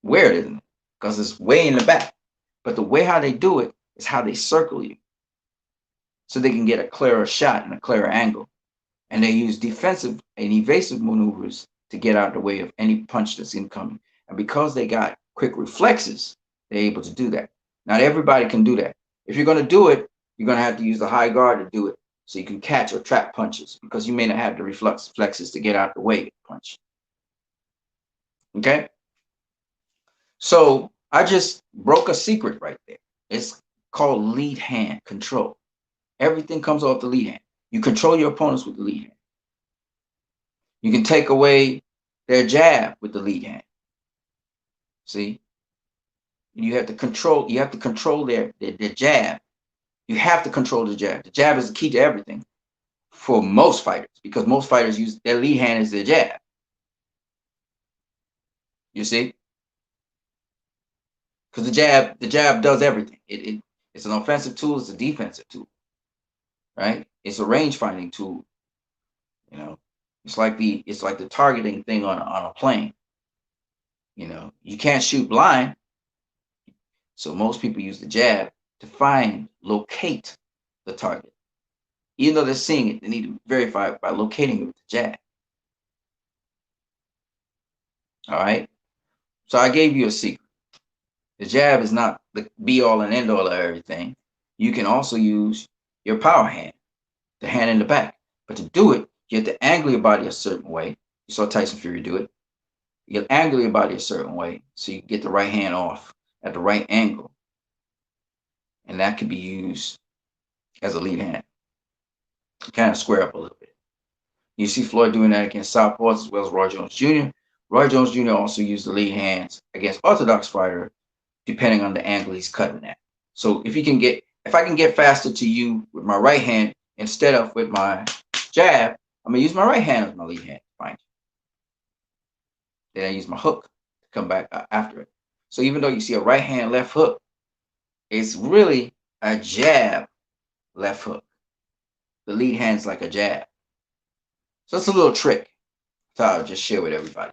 Where it isn't, because it's way in the back. But the way how they do it is how they circle you, so they can get a clearer shot and a clearer angle. And they use defensive and evasive maneuvers to get out of the way of any punch that's incoming. And because they got quick reflexes, they're able to do that. Not everybody can do that. If you're going to do it, you're going to have to use the high guard to do it, so you can catch or trap punches, because you may not have the reflexes to get out the way of the punch. Okay? So I just broke a secret right there. It's called lead hand control. Everything comes off the lead hand. You control your opponents with the lead hand. You can take away their jab with the lead hand. See? You have to control their jab. You have to control the jab. The jab is the key to everything for most fighters, because most fighters use their lead hand as their jab. You see? Because the jab does everything. It's an offensive tool, it's a defensive tool. Right? It's a range finding tool. You know, it's like the targeting thing on a plane. You know, you can't shoot blind. So most people use the jab to locate the target. Even though they're seeing it, they need to verify it by locating it with the jab. All right. So I gave you a secret. The jab is not the be all and end all of everything. You can also use your power hand, the hand in the back. But to do it, you have to angle your body a certain way. You saw Tyson Fury do it. You angle your body a certain way so you get the right hand off at the right angle. And that can be used as a lead hand. Kind of square up a little bit. You see Floyd doing that against southpaws as well as Roy Jones Jr. Roy Jones Jr. also used the lead hands against orthodox fighter, depending on the angle he's cutting at. So if I can get faster to you with my right hand instead of with my jab, I'm gonna use my right hand as my lead hand to find you. Then I use my hook to come back after it. So even though you see a right hand left hook, it's really a jab left hook. The lead hand's like a jab. So it's a little trick. So I'll just share with everybody.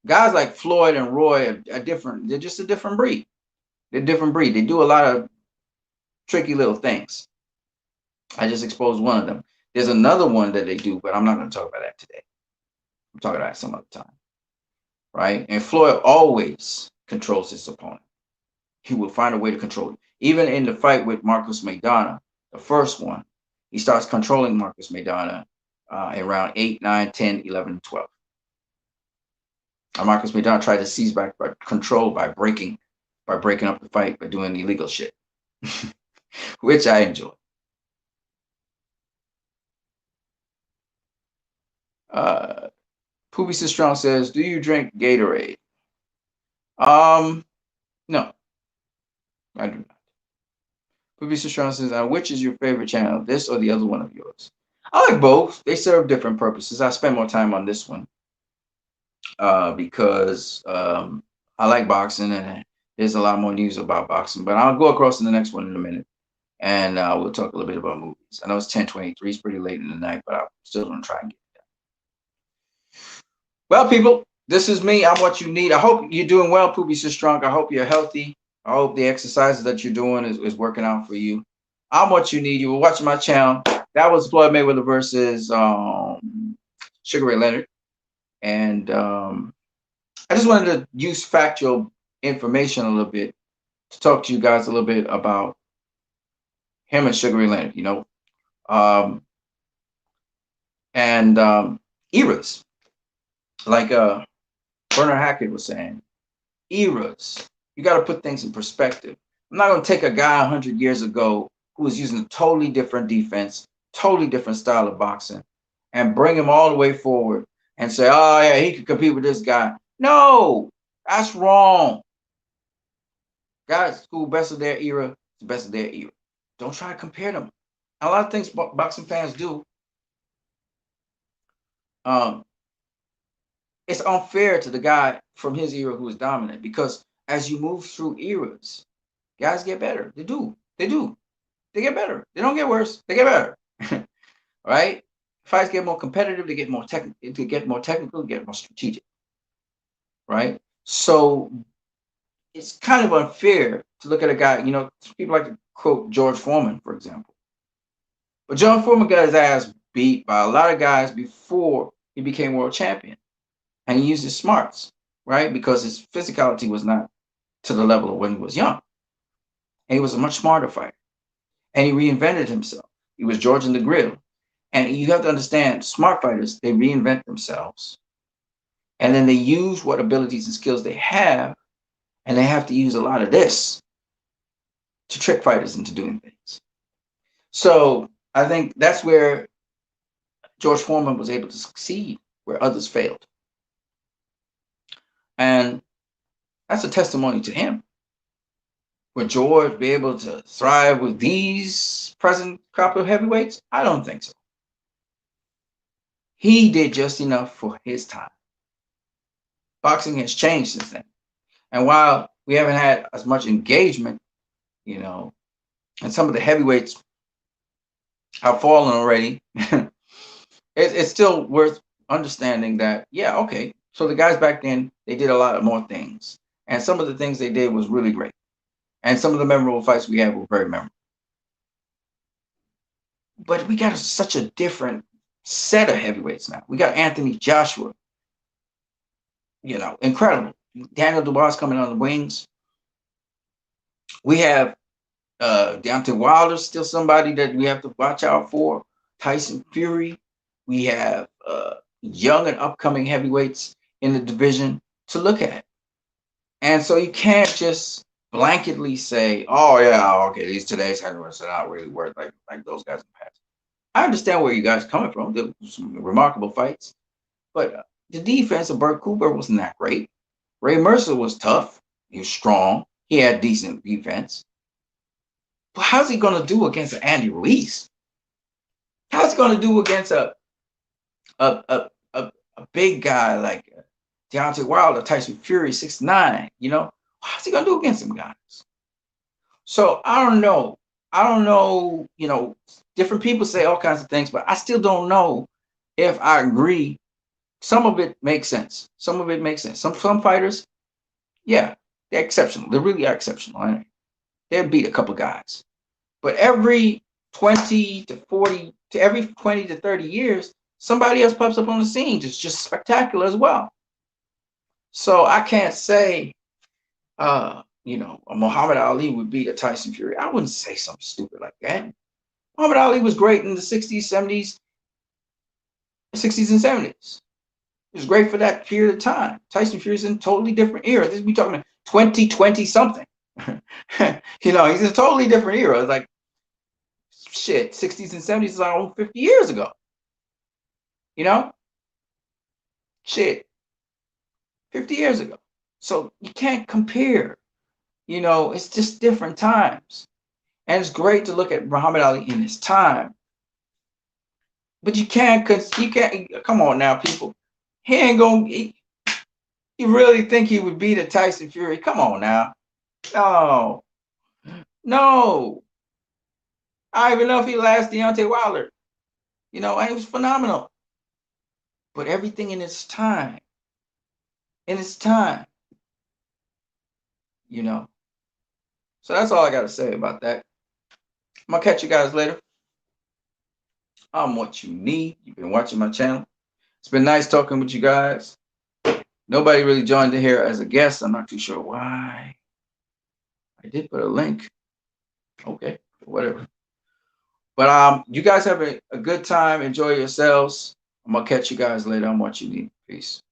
Guys like Floyd and Roy are different. They're just a different breed. They're a different breed. They do a lot of tricky little things. I just exposed one of them. There's another one that they do, but I'm not going to talk about that today. I'm talking about it some other time. Right? And Floyd always controls his opponent. He will find a way to control it. Even in the fight with Marcos Maidana, the first one, he starts controlling Marcos Maidana in round 8, 9, 10, 11, 12. Marcos Maidana tried to seize back control by breaking up the fight, by doing illegal shit, which I enjoy. Poopy Strong says, "Do you drink Gatorade?" No, I do not. Poopy Strong says, "Which is your favorite channel, this or the other one of yours?" I like both. They serve different purposes. I spend more time on this one because I like boxing and there's a lot more news about boxing. But I'll go across to the next one in a minute, and we'll talk a little bit about movies. I know it's 10:23. It's pretty late in the night, but I'm still going to try and get it done. Well, people, this is me. I'm what you need. I hope you're doing well, Poopy So Strong. I hope you're healthy. I hope the exercises that you're doing is working out for you. I'm what you need. You were watching my channel. That was Floyd Mayweather versus Sugar Ray Leonard. And I just wanted to use factual information a little bit to talk to you guys a little bit about him and Sugar Ray Leonard, eras. Like Broner Hackett was saying, eras. You got to put things in perspective. I'm not going to take a guy 100 years ago who was using a totally different defense, totally different style of boxing, and bring him all the way forward and say, oh, yeah, he could compete with this guy. No, that's wrong. Guys who best of their era, the best of their era. Don't try to compare them. A lot of things boxing fans do. It's unfair to the guy from his era who is dominant, because as you move through eras, guys get better. They do. They get better. They don't get worse. They get better. Right? Fights get more competitive. They get more technical. They get more strategic. Right? So it's kind of unfair to look at a guy. People like to quote George Foreman, for example. But George Foreman got his ass beat by a lot of guys before he became world champion. And he used his smarts, right? Because his physicality was not to the level of when he was young. And he was a much smarter fighter. And he reinvented himself. He was George in the grill. And you have to understand, smart fighters, they reinvent themselves. And then they use what abilities and skills they have. And they have to use a lot of this to trick fighters into doing things. So I think that's where George Foreman was able to succeed, where others failed. And that's a testimony to him. Would George be able to thrive with these present crop of heavyweights? I don't think so. He did just enough for his time. Boxing has changed since then. And while we haven't had as much engagement, and some of the heavyweights have fallen already, it's still worth understanding that, yeah, okay, so the guys back then, they did a lot more things. And some of the things they did was really great. And some of the memorable fights we had were very memorable. But we got such a different set of heavyweights now. We got Anthony Joshua, incredible. Daniel Dubois coming on the wings. We have Deontay Wilder, still somebody that we have to watch out for. Tyson Fury. We have young and upcoming heavyweights in the division to look at. And so you can't just blanketly say, "Oh yeah, okay, these today's heavyweights are not really worth like those guys in the past." I understand where you guys are coming from. There were some remarkable fights, but the defense of Burt Cooper wasn't that great. Ray Mercer was tough. He was strong. He had decent defense. But how's he going to do against Andy Ruiz? How's he going to do against a, a, a, a big guy like Deontay Wilder, Tyson Fury, 6'9"? How's he going to do against them guys? So I don't know. I don't know. Different people say all kinds of things, but I still don't know if I agree. Some of it makes sense. Some of it makes sense. Some fighters, yeah, they're exceptional. They really are exceptional. Right? They'll beat a couple guys. But every 20 to 40 to every 20 to 30 years, somebody else pops up on the scene just spectacular as well. So I can't say a Muhammad Ali would beat a Tyson Fury. I wouldn't say something stupid like that. Muhammad Ali was great in the 60s, 70s, 60s and 70s. It was great for that period of time. Tyson Fury's in a totally different era. This we talking 2020 something. He's in a totally different era. It's like shit, 60s and 70s is like 50 years ago. Shit, 50 years ago. So you can't compare. It's just different times. And it's great to look at Muhammad Ali in his time. But you can't, come on now, people. He ain't gonna, you really think he would beat a Tyson Fury? Come on now. No. I don't even know if he last Deontay Wilder. And it was phenomenal. But everything in its time. So that's all I got to say about that. I'm going to catch you guys later. I'm what you need. You've been watching my channel. It's been nice talking with you guys. Nobody really joined in here as a guest. I'm not too sure why. I did put a link. Okay, whatever. But you guys have a good time. Enjoy yourselves. I'm going to catch you guys later. I'm what you need. Peace.